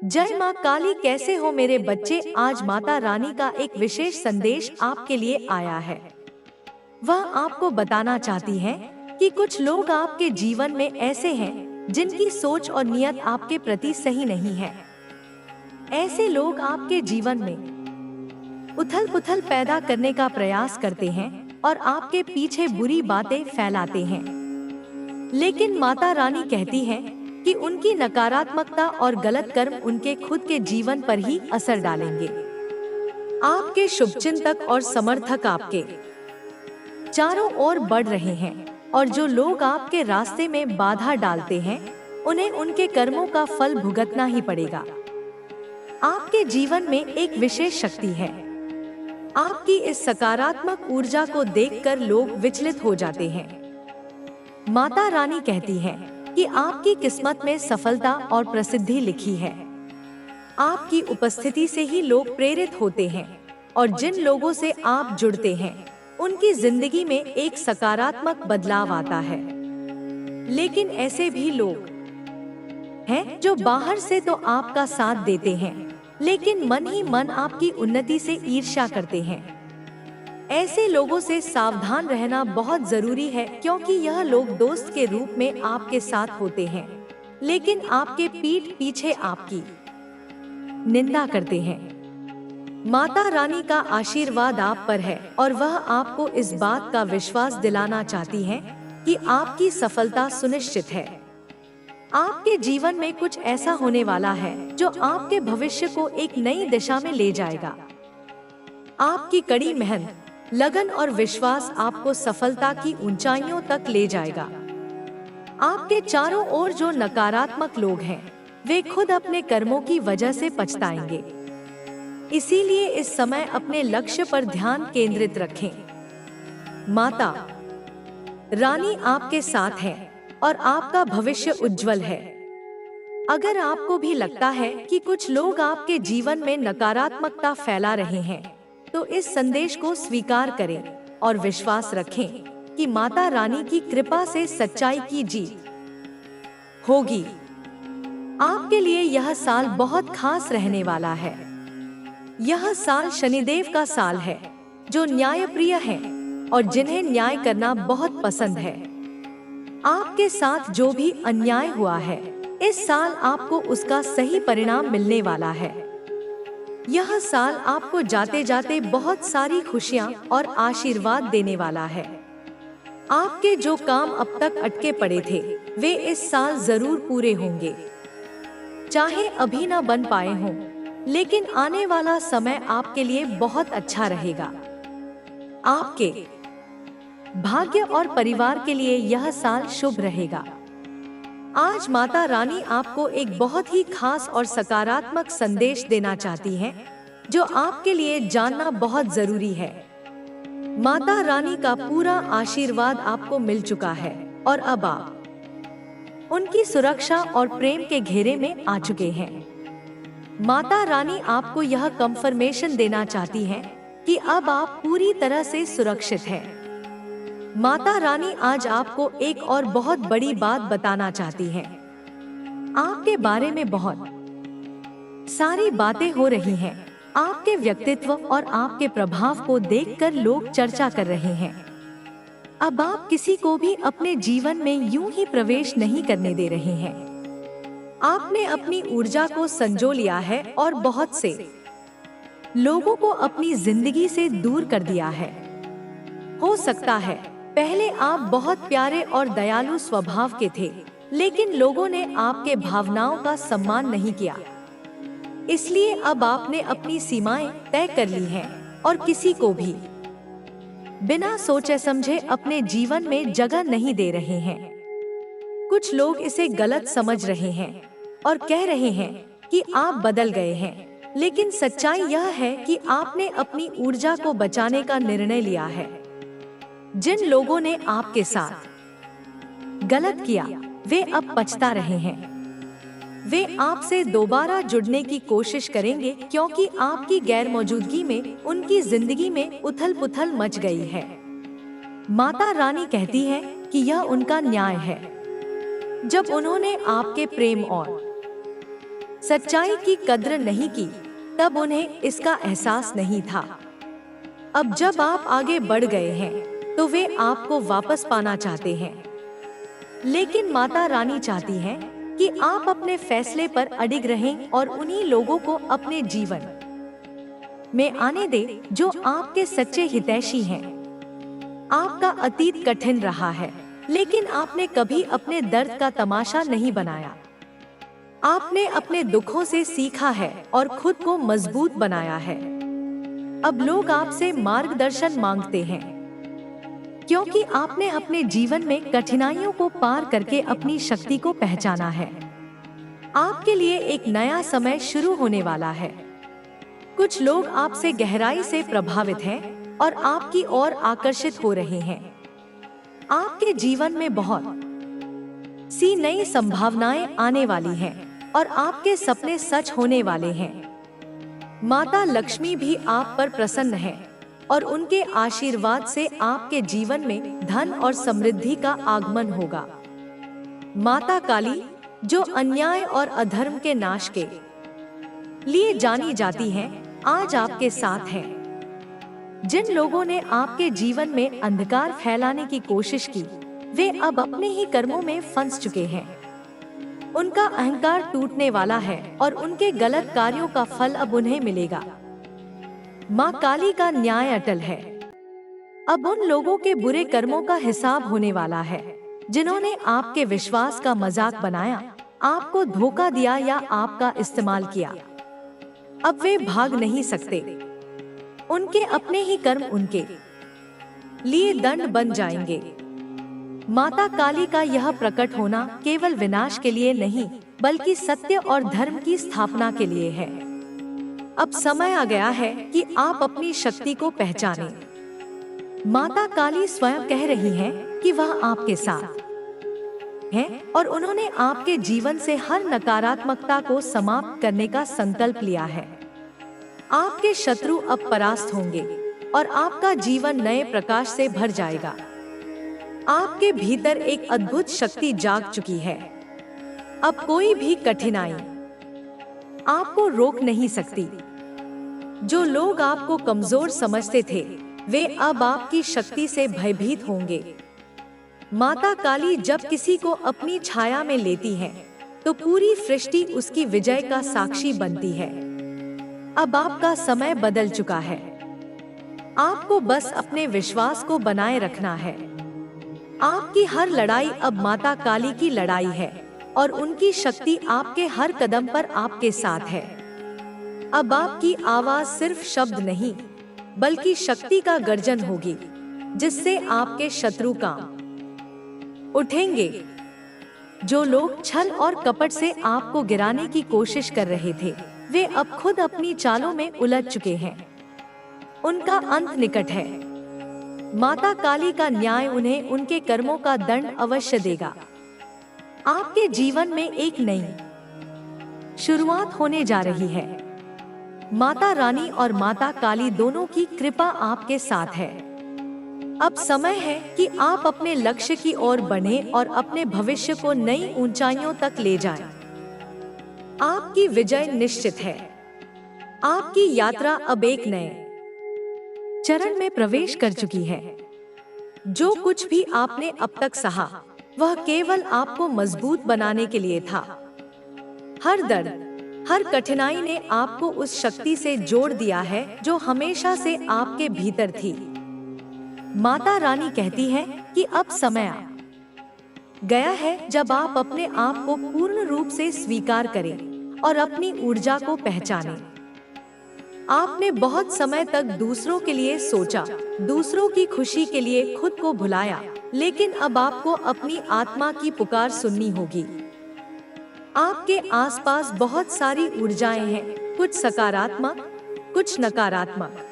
जय माँ काली, कैसे हो मेरे बच्चे। आज माता रानी का एक विशेष संदेश आपके लिए आया है। वह आपको बताना चाहती है कि कुछ लोग आपके जीवन में ऐसे हैं जिनकी सोच और नियत आपके प्रति सही नहीं है। ऐसे लोग आपके जीवन में उथल पुथल पैदा करने का प्रयास करते हैं और आपके पीछे बुरी बातें फैलाते हैं। लेकिन माता रानी कहती है कि उनकी नकारात्मकता और गलत कर्म उनके खुद के जीवन पर ही असर डालेंगे। आपके शुभचिंतक और समर्थक आपके चारों ओर बढ़ रहे हैं और जो लोग आपके रास्ते में बाधा डालते हैं उन्हें उनके कर्मों का फल भुगतना ही पड़ेगा। आपके जीवन में एक विशेष शक्ति है। आपकी इस सकारात्मक ऊर्जा को देखकर लोग विचलित हो जाते हैं। माता रानी कहती है कि आपकी किस्मत में सफलता और प्रसिद्धि लिखी है। आपकी उपस्थिति से ही लोग प्रेरित होते हैं और जिन लोगों से आप जुड़ते हैं उनकी जिंदगी में एक सकारात्मक बदलाव आता है। लेकिन ऐसे भी लोग हैं जो बाहर से तो आपका साथ देते हैं लेकिन मन ही मन आपकी उन्नति से ईर्ष्या करते हैं। ऐसे लोगों से सावधान रहना बहुत जरूरी है, क्योंकि यह लोग दोस्त के रूप में आपके साथ होते हैं लेकिन आपके पीठ पीछे आपकी निंदा करते हैं। माता रानी का आशीर्वाद आप पर है और वह आपको इस बात का विश्वास दिलाना चाहती है कि आपकी सफलता सुनिश्चित है। आपके जीवन में कुछ ऐसा होने वाला है जो आपके भविष्य को एक नई दिशा में ले जाएगा। आपकी कड़ी मेहनत, लगन और विश्वास आपको सफलता की ऊंचाइयों तक ले जाएगा। आपके चारों ओर जो नकारात्मक लोग हैं वे खुद अपने कर्मों की वजह से पछताएंगे। इसीलिए इस समय अपने लक्ष्य पर ध्यान केंद्रित रखें। माता रानी आपके साथ है और आपका भविष्य उज्जवल है। अगर आपको भी लगता है कि कुछ लोग आपके जीवन में नकारात्मकता फैला रहे हैं तो इस संदेश को स्वीकार करें और विश्वास रखें कि माता रानी की कृपा से सच्चाई की जीत होगी। आपके लिए यह साल बहुत खास रहने वाला है। यह साल शनिदेव का साल है जो न्यायप्रिय है और जिन्हें न्याय करना बहुत पसंद है। आपके साथ जो भी अन्याय हुआ है इस साल आपको उसका सही परिणाम मिलने वाला है। यह साल आपको जाते जाते बहुत सारी खुशियां और आशीर्वाद देने वाला है। आपके जो काम अब तक अटके पड़े थे वे इस साल जरूर पूरे होंगे। चाहे अभी न बन पाए हों लेकिन आने वाला समय आपके लिए बहुत अच्छा रहेगा। आपके भाग्य और परिवार के लिए यह साल शुभ रहेगा। आज माता रानी आपको एक बहुत ही खास और सकारात्मक संदेश देना चाहती हैं, जो आपके लिए जानना बहुत जरूरी है। माता रानी का पूरा आशीर्वाद आपको मिल चुका है और अब आप उनकी सुरक्षा और प्रेम के घेरे में आ चुके हैं। माता रानी आपको यह कंफर्मेशन देना चाहती है कि अब आप पूरी तरह से सुरक्षित हैं। माता रानी आज आपको एक और बहुत बड़ी बात बताना चाहती है। आपके बारे में बहुत सारी बातें हो रही हैं। आपके व्यक्तित्व और आपके प्रभाव को देखकर लोग चर्चा कर रहे हैं। अब आप किसी को भी अपने जीवन में यूं ही प्रवेश नहीं करने दे रहे हैं। आपने अपनी ऊर्जा को संजो लिया है और बहुत से लोगों को अपनी जिंदगी से दूर कर दिया है। हो सकता है पहले आप बहुत प्यारे और दयालु स्वभाव के थे, लेकिन लोगों ने आपके भावनाओं का सम्मान नहीं किया। इसलिए अब आपने अपनी सीमाएं तय कर ली हैं और किसी को भी बिना सोचे समझे अपने जीवन में जगह नहीं दे रहे हैं। कुछ लोग इसे गलत समझ रहे हैं और कह रहे हैं कि आप बदल गए हैं, लेकिन सच्चाई यह है कि आपने अपनी ऊर्जा को बचाने का निर्णय लिया है। जिन लोगों ने आपके साथ गलत किया वे अब पछता रहे हैं। वे आपसे दोबारा जुड़ने की कोशिश करेंगे, क्योंकि आपकी गैर मौजूदगी में उनकी जिंदगी में उथल-पुथल मच गई है। माता रानी कहती है कि यह उनका न्याय है। जब उन्होंने आपके प्रेम और सच्चाई की कद्र नहीं की, तब उन्हें इसका एहसास नहीं था। अब जब आप आगे बढ़ गए हैं, तो वे आपको वापस पाना चाहते हैं। लेकिन माता रानी चाहती हैं कि आप अपने फैसले पर अडिग रहें और उन्हीं लोगों को अपने जीवन में आने दें जो आपके सच्चे हितैषी हैं। आपका अतीत कठिन रहा है, लेकिन आपने कभी अपने दर्द का तमाशा नहीं बनाया। आपने अपने दुखों से सीखा है और खुद को मजबूत बनाया है। अब लोग आपसे मार्गदर्शन मांगते हैं, क्योंकि आपने अपने जीवन में कठिनाइयों को पार करके अपनी शक्ति को पहचाना है। आपके लिए एक नया समय शुरू होने वाला है। कुछ लोग आपसे गहराई से प्रभावित हैं और आपकी ओर आकर्षित हो रहे हैं। आपके जीवन में बहुत सी नई संभावनाएं आने वाली हैं और आपके सपने सच होने वाले हैं। माता लक्ष्मी भी आप पर प्रसन्न है और उनके आशीर्वाद से आपके जीवन में धन और समृद्धि का आगमन होगा। माता काली, जो अन्याय और अधर्म के नाश के लिए जानी जाती हैं, आज आपके साथ हैं। जिन लोगों ने आपके जीवन में अंधकार फैलाने की कोशिश की, वे अब अपने ही कर्मों में फंस चुके हैं। उनका अहंकार टूटने वाला है और उनके गलत कार्यों का फल अब उन्हें मिलेगा। माँ काली का न्याय अटल है। अब उन लोगों के बुरे कर्मों का हिसाब होने वाला है, जिन्होंने आपके विश्वास का मजाक बनाया, आपको धोखा दिया या आपका इस्तेमाल किया। अब वे भाग नहीं सकते। उनके अपने ही कर्म उनके लिए दंड बन जाएंगे। माता काली का यह प्रकट होना केवल विनाश के लिए नहीं, बल्कि सत्य और धर्म की स्थापना के लिए है। अब समय आ गया है कि आप अपनी शक्ति को पहचानें। माता काली स्वयं कह रही हैं कि वह आपके साथ है और उन्होंने आपके जीवन से हर नकारात्मकता को समाप्त करने का संकल्प लिया है। आपके शत्रु अब परास्त होंगे और आपका जीवन नए प्रकाश से भर जाएगा। आपके भीतर एक अद्भुत शक्ति जाग चुकी है। अब कोई भी कठिनाई आपको रोक नहीं सकती। जो लोग आपको कमजोर समझते थे, वे अब आपकी शक्ति से भयभीत होंगे। माता काली जब किसी को अपनी छाया में लेती है, तो पूरी सृष्टि उसकी विजय का साक्षी बनती है। अब आपका समय बदल चुका है। आपको बस अपने विश्वास को बनाए रखना है। आपकी हर लड़ाई अब माता काली की लड़ाई है और उनकी शक्ति आपके हर कदम पर आपके साथ है। अब आपकी आवाज सिर्फ शब्द नहीं, बल्कि शक्ति का गर्जन होगी, जिससे आपके शत्रु कांप उठेंगे। जो लोग छल और कपट से आपको गिराने की कोशिश कर रहे थे, वे अब खुद अपनी चालों में उलझ चुके हैं। उनका अंत निकट है। माता काली का न्याय उन्हें उनके कर्मों का दंड अवश्य देगा। आपके जीवन में एक नई शुरुआत होने जा रही है। माता रानी और माता काली दोनों की कृपा आपके साथ है। अब समय है कि आप अपने लक्ष्य की ओर बढ़ें और अपने भविष्य को नई ऊंचाइयों तक ले जाएं। आपकी विजय निश्चित है। आपकी यात्रा अब एक नए चरण में प्रवेश कर चुकी है। जो कुछ भी आपने अब तक सहा, वह केवल आपको मजबूत बनाने के लिए था। हर दर्द, हर कठिनाई ने आपको उस शक्ति से जोड़ दिया है जो हमेशा से आपके भीतर थी। माता रानी कहती है कि अब समय आ गया है जब आप अपने आप को पूर्ण रूप से स्वीकार करें और अपनी ऊर्जा को पहचानें। आपने बहुत समय तक दूसरों के लिए सोचा, दूसरों की खुशी के लिए खुद को भुलाया, लेकिन अब आपको अपनी आत्मा की पुकार सुननी होगी। आपके आसपास बहुत सारी ऊर्जाएं हैं, कुछ सकारात्मक, कुछ नकारात्मक।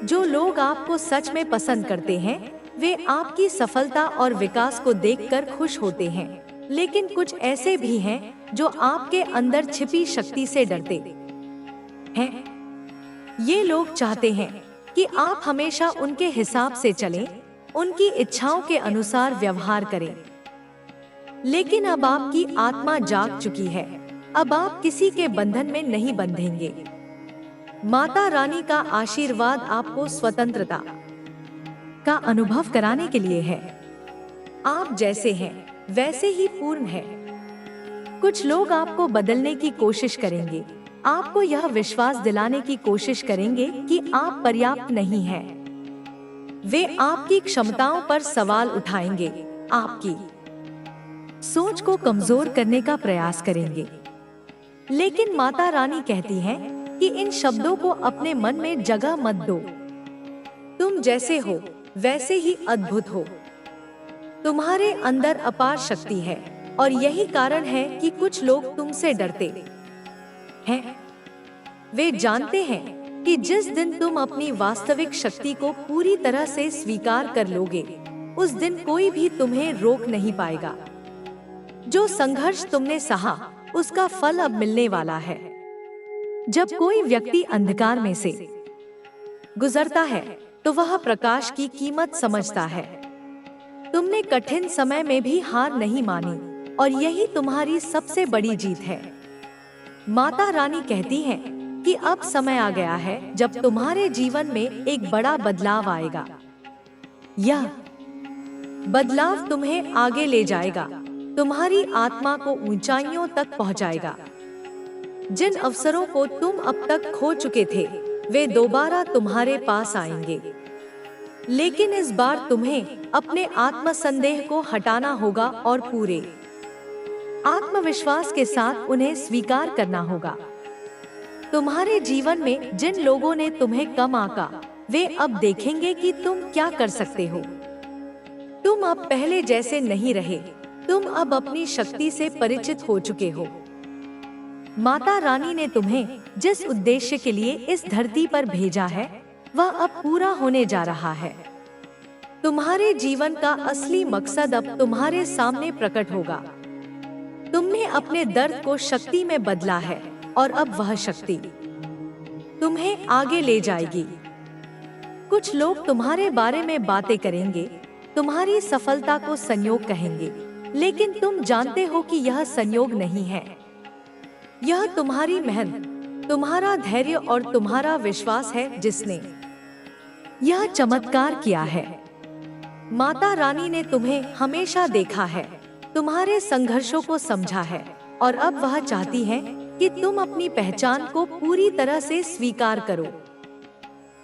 जो लोग आपको सच में पसंद करते हैं, वे आपकी सफलता और विकास को देखकर खुश होते हैं, लेकिन कुछ ऐसे भी हैं जो आपके अंदर छिपी शक्ति से डरते हैं। ये लोग चाहते हैं कि आप हमेशा उनके हिसाब से चलें, उनकी इच्छाओं के अनुसार व्यवहार करें। लेकिन अब आपकी आत्मा जाग चुकी है। अब आप किसी के बंधन में नहीं बंधेंगे। माता रानी का आशीर्वाद आपको स्वतंत्रता का अनुभव कराने के लिए है। आप जैसे हैं वैसे ही पूर्ण है। कुछ लोग आपको बदलने की कोशिश करेंगे, आपको यह विश्वास दिलाने की कोशिश करेंगे कि आप पर्याप्त नहीं हैं। वे आपकी क्षमताओं पर सवाल उठाएंगे, आपकी सोच को कमजोर करने का प्रयास करेंगे। लेकिन माता रानी कहती हैं कि इन शब्दों को अपने मन में जगह मत दो। तुम जैसे हो वैसे ही अद्भुत हो। तुम्हारे अंदर अपार शक्ति है और यही कारण है कि कुछ लोग तुमसे डरते हैं। वे जानते हैं कि जिस दिन तुम अपनी वास्तविक शक्ति को पूरी तरह से स्वीकार कर लोगे, उस दिन कोई भी तुम्हें रोक नहीं पाएगा। जो संघर्ष तुमने सहा, उसका फल अब मिलने वाला है। जब कोई व्यक्ति अंधकार में से गुजरता है, तो वह प्रकाश की कीमत समझता है। तुमने कठिन समय में भी हार नहीं मानी और यही तुम्हारी सबसे बड़ी जीत है। माता रानी कहती हैं कि अब समय आ गया है जब तुम्हारे जीवन में एक बड़ा बदलाव आएगा। यह बदलाव तुम्हें आगे ले जाएगा, तुम्हारी आत्मा को ऊंचाइयों तक पहुंचाएगा। जिन अवसरों को तुम अब तक खो चुके थे, वे दोबारा तुम्हारे पास आएंगे। लेकिन इस बार तुम्हें अपने आत्मसंदेह को हटाना होगा और पूरे आत्मविश्वास के साथ उन्हें स्वीकार करना होगा। तुम्हारे जीवन में जिन लोगों ने तुम्हें कम आंका, वे अब देखेंगे कि तुम क्या कर सकते हो। तुम अब पहले जैसे नहीं रहे, तुम अब अपनी शक्ति से परिचित हो चुके हो। माता रानी ने तुम्हें जिस उद्देश्य के लिए इस धरती पर भेजा है, वह अब पूरा होने जा रहा है। तुम्हारे जीवन का असली मकसद अब तुम्हारे सामने प्रकट होगा। तुमने अपने दर्द को शक्ति में बदला है और अब वह शक्ति तुम्हें आगे ले जाएगी। कुछ लोग तुम्हारे बारे में बातें करेंगे, तुम्हारी सफलता को संयोग कहेंगे, लेकिन तुम जानते हो कि यह संयोग नहीं है। यह तुम्हारी मेहनत, तुम्हारा धैर्य और तुम्हारा विश्वास है जिसने यह चमत्कार किया है। माता रानी ने तुम्हें हमेशा देखा है, तुम्हारे संघर्षों को समझा है और अब वह चाहती है कि तुम अपनी पहचान को पूरी तरह से स्वीकार करो।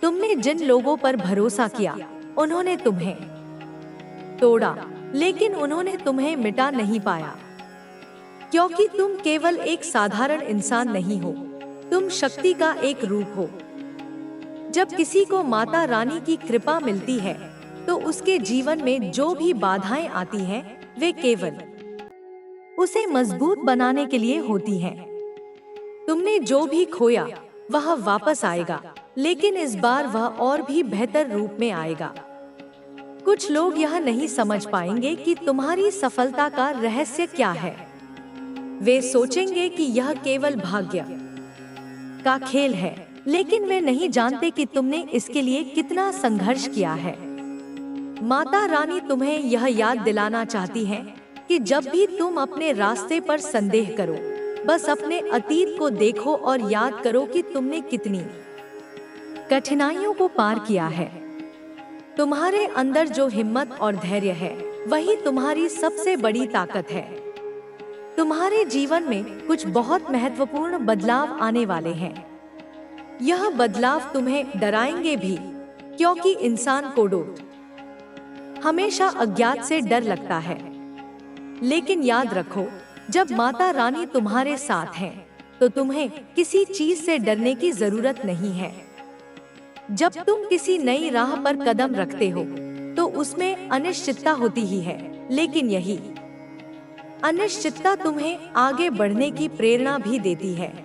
तुमने जिन लोगों पर भरोसा किया, उन्होंने तुम्हें तोड़ा, लेकिन उन्होंने तुम्हें मिटा नहीं पाया, क्योंकि तुम केवल एक साधारण इंसान नहीं हो, तुम शक्ति का एक रूप हो। जब किसी को माता रानी की कृपा मिलती है, तो उसके जीवन में जो भी बाधाएं आती हैं, वे केवल उसे मजबूत बनाने के लिए होती हैं। तुमने जो भी खोया, वह वापस आएगा, लेकिन इस बार वह और भी बेहतर रूप में आएगा। कुछ लोग यह नहीं समझ पाएंगे कि तुम्हारी सफलता का रहस्य क्या है। वे सोचेंगे कि यह केवल भाग्य का खेल है, लेकिन वे नहीं जानते कि तुमने इसके लिए कितना संघर्ष किया है। माता रानी तुम्हें यह याद दिलाना चाहती है कि जब भी तुम अपने रास्ते पर संदेह करो, बस अपने अतीत को देखो और याद करो कि तुमने कितनी कठिनाइयों को पार किया है। तुम्हारे अंदर जो हिम्मत और धैर्य है, वही तुम्हारी सबसे बड़ी ताकत है। तुम्हारे जीवन में कुछ बहुत महत्वपूर्ण बदलाव आने वाले हैं। यह बदलाव तुम्हें डराएंगे भी, क्योंकि इंसान को हमेशा अज्ञात से डर लगता है। लेकिन याद रखो, जब माता रानी तुम्हारे साथ है, तो तुम्हें किसी चीज से डरने की जरूरत नहीं है। जब तुम किसी नई राह पर कदम रखते हो, तो उसमें अनिश्चितता होती ही है, लेकिन यही अनिश्चितता तुम्हें आगे बढ़ने की प्रेरणा भी देती है।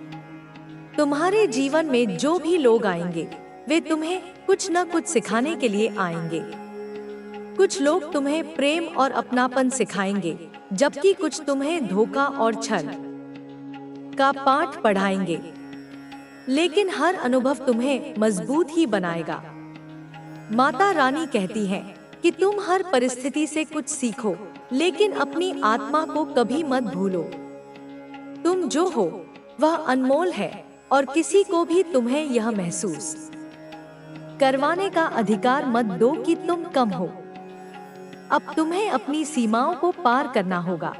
तुम्हारे जीवन में जो भी लोग आएंगे, वे तुम्हें कुछ न कुछ सिखाने के लिए आएंगे। कुछ लोग तुम्हें प्रेम और अपनापन सिखाएंगे, जबकि कुछ तुम्हें धोखा और छल का पाठ पढ़ाएंगे। लेकिन हर अनुभव तुम्हें मजबूत ही बनाएगा। माता रानी कहती है कि तुम हर परिस्थिति से कुछ सीखो, लेकिन अपनी आत्मा को कभी मत भूलो। तुम जो हो वह अनमोल है और किसी को भी तुम्हें यह महसूस करवाने का अधिकार मत दो कि तुम कम हो। अब तुम्हें अपनी सीमाओं को पार करना होगा।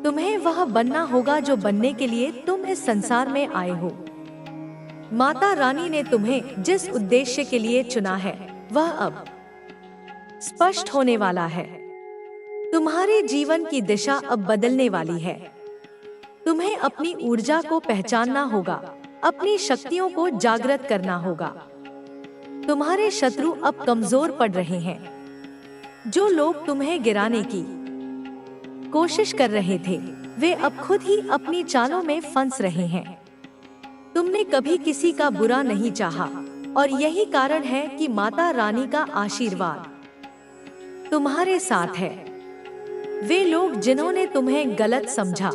तुम्हें वह बनना होगा जो बनने के लिए तुम इस संसार में आए हो। माता रानी ने तुम्हें जिस उद्देश्य के लिए चुना है वह अब स्पष्ट होने वाला है। तुम्हारे जीवन की दिशा अब बदलने वाली है। तुम्हें अपनी ऊर्जा को पहचानना होगा, अपनी शक्तियों को जागृत करना होगा। तुम्हारे शत्रु अब कमजोर पड़ रहे हैं। जो लोग तुम्हें गिराने की कोशिश कर रहे थे वे अब खुद ही अपनी चालों में फंस रहे हैं। तुमने कभी किसी का बुरा नहीं चाहा और यही कारण है कि माता रानी का आशीर्वाद तुम्हारे साथ है। वे लोग जिन्होंने तुम्हें गलत समझा,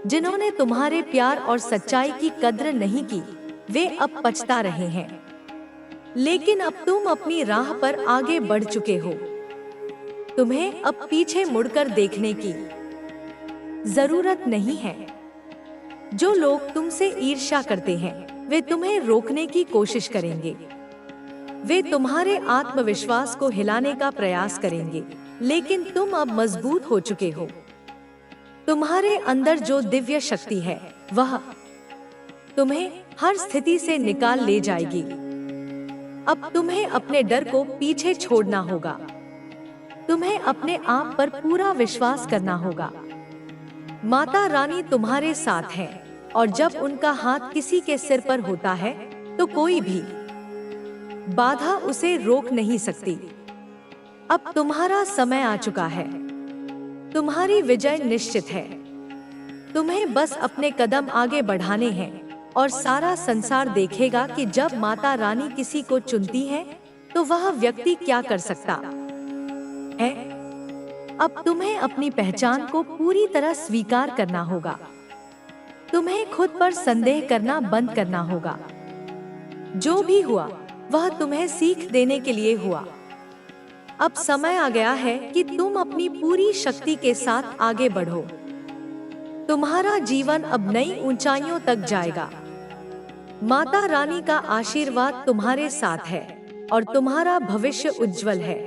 जिन्होंने तुम्हारे प्यार और सच्चाई की कद्र नहीं की, वे अब पछता रहे हैं। लेकिन अब तुम अपनी राह पर आगे बढ़ चुके हो। तुम्हें अब पीछे मुड़कर देखने की जरूरत नहीं है। जो लोग तुमसे ईर्ष्या करते हैं वे तुम्हें रोकने की कोशिश करेंगे। वे तुम्हारे आत्मविश्वास को हिलाने का प्रयास करेंगे, लेकिन तुम अब मजबूत हो चुके हो। तुम्हारे अंदर जो दिव्य शक्ति है वह तुम्हें हर स्थिति से निकाल ले जाएगी। अब तुम्हें अपने डर को पीछे छोड़ना होगा। तुम्हें अपने आप पर पूरा विश्वास करना होगा। माता रानी तुम्हारे साथ है और जब उनका हाथ किसी के सिर पर होता है तो कोई भी बाधा उसे रोक नहीं सकती। अब तुम्हारा समय आ चुका है। तुम्हारी विजय निश्चित है। तुम्हें बस अपने कदम आगे बढ़ाने हैं और सारा संसार देखेगा कि जब माता रानी किसी को चुनती है तो वह व्यक्ति क्या कर सकता है। अब तुम्हें अपनी पहचान को पूरी तरह स्वीकार करना होगा। तुम्हें खुद पर संदेह करना बंद करना होगा। जो भी हुआ वह तुम्हें सीख देने के लिए हुआ। अब समय आ गया है कि तुम अपनी पूरी शक्ति के साथ आगे बढ़ो। तुम्हारा जीवन अब नई ऊंचाइयों तक जाएगा। माता रानी का आशीर्वाद तुम्हारे साथ है और तुम्हारा भविष्य उज्जवल है।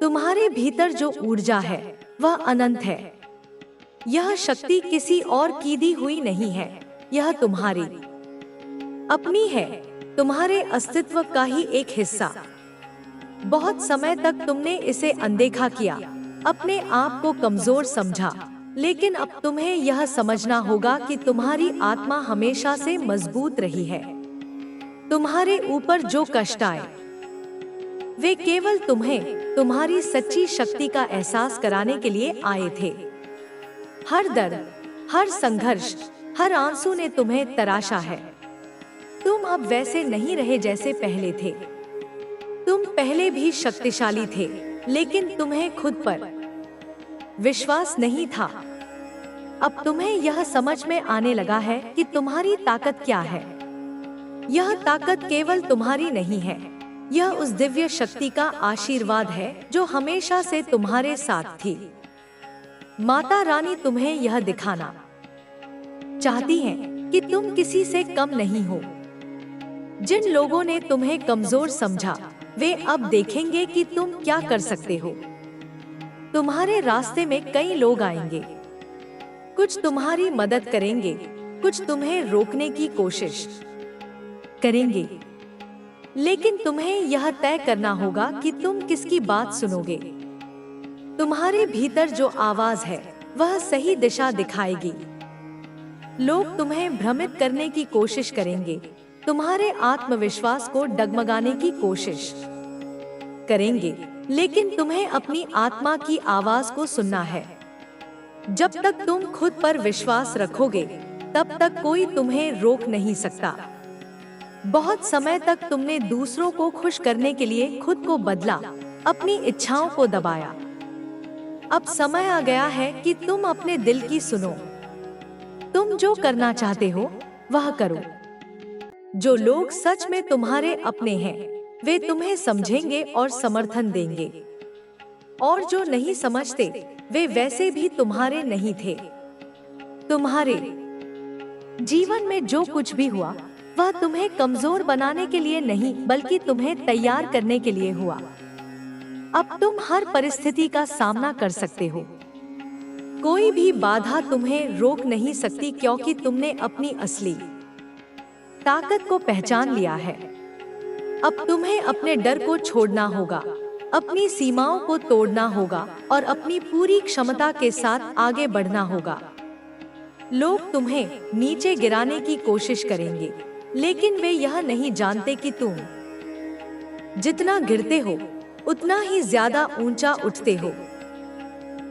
तुम्हारे भीतर जो ऊर्जा है वह अनंत है। यह शक्ति किसी और की दी हुई नहीं है, यह तुम्हारी अपनी है, तुम्हारे अस्तित्व का ही एक हिस्सा। बहुत समय तक तुमने इसे अनदेखा किया, अपने आप को कमजोर समझा, लेकिन अब तुम्हें यह समझना होगा कि तुम्हारी आत्मा हमेशा से मजबूत रही है। तुम्हारे ऊपर जो कष्ट आए वे केवल तुम्हें तुम्हारी सच्ची शक्ति का एहसास कराने के लिए आए थे। हर दर्द, हर संघर्ष, हर आंसू ने तुम्हें तराशा है। तुम अब वैसे नहीं रहे जैसे पहले थे। तुम पहले भी शक्तिशाली थे, लेकिन तुम्हें खुद पर विश्वास नहीं था। अब तुम्हें यह समझ में आने लगा है कि तुम्हारी ताकत क्या है। यह ताकत केवल तुम्हारी नहीं है, यह उस दिव्य शक्ति का आशीर्वाद है जो हमेशा से तुम्हारे साथ थी। माता रानी तुम्हें यह दिखाना चाहती है कि तुम किसी से कम नहीं हो। जिन लोगों ने तुम्हें कमजोर समझा वे अब देखेंगे कि तुम क्या कर सकते हो। तुम्हारे रास्ते में कई लोग आएंगे, कुछ तुम्हारी मदद करेंगे, कुछ तुम्हें रोकने की कोशिश करेंगे, लेकिन तुम्हें यह तय करना होगा कि तुम किसकी बात सुनोगे। तुम्हारे भीतर जो आवाज है वह सही दिशा दिखाएगी। लोग तुम्हें भ्रमित करने की कोशिश करेंगे, तुम्हारे आत्मविश्वास को डगमगाने की कोशिश करेंगे, लेकिन तुम्हें अपनी आत्मा की आवाज को सुनना है। जब तक तुम खुद पर विश्वास रखोगे तब तक कोई तुम्हें रोक नहीं सकता। बहुत समय तक तुमने दूसरों को खुश करने के लिए खुद को बदला, अपनी इच्छाओं को दबाया। अब समय आ गया है कि तुम अपने दिल की सुनो। तुम जो करना चाहते हो वह करो। जो लोग सच में तुम्हारे अपने हैं वे तुम्हें समझेंगे और समर्थन देंगे, और जो नहीं समझते वे वैसे भी तुम्हारे नहीं थे। तुम्हारे जीवन में जो कुछ भी हुआ वह तुम्हें कमजोर बनाने के लिए नहीं बल्कि तुम्हें तैयार करने के लिए हुआ। अब तुम हर परिस्थिति का सामना कर सकते हो। कोई भी बाधा तुम्हें रोक नहीं सकती क्योंकि तुमने अपनी असली ताकत को पहचान लिया है। अब तुम्हें अपने डर को छोड़ना होगा, अपनी सीमाओं को तोड़ना होगा और अपनी पूरी क्षमता के साथ आगे बढ़ना होगा। लोग तुम्हें नीचे गिराने की कोशिश करेंगे, लेकिन वे यह नहीं जानते कि तुम जितना गिरते हो उतना ही ज्यादा ऊंचा उठते हो।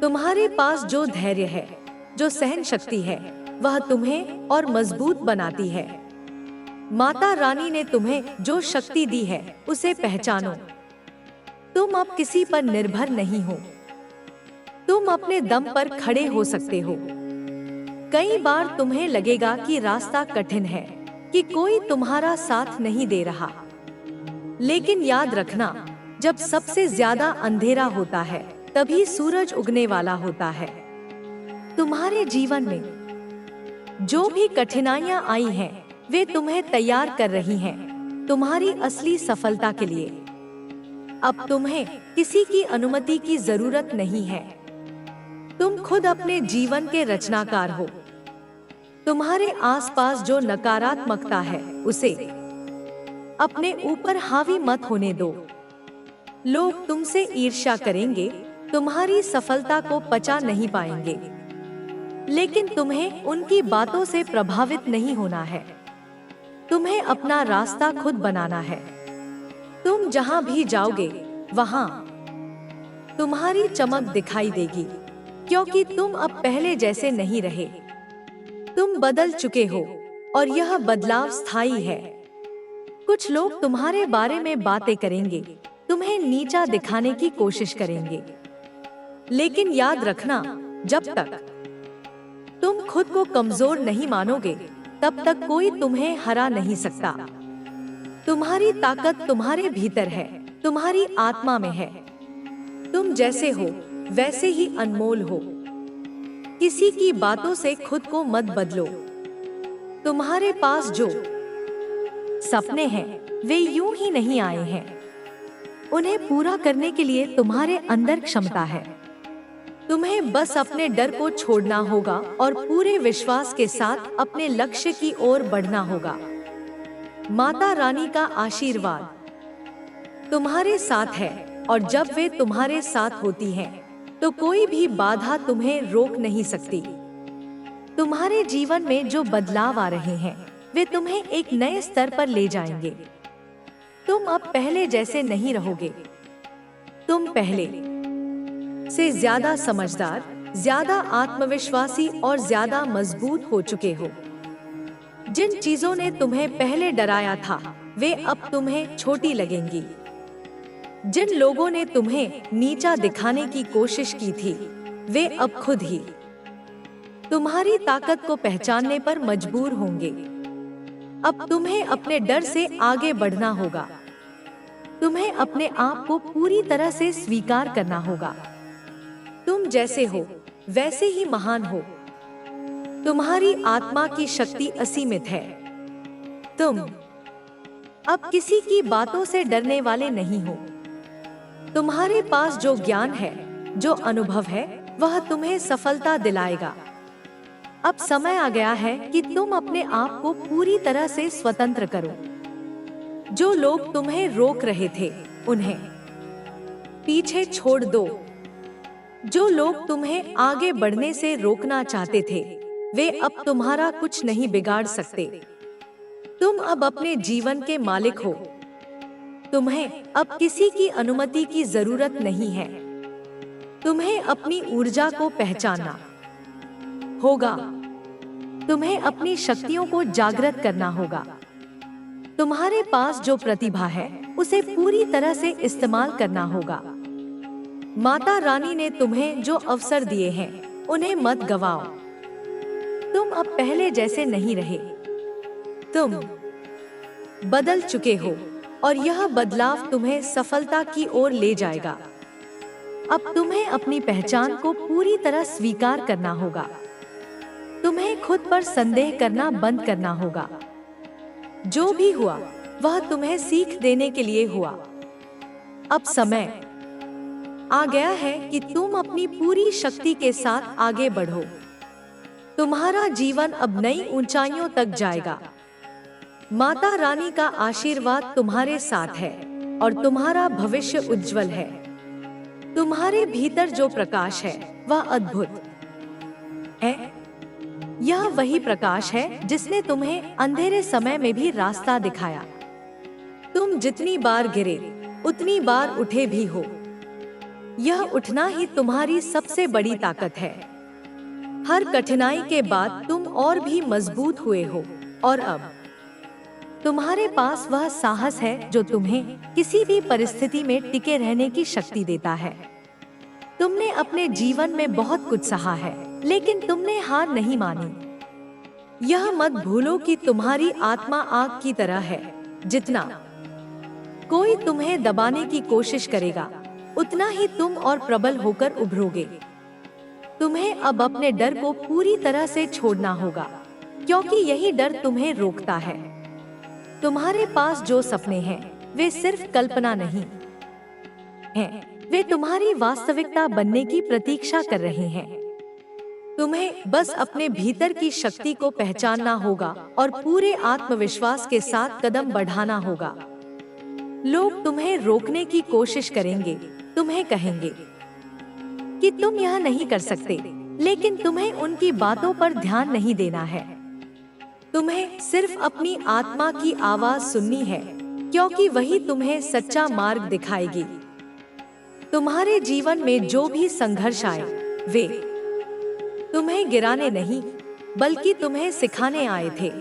तुम्हारे पास जो धैर्य है, जो सहन शक्ति है, वह तुम्हें और मजबूत बनाती है। माता रानी ने तुम्हें जो शक्ति दी है उसे पहचानो। तुम अब किसी पर निर्भर नहीं हो। तुम अपने दम पर खड़े हो सकते हो। कई बार तुम्हें लगेगा कि रास्ता कठिन है, कि कोई तुम्हारा साथ नहीं दे रहा, लेकिन याद रखना, जब सबसे ज्यादा अंधेरा होता है तभी सूरज उगने वाला होता है। तुम्हारे जीवन में जो भी कठिनाइयां आई हैं, वे तुम्हें तैयार कर रही हैं तुम्हारी असली सफलता के लिए। अब तुम्हें किसी की अनुमति की जरूरत नहीं है। तुम खुद अपने जीवन के रचनाकार हो। तुम्हारे आसपास जो नकारात्मकता है उसे अपने ऊपर हावी मत होने दो। लोग तुमसे ईर्ष्या करेंगे, तुम्हारी सफलता को पचा नहीं पाएंगे, लेकिन तुम्हें उनकी बातों से प्रभावित नहीं होना है। तुम्हें अपना रास्ता खुद बनाना है। तुम जहां भी जाओगे वहां तुम्हारी चमक दिखाई देगी, क्योंकि तुम अब पहले जैसे नहीं रहे। तुम बदल चुके हो और यह बदलाव स्थायी है। कुछ लोग तुम्हारे बारे में बातें करेंगे, तुम्हें नीचा दिखाने की कोशिश करेंगे, लेकिन याद रखना, जब तक तुम खुद को कमजोर नहीं मानोगे तब तक कोई तुम्हें हरा नहीं सकता। तुम्हारी ताकत तुम्हारे भीतर है, तुम्हारी आत्मा में है। तुम जैसे हो वैसे ही अनमोल हो। किसी की बातों से खुद को मत बदलो। तुम्हारे पास जो सपने हैं वे यूं ही नहीं आए हैं। उन्हें पूरा करने के लिए तुम्हारे अंदर क्षमता है। तुम्हें बस अपने डर को छोड़ना होगा और पूरे विश्वास के साथ अपने लक्ष्य की ओर बढ़ना होगा। माता रानी का आशीर्वाद तुम्हारे साथ है और जब वे तुम्हारे साथ होती हैं, तो कोई भी बाधा तुम्हें रोक नहीं सकती। तुम्हारे जीवन में जो बदलाव आ रहे हैं वे तुम्हें एक नए स्तर पर ले जाएंगे। तुम अब पहले जैसे नहीं रहोगे। तुम पहले से ज्यादा समझदार, ज्यादा आत्मविश्वासी और ज्यादा मजबूत हो चुके हो। जिन चीजों ने तुम्हें पहले डराया था वे अब तुम्हें छोटी लगेंगी। जिन लोगों ने तुम्हें नीचा दिखाने की कोशिश की थी वे अब खुद ही तुम्हारी ताकत को पहचानने पर मजबूर होंगे। अब तुम्हें अपने डर से आगे बढ़ना होगा। तुम्हें अपने आप को पूरी तरह से स्वीकार करना होगा। तुम जैसे हो वैसे ही महान हो। तुम्हारी आत्मा की शक्ति असीमित है। तुम अब किसी की बातों से डरने वाले नहीं हो। तुम्हारे पास जो ज्ञान है, जो अनुभव है, वह तुम्हें सफलता दिलाएगा। अब समय आ गया है कि तुम अपने आप को पूरी तरह से स्वतंत्र करो। जो लोग तुम्हें रोक रहे थे उन्हें पीछे छोड़ दो। जो लोग तुम्हें आगे बढ़ने से रोकना चाहते थे वे अब तुम्हारा कुछ नहीं बिगाड़ सकते। तुम अब अपने जीवन के मालिक हो। तुम्हें अब किसी की अनुमति की जरूरत नहीं है। तुम्हें अपनी ऊर्जा को पहचानना होगा। तुम्हें अपनी शक्तियों को जागृत करना होगा। तुम्हारे पास जो प्रतिभा है उसे पूरी तरह से इस्तेमाल करना होगा। माता रानी ने तुम्हें जो अवसर दिए हैं उन्हें मत गवाओ। तुम अब पहले जैसे नहीं रहे। तुम बदल चुके हो और यह बदलाव तुम्हें सफलता की ओर ले जाएगा। अब तुम्हें अपनी पहचान को पूरी तरह स्वीकार करना होगा। तुम तुम्हें खुद पर संदेह करना बंद करना होगा। जो भी हुआ वह तुम्हें सीख देने के लिए हुआ। अब समय आ गया है कि तुम अपनी पूरी शक्ति के साथ आगे बढ़ो। तुम्हारा जीवन अब नई ऊंचाइयों तक जाएगा। माता रानी का आशीर्वाद तुम्हारे साथ है और तुम्हारा भविष्य उज्जवल है। तुम्हारे भीतर जो प्रकाश है वह अद्भुत है। यह वही प्रकाश है जिसने तुम्हें अंधेरे समय में भी रास्ता दिखाया। तुम जितनी बार गिरे उतनी बार उठे भी हो। यह उठना ही तुम्हारी सबसे बड़ी ताकत है। हर कठिनाई के बाद तुम और भी मजबूत हुए हो और अब तुम्हारे पास वह साहस है जो तुम्हें किसी भी परिस्थिति में टिके रहने की शक्ति देता है। तुमने अपने जीवन में बहुत कुछ सहा है, लेकिन तुमने हार नहीं मानी। यह मत भूलो कि तुम्हारी आत्मा आग की तरह है। जितना कोई तुम्हें दबाने की कोशिश करेगा, उतना ही तुम और प्रबल होकर उभरोगे। तुम्हें अब अपने डर को पूरी तरह से छोड़ना होगा, क्योंकि यही डर तुम्हें रोकता है। तुम्हारे पास जो सपने हैं, वे सिर्फ कल्पना नहीं हैं, वे तुम्हारी वास्तविकता बनने की प्रतीक्षा कर रहे हैं। तुम्हें बस अपने भीतर की शक्ति को पहचानना होगा और पूरे आत्मविश्वास के साथ कदम बढ़ाना होगा। लोग तुम्हें रोकने की कोशिश करेंगे, तुम्हें कहेंगे कि तुम यह नहीं कर सकते, लेकिन तुम्हें उनकी बातों पर ध्यान नहीं देना है। तुम्हें सिर्फ अपनी आत्मा की आवाज सुननी है, क्योंकि वही तुम्हें सच्चा मार्ग दिखाएगी। तुम्हारे जीवन में जो भी संघर्ष आए, वे तुम्हें गिराने नहीं, बल्कि तुम्हें सिखाने आए थे।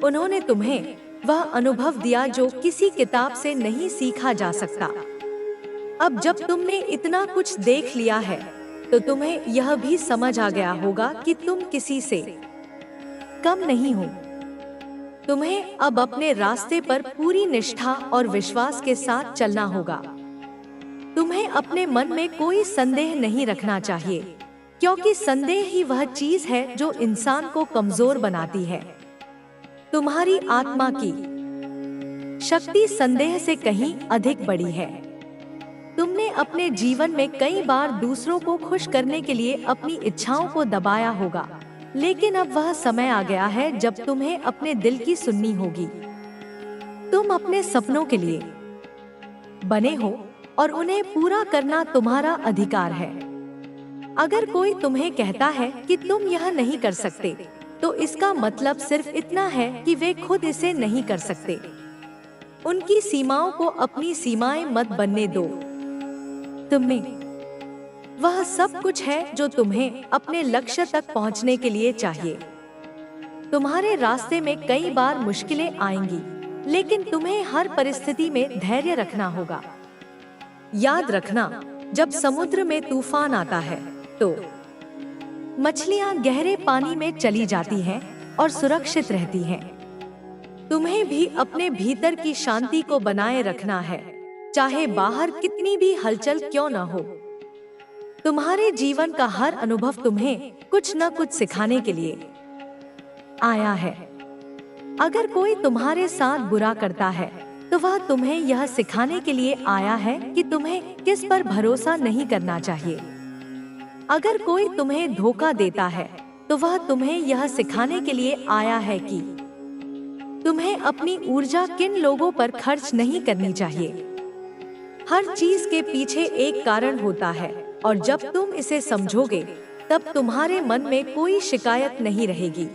उन्होंने तुम्हें वह अनुभव दिया जो किसी किताब से नहीं सीखा जा सकता। अब जब तुमने इतना कुछ देख लिया है, तो तुम्हें यह भी समझ आ गया होगा कि तुम किसी से कम नहीं हो। तुम्हें अब अपने रास्ते पर पूरी निष्ठा और विश्वास के साथ चलना होगा। तुम्हें अपने मन में कोई संदेह नहीं रखना चाहिए, क्योंकि संदेह ही वह चीज है जो इंसान को कमजोर बनाती है। तुम्हारी आत्मा की शक्ति संदेह से कहीं अधिक बड़ी है। तुमने अपने जीवन में कई बार दूसरों को खुश करने के लिए अपनी इच्छाओं को दबाया होगा, लेकिन अब वह समय आ गया है जब तुम्हें अपने दिल की सुननी होगी। तुम अपने सपनों के लिए बने हो और उन्हें पूरा करना तुम्हारा अधिकार है। अगर कोई तुम्हें कहता है कि तुम यह नहीं कर सकते, तो इसका मतलब सिर्फ इतना है कि वे खुद इसे नहीं कर सकते। उनकी सीमाओं को अपनी सीमाएं मत बनने दो। तुम्हें वह सब कुछ है जो तुम्हें अपने लक्ष्य तक पहुंचने के लिए चाहिए। तुम्हारे रास्ते में कई बार मुश्किलें आएंगी, लेकिन तुम्हें हर परिस्थिति में धैर्य रखना होगा। याद रखना, जब समुद्र में तूफान आता है, तो मछलियां गहरे पानी में चली जाती हैं और सुरक्षित रहती हैं। तुम्हें भी अपने भीतर की शांति को बनाए रखना है, चाहे बाहर कितनी भी हलचल क्यों न हो। तुम्हारे जीवन का हर अनुभव तुम्हें कुछ न कुछ सिखाने के लिए आया है। अगर कोई तुम्हारे साथ बुरा करता है, तो वह तुम्हें यह सिखाने के लिए आया है कि तुम्हें किस पर भरोसा नहीं करना चाहिए। अगर कोई तुम्हें धोखा देता है, तो वह तुम्हें यह सिखाने के लिए आया है कि तुम्हें अपनी ऊर्जा किन लोगों पर खर्च नहीं करनी चाहिए। हर चीज के पीछे एक कारण होता है, और जब तुम इसे समझोगे, तब तुम्हारे मन में कोई शिकायत नहीं रहेगी।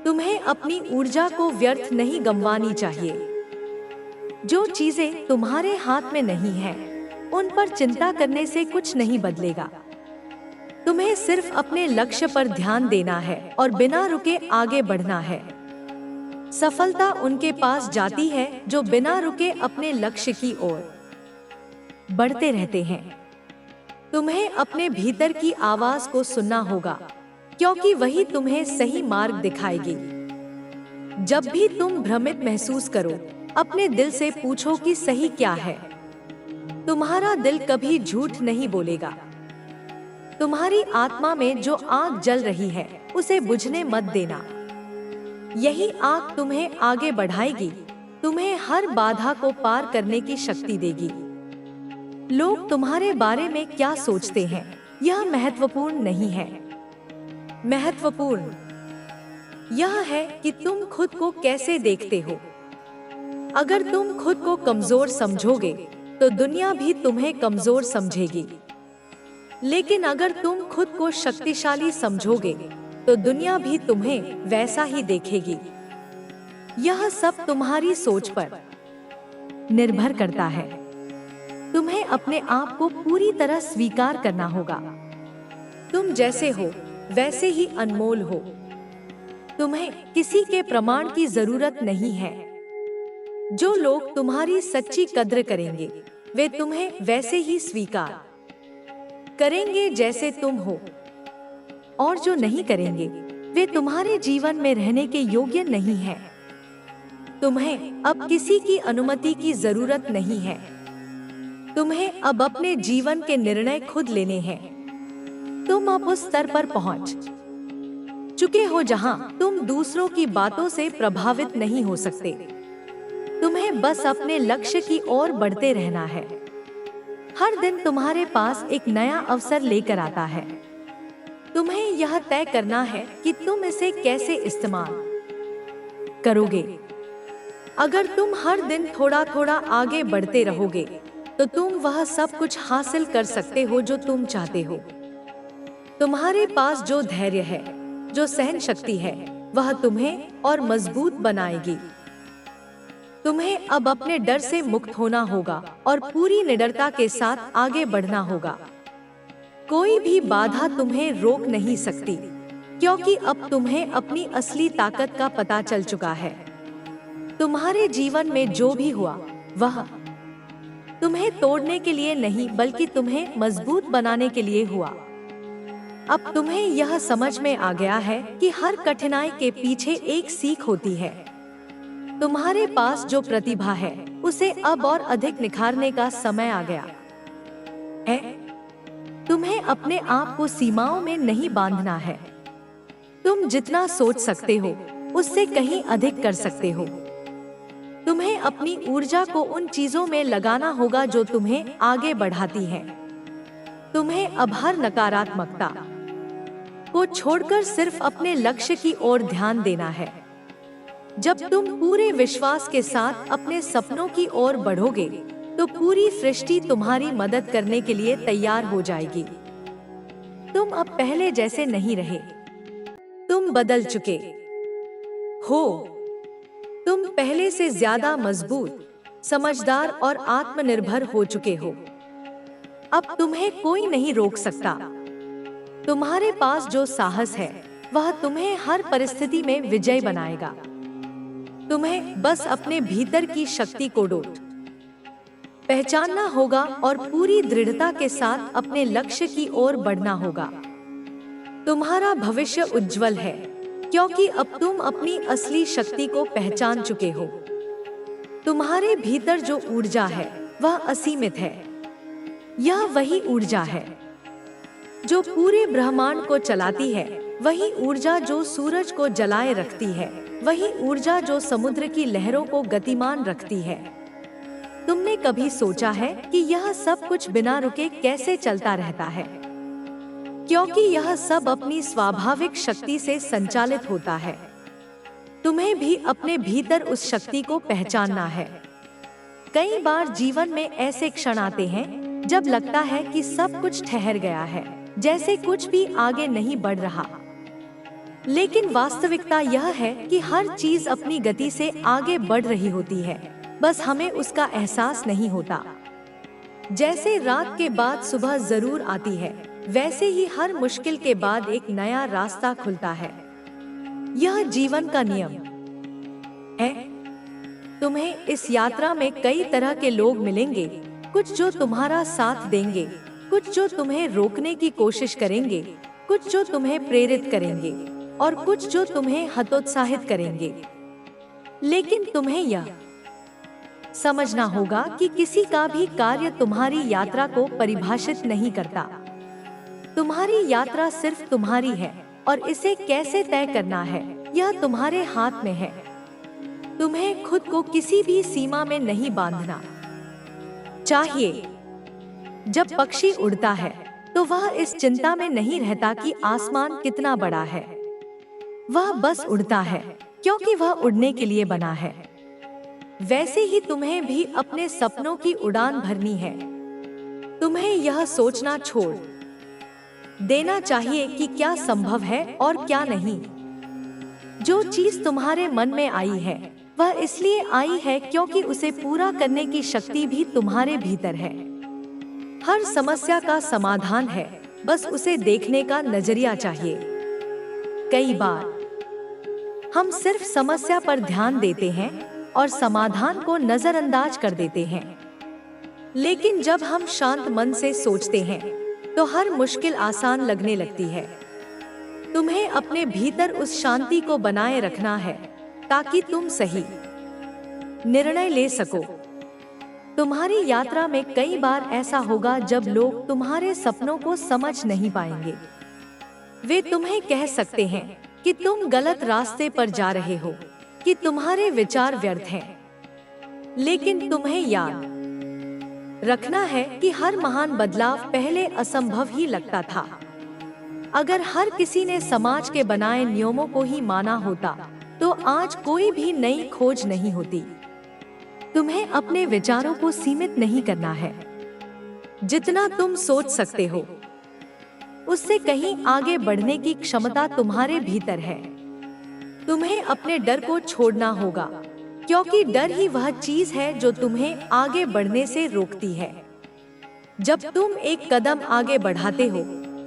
तुम्हें अपनी ऊर्जा को व्यर्थ नहीं गंवानी चाहिए। जो चीजें तुम्हारे हाथ में नहीं है, उन पर चिंता करने से कुछ नहीं बदलेगा। तुम्हें सिर्फ अपने लक्ष्य पर ध्यान देना है और बिना रुके आगे बढ़ना है। सफलता उनके पास जाती है जो बिना रुके अपने लक्ष्य की ओर बढ़ते रहते हैं। तुम्हें अपने भीतर की आवाज को सुनना होगा, क्योंकि वही तुम्हें सही मार्ग दिखाएगी। जब भी तुम भ्रमित महसूस करो, अपने दिल से पूछो कि सही क्या है। तुम्हारा दिल कभी झूठ नहीं बोलेगा। तुम्हारी आत्मा में जो आग जल रही है, उसे बुझने मत देना। यही आग तुम्हें आगे बढ़ाएगी, तुम्हें हर बाधा को पार करने की शक्ति देगी। लोग तुम्हारे बारे में क्या सोचते हैं, यह महत्वपूर्ण नहीं है। महत्वपूर्ण यह है कि तुम खुद को कैसे देखते हो। अगर तुम खुद को कमजोर समझोगे तो दुनिया भी तुम्हें कमजोर समझेगी। लेकिन अगर तुम खुद को शक्तिशाली समझोगे तो दुनिया भी तुम्हें वैसा ही देखेगी। यह सब तुम्हारी सोच पर निर्भर करता है। तुम्हें अपने आप को पूरी तरह स्वीकार करना होगा। तुम जैसे हो वैसे ही अनमोल हो। तुम्हें किसी के प्रमाण की जरूरत नहीं है। जो लोग तुम्हारी सच्ची कद्र करेंगे वे तुम्हें वैसे ही स्वीकार करेंगे जैसे तुम हो, और जो नहीं करेंगे वे तुम्हारे जीवन में रहने के योग्य नहीं हैं। तुम्हें अब किसी की अनुमति की जरूरत नहीं है। तुम्हें अब अपने जीवन के निर्णय खुद लेने हैं। तुम अब उस स्तर पर पहुंच चुके हो जहां तुम दूसरों की बातों से प्रभावित नहीं हो सकते। तुम्हें बस अपने लक्ष्य की ओर बढ़ते रहना है। हर दिन तुम्हारे पास एक नया अवसर लेकर आता है। तुम्हें यह तय करना है कि तुम इसे कैसे इस्तेमाल करोगे। अगर तुम हर दिन थोड़ा थोड़ा आगे बढ़ते रहोगे तो तुम वह सब कुछ हासिल कर सकते हो जो तुम चाहते हो। तुम्हारे पास जो धैर्य है, जो सहन शक्ति है, वह तुम्हें और मजबूत बनाएगी। तुम्हें अब अपने डर से मुक्त होना होगा और पूरी निडरता के साथ आगे बढ़ना होगा। कोई भी बाधा तुम्हें रोक नहीं सकती, क्योंकि अब तुम्हें अपनी असली ताकत का पता चल चुका है। तुम्हारे जीवन में जो भी हुआ वह तुम्हें तोड़ने के लिए नहीं बल्कि तुम्हें मजबूत बनाने के लिए हुआ। अब तुम्हें यह समझ में आ गया है कि हर कठिनाई के पीछे एक सीख होती है। तुम्हारे पास जो प्रतिभा है उसे अब और अधिक निखारने का समय आ गया है। तुम्हें अपने आप को सीमाओं में नहीं बांधना है। तुम जितना सोच सकते हो उससे कहीं अधिक कर सकते हो। तुम्हें अपनी ऊर्जा को उन चीजों में लगाना होगा जो तुम्हें आगे बढ़ाती हैं। तुम्हें अब हर नकारात्मकता को छोड़कर सिर्फ अपने लक्ष्य की ओर ध्यान देना है। जब तुम पूरे विश्वास के साथ अपने सपनों की ओर बढ़ोगे तो पूरी सृष्टि तुम्हारी मदद करने के लिए तैयार हो जाएगी। तुम अब पहले जैसे नहीं रहे। तुम बदल चुके हो। तुम पहले से ज्यादा मजबूत, समझदार और आत्मनिर्भर हो चुके हो। अब तुम्हें कोई नहीं रोक सकता। तुम्हारे पास जो साहस है वह तुम्हें हर परिस्थिति में विजय बनाएगा। तुम्हें बस अपने भीतर की शक्ति को पहचानना होगा और पूरी दृढ़ता के साथ अपने लक्ष्य की ओर बढ़ना होगा। तुम्हारा भविष्य उज्जवल है, क्योंकि अब तुम अपनी असली शक्ति को पहचान चुके हो। तुम्हारे भीतर जो ऊर्जा है वह असीमित है। यह वही ऊर्जा है जो पूरे ब्रह्मांड को चलाती है, वही ऊर्जा जो सूरज को जलाए रखती है, वही ऊर्जा जो समुद्र की लहरों को गतिमान रखती है। तुमने कभी सोचा है कि यह सब कुछ बिना रुके कैसे चलता रहता है? क्योंकि यह सब अपनी स्वाभाविक शक्ति से संचालित होता है। तुम्हें भी अपने भीतर उस शक्ति को पहचानना है। कई बार जीवन में ऐसे क्षण आते हैं जब लगता है कि सब कुछ ठहर गया है, जैसे कुछ भी आगे नहीं बढ़ रहा। लेकिन वास्तविकता यह है कि हर चीज अपनी गति से आगे बढ़ रही होती है, बस हमें उसका एहसास नहीं होता। जैसे रात के बाद सुबह जरूर आती है, वैसे ही हर मुश्किल के बाद एक नया रास्ता खुलता है। यह जीवन का नियम है। तुम्हें इस यात्रा में कई तरह के लोग मिलेंगे, कुछ जो तुम्हारा साथ देंगे, कुछ जो तुम्हें रोकने की कोशिश करेंगे, कुछ जो तुम्हें प्रेरित करेंगे और कुछ जो तुम्हें हतोत्साहित करेंगे। लेकिन तुम्हें यह समझना होगा कि किसी का भी कार्य तुम्हारी यात्रा को परिभाषित नहीं करता। तुम्हारी यात्रा सिर्फ तुम्हारी है और इसे कैसे तय करना है यह तुम्हारे हाथ में है। तुम्हें खुद को किसी भी सीमा में नहीं बांधना चाहिए। जब पक्षी उड़ता है तो वह इस चिंता में नहीं रहता कि आसमान कितना बड़ा है। वह बस उड़ता है क्योंकि वह उड़ने के लिए बना है। वैसे ही तुम्हें भी अपने सपनों की उड़ान भरनी है। तुम्हें यह सोचना छोड़ देना चाहिए कि क्या संभव है और क्या नहीं। जो चीज तुम्हारे मन में आई है वह इसलिए आई है क्योंकि उसे पूरा करने की शक्ति भी तुम्हारे भीतर है। हर समस्या का समाधान है, बस उसे देखने का नजरिया चाहिए। कई बार हम सिर्फ समस्या पर ध्यान देते हैं और समाधान को नजरअंदाज कर देते हैं। लेकिन जब हम शांत मन से सोचते हैं तो हर मुश्किल आसान लगने लगती है। तुम्हें अपने भीतर उस शांति को बनाए रखना है ताकि तुम सही निर्णय ले सको। तुम्हारी यात्रा में कई बार ऐसा होगा जब लोग तुम्हारे सपनों को समझ नहीं पाएंगे। वे तुम्हें कह सकते हैं कि तुम गलत रास्ते पर जा रहे हो, कि तुम्हारे विचार व्यर्थ हैं। लेकिन तुम्हें याद रखना है कि हर महान बदलाव पहले असंभव ही लगता था। अगर हर किसी ने समाज के बनाए नियमों को ही माना होता तो आज कोई भी नई खोज नहीं होती। तुम्हें अपने विचारों को सीमित नहीं करना है। जितना तुम सोच सकते हो उससे कहीं आगे बढ़ने की क्षमता तुम्हारे भीतर है। तुम्हें अपने डर को छोड़ना होगा क्योंकि डर ही वह चीज है जो तुम्हें आगे बढ़ने से रोकती है। जब तुम एक कदम आगे बढ़ाते हो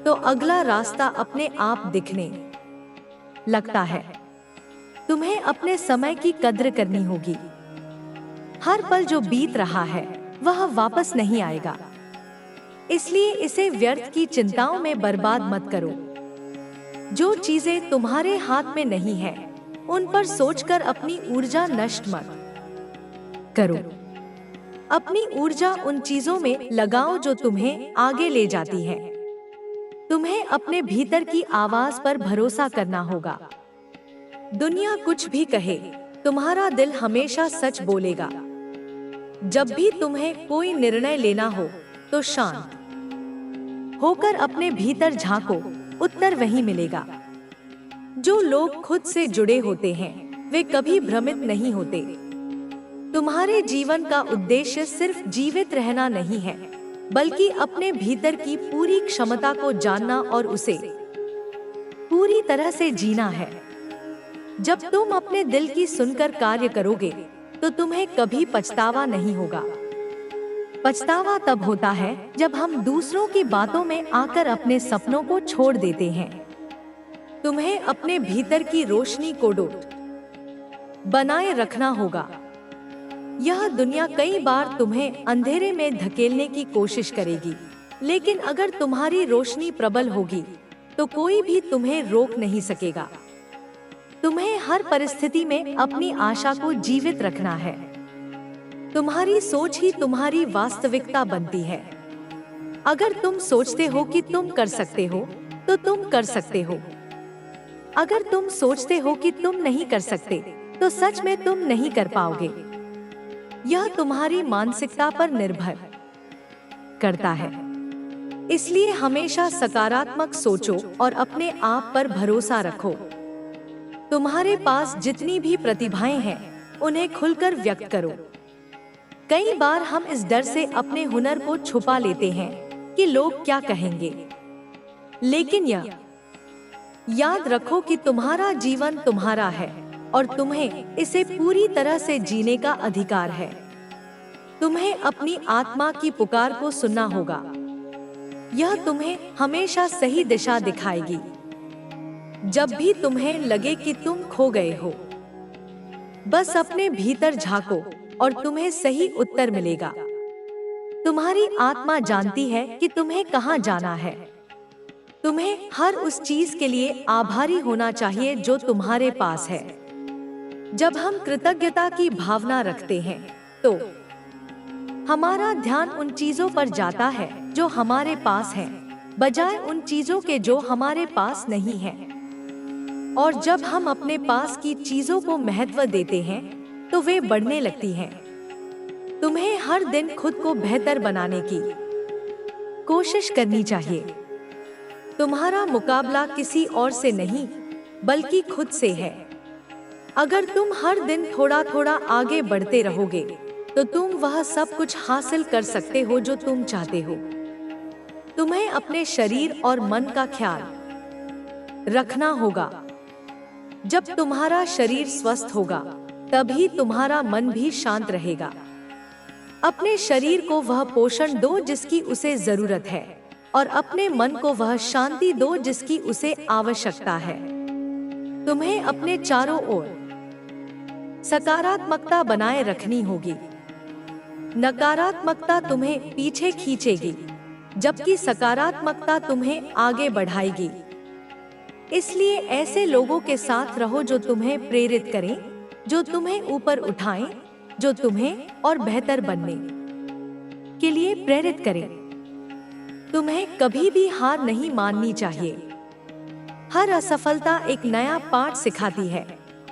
तो अगला रास्ता अपने आप दिखने लगता है। तुम्हें अपने समय की कद्र करनी होगी। हर पल जो बीत रहा है वह वापस नहीं आएगा, इसलिए इसे व्यर्थ की चिंताओं में बर्बाद मत करो। जो चीजें तुम्हारे हाथ में नहीं है उन पर सोचकर अपनी ऊर्जा नष्ट मत करो। अपनी ऊर्जा उन चीजों में लगाओ जो तुम्हें आगे ले जाती है। तुम्हें अपने भीतर की आवाज पर भरोसा करना होगा। दुनिया कुछ भी कहे, तुम्हारा दिल हमेशा सच बोलेगा। जब भी तुम्हें कोई निर्णय लेना हो तो शांत होकर अपने भीतर झांको, उत्तर वहीं मिलेगा। जो लोग खुद से जुड़े होते हैं वे कभी भ्रमित नहीं होते। तुम्हारे जीवन का उद्देश्य सिर्फ जीवित रहना नहीं है, बल्कि अपने भीतर की पूरी क्षमता को जानना और उसे पूरी तरह से जीना है। जब तुम अपने दिल की सुनकर कार्य करोगे तो तुम्हें कभी पछतावा नहीं होगा। पछतावा तब होता है जब हम दूसरों की बातों में आकर अपने सपनों को छोड़ देते हैं। तुम्हें अपने भीतर की रोशनी को डोट बनाए रखना होगा। यह दुनिया कई बार तुम्हें अंधेरे में धकेलने की कोशिश करेगी, लेकिन अगर तुम्हारी रोशनी प्रबल होगी तो कोई भी तुम्हें रोक नहीं सकेगा। तुम्हें हर परिस्थिति में अपनी आशा को जीवित रखना है। तुम्हारी सोच ही तुम्हारी वास्तविकता बनती है। अगर तुम सोचते हो कि तुम कर सकते हो तो तुम कर सकते हो। अगर तुम सोचते हो कि तुम नहीं कर सकते तो सच में तुम नहीं कर पाओगे। यह तुम्हारी मानसिकता पर निर्भर करता है। इसलिए हमेशा सकारात्मक सोचो और अपने आप पर भरोसा रखो। तुम्हारे पास जितनी भी प्रतिभाएं हैं उन्हें खुलकर व्यक्त करो। कई बार हम इस डर से अपने हुनर को छुपा लेते हैं कि लोग क्या कहेंगे, लेकिन यह याद रखो कि तुम्हारा जीवन तुम्हारा है और तुम्हें इसे पूरी तरह से जीने का अधिकार है। तुम्हें अपनी आत्मा की पुकार को सुनना होगा। यह तुम्हें हमेशा सही दिशा दिखाएगी। जब भी तुम्हें लगे कि तुम खो गए हो, बस अपने भीतर झांको और तुम्हें सही उत्तर मिलेगा। तुम्हारी आत्मा जानती है कि तुम्हें कहाँ जाना है। तुम्हें हर उस चीज के लिए आभारी होना चाहिए जो तुम्हारे पास है। जब हम कृतज्ञता की भावना रखते हैं तो हमारा ध्यान उन चीजों पर जाता है जो हमारे पास हैं, बजाय उन चीजों के जो हमारे पास नहीं हैं। और जब हम अपने पास की चीजों को महत्व देते हैं तो वे बढ़ने लगती हैं। तुम्हें हर दिन खुद को बेहतर बनाने की कोशिश करनी चाहिए। तुम्हारा मुकाबला किसी और से नहीं बल्कि खुद से है। अगर तुम हर दिन थोड़ा थोड़ा आगे बढ़ते रहोगे तो तुम वह सब कुछ हासिल कर सकते हो जो तुम चाहते हो। तुम्हें अपने शरीर और मन का ख्याल रखना होगा। जब तुम्हारा शरीर स्वस्थ होगा तभी तुम्हारा मन भी शांत रहेगा। अपने शरीर को वह पोषण दो जिसकी उसे जरूरत है और अपने मन को वह शांति दो जिसकी उसे आवश्यकता है। तुम्हें अपने चारों ओर सकारात्मकता बनाए रखनी होगी। नकारात्मकता तुम्हें पीछे खींचेगी जबकि सकारात्मकता तुम्हें आगे बढ़ाएगी। इसलिए ऐसे लोगों के साथ रहो जो तुम्हें प्रेरित करें, जो तुम्हें ऊपर उठाएं, जो तुम्हें और बेहतर बनने के लिए प्रेरित करें। तुम्हें कभी भी हार नहीं माननी चाहिए। हर असफलता एक नया पाठ सिखाती है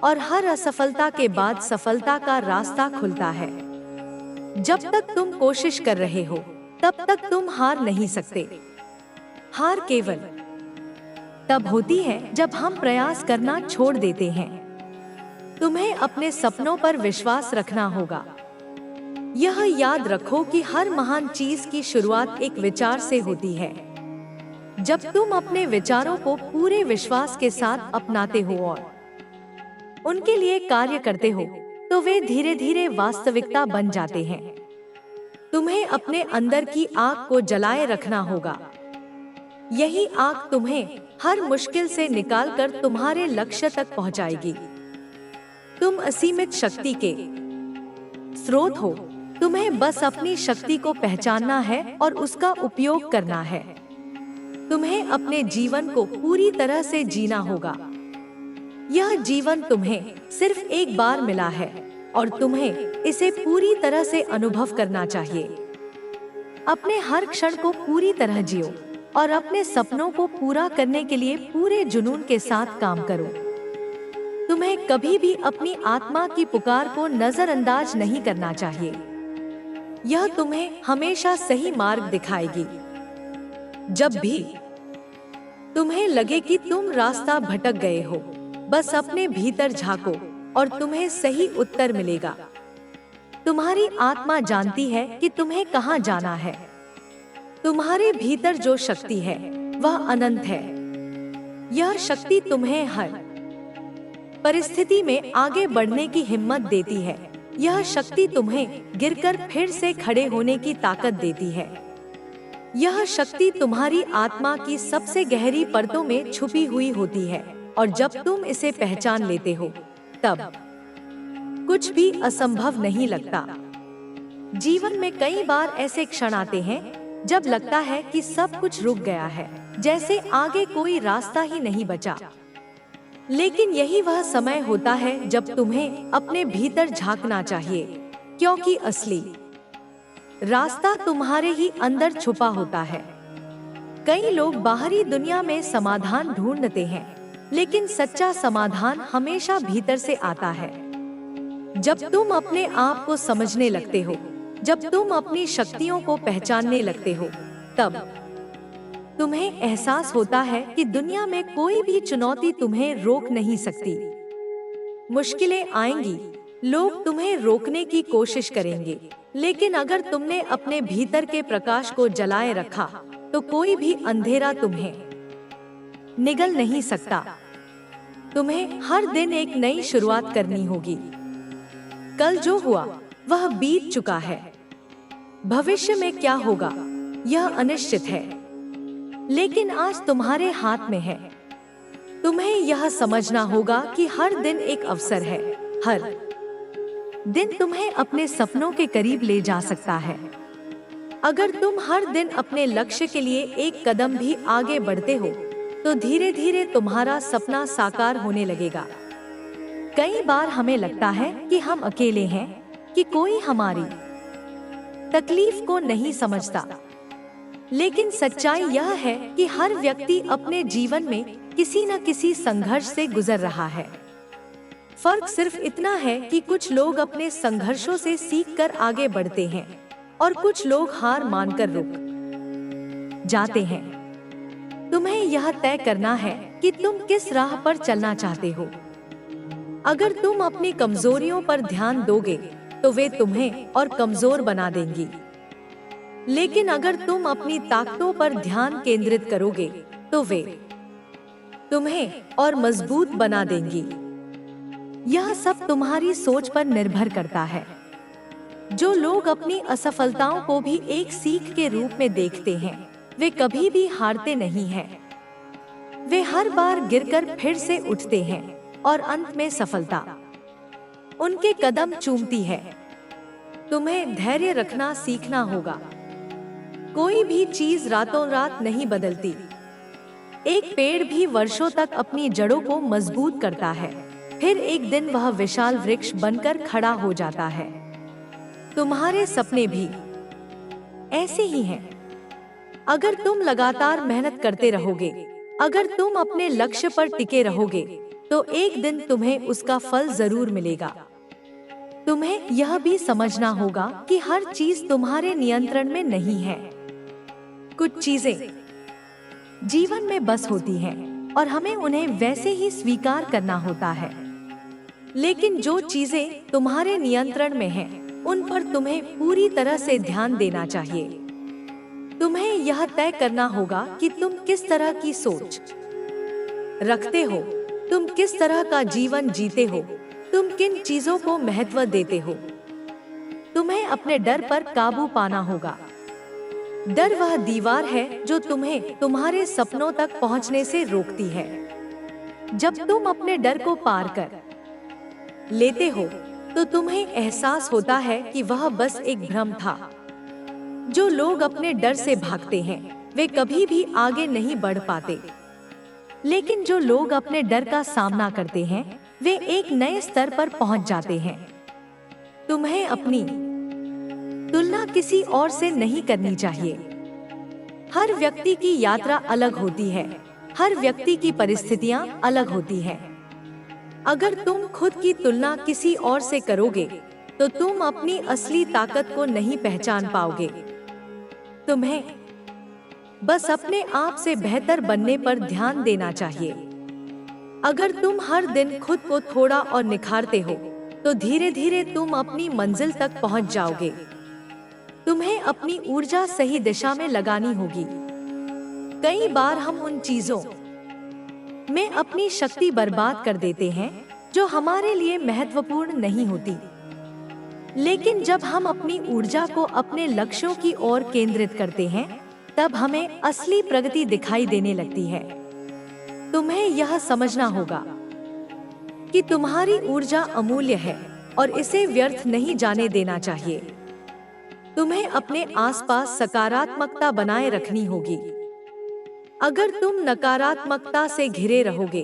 और हर असफलता के बाद सफलता का रास्ता खुलता है। जब तक तुम कोशिश कर रहे हो तब तक तुम हार नहीं सकते। हार केवल तब होती है जब हम प्रयास करना छोड़ देते हैं। तुम्हें अपने सपनों पर विश्वास रखना होगा। यह याद रखो कि हर महान चीज की शुरुआत एक विचार से होती है। जब तुम अपने विचारों को पूरे विश्वास के साथ अपनाते हो और उनके लिए कार्य करते हो तो वे धीरे धीरे वास्तविकता बन जाते हैं। तुम्हें अपने अंदर की आग को जलाए रखना होगा। यही आग तुम्हें हर मुश्किल से निकालकर तुम्हारे लक्ष्य तक पहुंचाएगी। तुम असीमित शक्ति के स्रोत हो। तुम्हें बस अपनी शक्ति को पहचानना है और उसका उपयोग करना है। तुम्हें अपने जीवन को पूरी तरह से जीना होगा। यह जीवन तुम्हें सिर्फ एक बार मिला है और तुम्हें इसे पूरी तरह से अनुभव करना चाहिए। अपने हर क्षण को पूरी तरह जियो और अपने सपनों को पूरा करने के लिए पूरे जुनून के साथ काम करो। तुम्हें कभी भी अपनी आत्मा की पुकार को नजरअंदाज नहीं करना चाहिए। यह तुम्हें हमेशा सही मार्ग दिखाएगी। जब भी तुम्हें लगे कि तुम रास्ता भटक गए हो, बस अपने भीतर झांको और तुम्हें सही उत्तर मिलेगा। तुम्हारी आत्मा जानती है कि तुम्हें कहाँ जाना है। तुम्हारे भीतर जो शक्ति है वह अनंत है। यह शक्ति तुम्हें हर परिस्थिति में आगे बढ़ने की हिम्मत देती है। यह शक्ति तुम्हें गिरकर फिर से खड़े होने की ताकत देती है। यह शक्ति तुम्हारी आत्मा की सबसे गहरी परतों में छुपी हुई होती है और जब तुम इसे पहचान लेते हो तब कुछ भी असंभव नहीं लगता। जीवन में कई बार ऐसे क्षण आते हैं जब लगता है कि सब कुछ रुक गया है, जैसे आगे कोई रास्ता ही नहीं बचा। लेकिन यही वह समय होता है जब तुम्हें अपने भीतर झांकना चाहिए, क्योंकि असली रास्ता तुम्हारे ही अंदर छुपा होता है। कई लोग बाहरी दुनिया में समाधान ढूंढते हैं, लेकिन सच्चा समाधान हमेशा भीतर से आता है। जब तुम अपने आप को समझने लगते हो, जब तुम अपनी शक्तियों को पहचानने लगते हो, तब तुम्हें एहसास होता है कि दुनिया में कोई भी चुनौती तुम्हें रोक नहीं सकती। मुश्किलें आएंगी, लोग तुम्हें रोकने की कोशिश करेंगे, लेकिन अगर तुमने अपने भीतर के प्रकाश को जलाए रखा तो कोई भी अंधेरा तुम्हें निगल नहीं सकता। तुम्हें हर दिन एक नई शुरुआत करनी होगी। कल जो हुआ वह बीत चुका है। भविष्य में क्या होगा यह अनिश्चित है, लेकिन आज तुम्हारे हाथ में है। तुम्हें यह समझना होगा कि हर दिन एक अवसर है। हर दिन तुम्हें अपने सपनों के करीब ले जा सकता है। अगर तुम हर दिन अपने लक्ष्य के लिए एक कदम भी आगे बढ़ते हो तो धीरे धीरे तुम्हारा सपना साकार होने लगेगा। कई बार हमें लगता है कि हम अकेले हैं, कि कोई हमारी तकलीफ को नहीं समझता, लेकिन सच्चाई यह है कि हर व्यक्ति अपने जीवन में किसी न किसी संघर्ष से गुजर रहा है। फर्क सिर्फ इतना है कि कुछ लोग अपने संघर्षों से सीखकर आगे बढ़ते हैं और कुछ लोग हार मानकर रुक जाते हैं। तुम्हें यह तय करना है कि तुम किस राह पर चलना चाहते हो। अगर तुम अपनी कमजोरियों पर ध्यान दोगे तो वे तुम्हें और कमजोर बना देंगी, लेकिन अगर तुम अपनी ताकतों पर ध्यान केंद्रित करोगे तो वे तुम्हें और मजबूत बना देंगी। यह सब तुम्हारी सोच पर निर्भर करता है। जो लोग अपनी असफलताओं को भी एक सीख के रूप में देखते हैं, वे कभी भी हारते नहीं हैं। वे हर बार गिरकर फिर से उठते हैं और अंत में सफलता उनके कदम चूमती है। तुम्हें धैर्य रखना सीखना होगा। कोई भी चीज रातों रात नहीं बदलती। एक पेड़ भी वर्षों तक अपनी जड़ों को मजबूत करता है, फिर एक दिन वह विशाल वृक्ष बनकर खड़ा हो जाता है। तुम्हारे सपने भी ऐसे ही हैं। अगर तुम लगातार मेहनत करते रहोगे, अगर तुम अपने लक्ष्य पर टिके रहोगे, तो एक दिन तुम्हें उसका फल जरूर मिलेगा। तुम्हें यह भी समझना होगा कि हर चीज तुम्हारे नियंत्रण में नहीं है। कुछ चीजें जीवन में बस होती हैं और हमें उन्हें वैसे ही स्वीकार करना होता है। लेकिन जो चीजें तुम्हारे नियंत्रण में हैं, उन पर तुम्हें पूरी तरह से ध्यान देना चाहिए। तुम्हें यह तय करना होगा कि तुम किस तरह की सोच रखते हो, तुम किस तरह का जीवन जीते हो, तुम किन चीजों को महत्व देते हो। तुम्हें अपने डर पर काबू पाना होगा। डर वह दीवार है जो तुम्हें तुम्हारे सपनों तक पहुंचने से रोकती है। जब तुम अपने डर को पार कर लेते हो, तो तुम्हें एहसास होता है कि वह बस एक भ्रम था। जो लोग अपने डर से भागते हैं, वे कभी भी आगे नहीं बढ़ पाते। लेकिन जो लोग अपने डर का सामना करते हैं, वे एक नए स्तर पर पहुंच जाते हैं। तुम्हें अपनी तुलना किसी और से नहीं करनी चाहिए। हर व्यक्ति की यात्रा अलग होती है, हर व्यक्ति की परिस्थितियां अलग होती हैं। अगर तुम खुद की तुलना किसी और से करोगे, तो तुम अपनी असली ताकत को नहीं पहचान पाओगे। तुम्हें बस अपने आप से बेहतर बनने पर ध्यान देना चाहिए। अगर तुम हर दिन खुद को थोड़ा और निखारते हो, तो धीरे धीरे तुम अपनी मंजिल तक पहुंच जाओगे। तुम्हें अपनी ऊर्जा सही दिशा में लगानी होगी। कई बार हम उन चीजों में अपनी शक्ति बर्बाद कर देते हैं जो हमारे लिए महत्वपूर्ण नहीं होती। लेकिन जब हम अपनी ऊर्जा को अपने लक्ष्यों की ओर केंद्रित करते हैं, तब हमें असली प्रगति दिखाई देने लगती है। तुम्हें यह समझना होगा कि तुम्हारी ऊर्जा अमूल्य है और इसे व्यर्थ नहीं जाने देना चाहिए। तुम्हें अपने आसपास सकारात्मकता बनाए रखनी होगी। अगर तुम नकारात्मकता से घिरे रहोगे,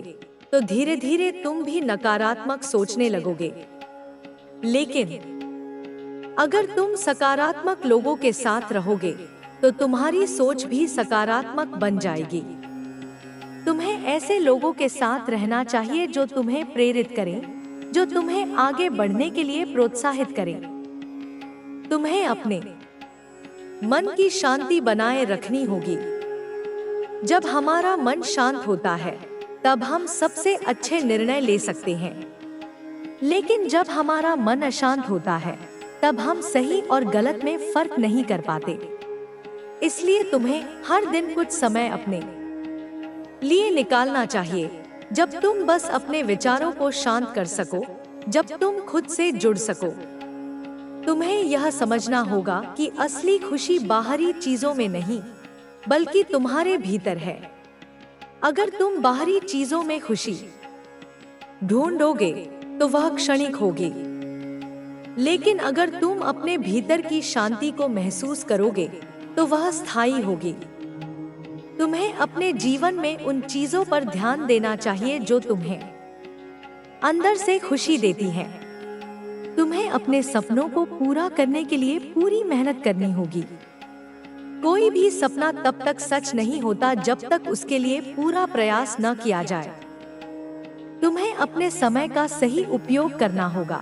तो धीरे धीरे तुम भी नकारात्मक सोचने लगोगे। लेकिन अगर तुम सकारात्मक लोगों के साथ रहोगे, तो तुम्हारी सोच भी सकारात्मक बन जाएगी। तुम्हें ऐसे लोगों के साथ रहना चाहिए जो तुम्हें प्रेरित करें, जो तुम्हें आगे बढ़ने के लिए प्रोत्साहित करें। तुम्हें अपने मन की शांति बनाए रखनी होगी। जब हमारा मन शांत होता है, तब हम सबसे अच्छे निर्णय ले सकते हैं। लेकिन जब हमारा मन अशांत होता है, तब हम सही और गलत में फर्क नहीं कर पाते। इसलिए तुम्हें हर दिन कुछ समय अपने लिए निकालना चाहिए, जब तुम बस अपने विचारों को शांत कर सको, जब तुम खुद से जुड़ सको। तुम्हें यह समझना होगा कि असली खुशी बाहरी चीजों में नहीं, बल्कि तुम्हारे भीतर है। अगर तुम बाहरी चीजों में खुशी ढूंढोगे, तो वह क्षणिक होगी। लेकिन अगर तुम अपने भीतर की शांति को महसूस करोगे, तो वह स्थायी होगी। तुम्हें अपने जीवन में उन चीजों पर ध्यान देना चाहिए जो तुम्हें अंदर से खुशी देती हैं। तुम्हें अपने सपनों को पूरा करने के लिए पूरी मेहनत करनी होगी। कोई भी सपना तब तक सच नहीं होता जब तक उसके लिए पूरा प्रयास न किया जाए। तुम्हें अपने समय का सही उपयोग करना होगा।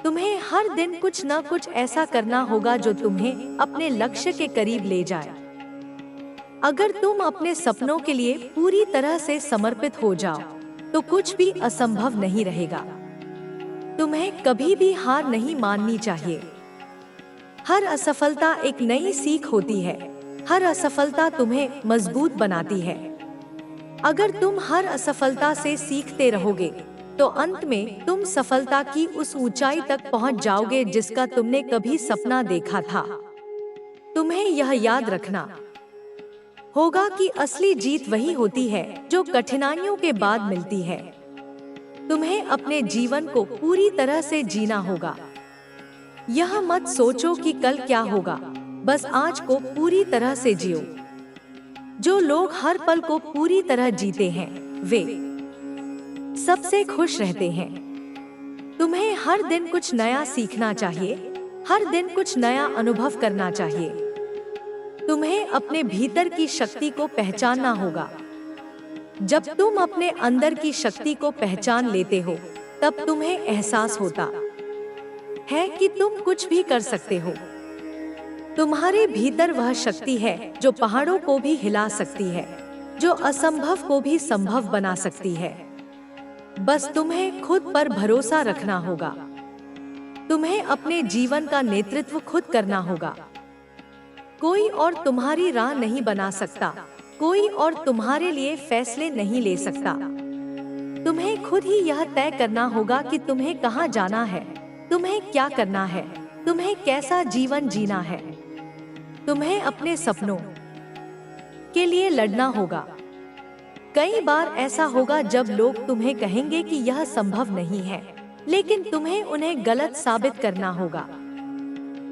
तुम्हें हर दिन कुछ न कुछ ऐसा करना होगा जो तुम्हें अपने लक्ष्य के करीब ले जाए। अगर तुम अपने सपनों के लिए पूरी तरह से समर्पित हो जाओ तो कुछ भी असंभव नहीं रहेगा। तुम्हें कभी भी हार नहीं माननी चाहिए। हर असफलता एक नई सीख होती है। हर असफलता तुम्हें मजबूत बनाती है। अगर तुम हर असफलता से सीखते रहोगे तो अंत में तुम सफलता की उस ऊंचाई तक पहुंच जाओगे जिसका तुमने कभी सपना देखा था। तुम्हें यह याद रखना होगा कि असली जीत वही होती है जो कठिनाइयों के बाद मिलती है। तुम्हें अपने जीवन को पूरी तरह से जीना होगा। यह मत सोचो कि कल क्या होगा, बस आज को पूरी तरह से जियो। जो लोग हर पल को पूरी तरह जीते हैं वे सबसे खुश रहते हैं। तुम्हें हर दिन कुछ नया सीखना चाहिए, हर दिन कुछ नया अनुभव करना चाहिए। तुम्हें अपने भीतर की शक्ति को पहचानना होगा। जब तुम अपने अंदर की शक्ति को पहचान लेते हो तब तुम्हें एहसास होता है कि तुम कुछ भी कर सकते हो। तुम्हारे भीतर वह शक्ति है जो पहाड़ों को भी हिला सकती है, जो असंभव को भी संभव बना सकती है। बस तुम्हें खुद पर भरोसा रखना होगा। तुम्हें अपने जीवन का नेतृत्व खुद करना होगा। कोई और तुम्हारी राह नहीं बना सकता, कोई और तुम्हारे लिए फैसले नहीं ले सकता। तुम्हें खुद ही यह तय करना होगा कि तुम्हें कहाँ जाना है, तुम्हें क्या करना है, तुम्हें कैसा जीवन जीना है। तुम्हें अपने सपनों के लिए लड़ना होगा। कई बार ऐसा होगा जब लोग तुम्हें कहेंगे कि यह संभव नहीं है, लेकिन तुम्हें उन्हें गलत साबित करना होगा।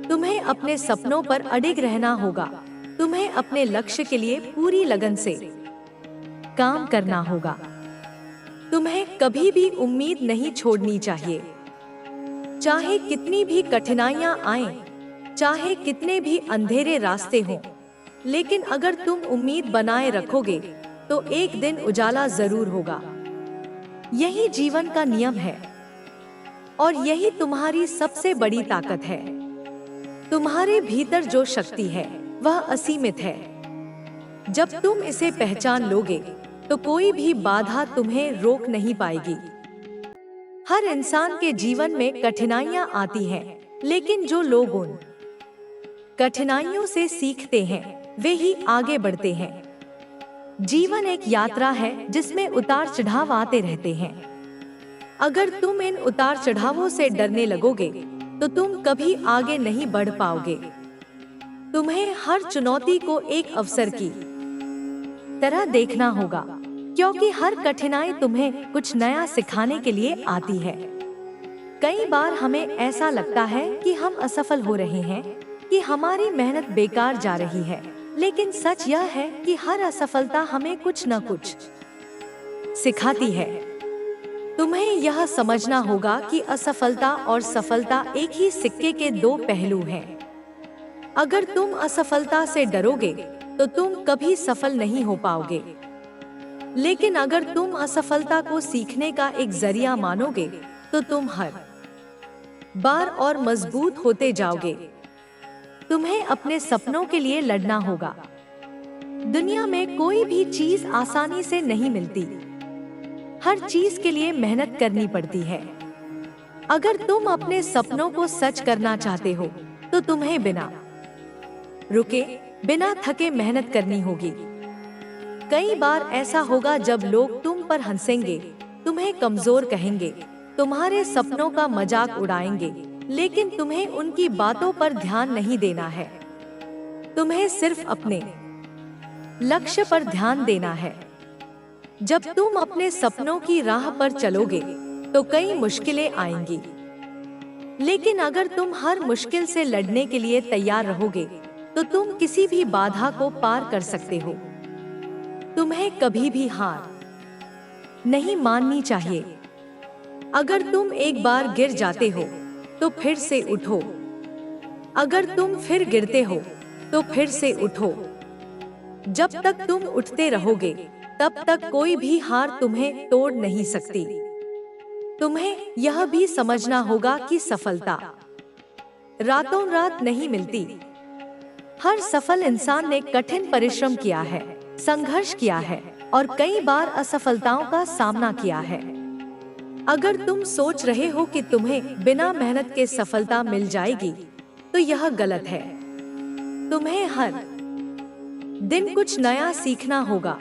तुम्हें अपने सपनों पर अडिग रहना होगा। तुम्हें अपने लक्ष्य के लिए पूरी लगन से काम करना होगा। तुम्हें कभी भी उम्मीद नहीं छोड़नी चाहिए। चाहे कितनी भी कठिनाइयां आएं, चाहे कितने भी अंधेरे रास्ते हों, लेकिन अगर तुम उम्मीद बनाए रखोगे तो एक दिन उजाला जरूर होगा। यही जीवन का नियम है और यही तुम्हारी सबसे बड़ी ताकत है। तुम्हारे भीतर जो शक्ति है वह असीमित है। जब तुम इसे पहचान लोगे तो कोई भी बाधा तुम्हें रोक नहीं पाएगी। हर इंसान के जीवन में कठिनाइयां आती हैं, लेकिन जो लोग उन कठिनाइयों से सीखते हैं वे ही आगे बढ़ते हैं। जीवन एक यात्रा है जिसमें उतार चढ़ाव आते रहते हैं। अगर तुम इन उतार चढ़ावों से डरने लगोगे तो तुम कभी आगे नहीं बढ़ पाओगे। तुम्हें हर चुनौती को एक अवसर की तरह देखना होगा, क्योंकि हर कठिनाई तुम्हें कुछ नया सिखाने के लिए आती है। कई बार हमें ऐसा लगता है कि हम असफल हो रहे हैं, कि हमारी मेहनत बेकार जा रही है, लेकिन सच यह है कि हर असफलता हमें कुछ न कुछ सिखाती है। तुम्हें यह समझना होगा कि असफलता और सफलता एक ही सिक्के के दो पहलू हैं। अगर तुम असफलता से डरोगे तो तुम कभी सफल नहीं हो पाओगे, लेकिन अगर तुम असफलता को सीखने का एक जरिया मानोगे तो तुम हर बार और मजबूत होते जाओगे। तुम्हें अपने सपनों के लिए लड़ना होगा। दुनिया में कोई भी चीज आसानी से नहीं मिलती। हर चीज के लिए मेहनत करनी पड़ती है। अगर तुम अपने सपनों को सच करना चाहते हो तो तुम्हें बिना रुके, बिना थके मेहनत करनी होगी। कई बार ऐसा होगा जब लोग तुम पर हंसेंगे, तुम्हें कमजोर कहेंगे, तुम्हारे सपनों का मजाक उड़ाएंगे, लेकिन तुम्हें उनकी बातों पर ध्यान नहीं देना है। तुम्हें सिर्फ अपने लक्ष्य पर ध्यान देना है। जब तुम अपने सपनों की राह पर चलोगे तो कई मुश्किलें आएंगी, लेकिन अगर तुम हर मुश्किल से लड़ने के लिए तैयार रहोगे तो तुम किसी भी बाधा को पार कर सकते हो। तुम्हें कभी भी हार नहीं माननी चाहिए। अगर तुम एक बार गिर जाते हो तो फिर से उठो। अगर तुम फिर गिरते हो तो फिर से उठो। जब तक तुम उठते रहोगे, तब तक कोई भी हार तुम्हें तोड़ नहीं सकती। तुम्हें यह भी समझना होगा कि सफलता रातों रात नहीं मिलती। हर सफल इंसान ने कठिन परिश्रम किया है, संघर्ष किया है और कई बार असफलताओं का सामना किया है। अगर तुम सोच रहे हो कि तुम्हें बिना मेहनत के सफलता मिल जाएगी, तो यह गलत है। तुम्हें हर दिन कुछ नया सीखना होगा,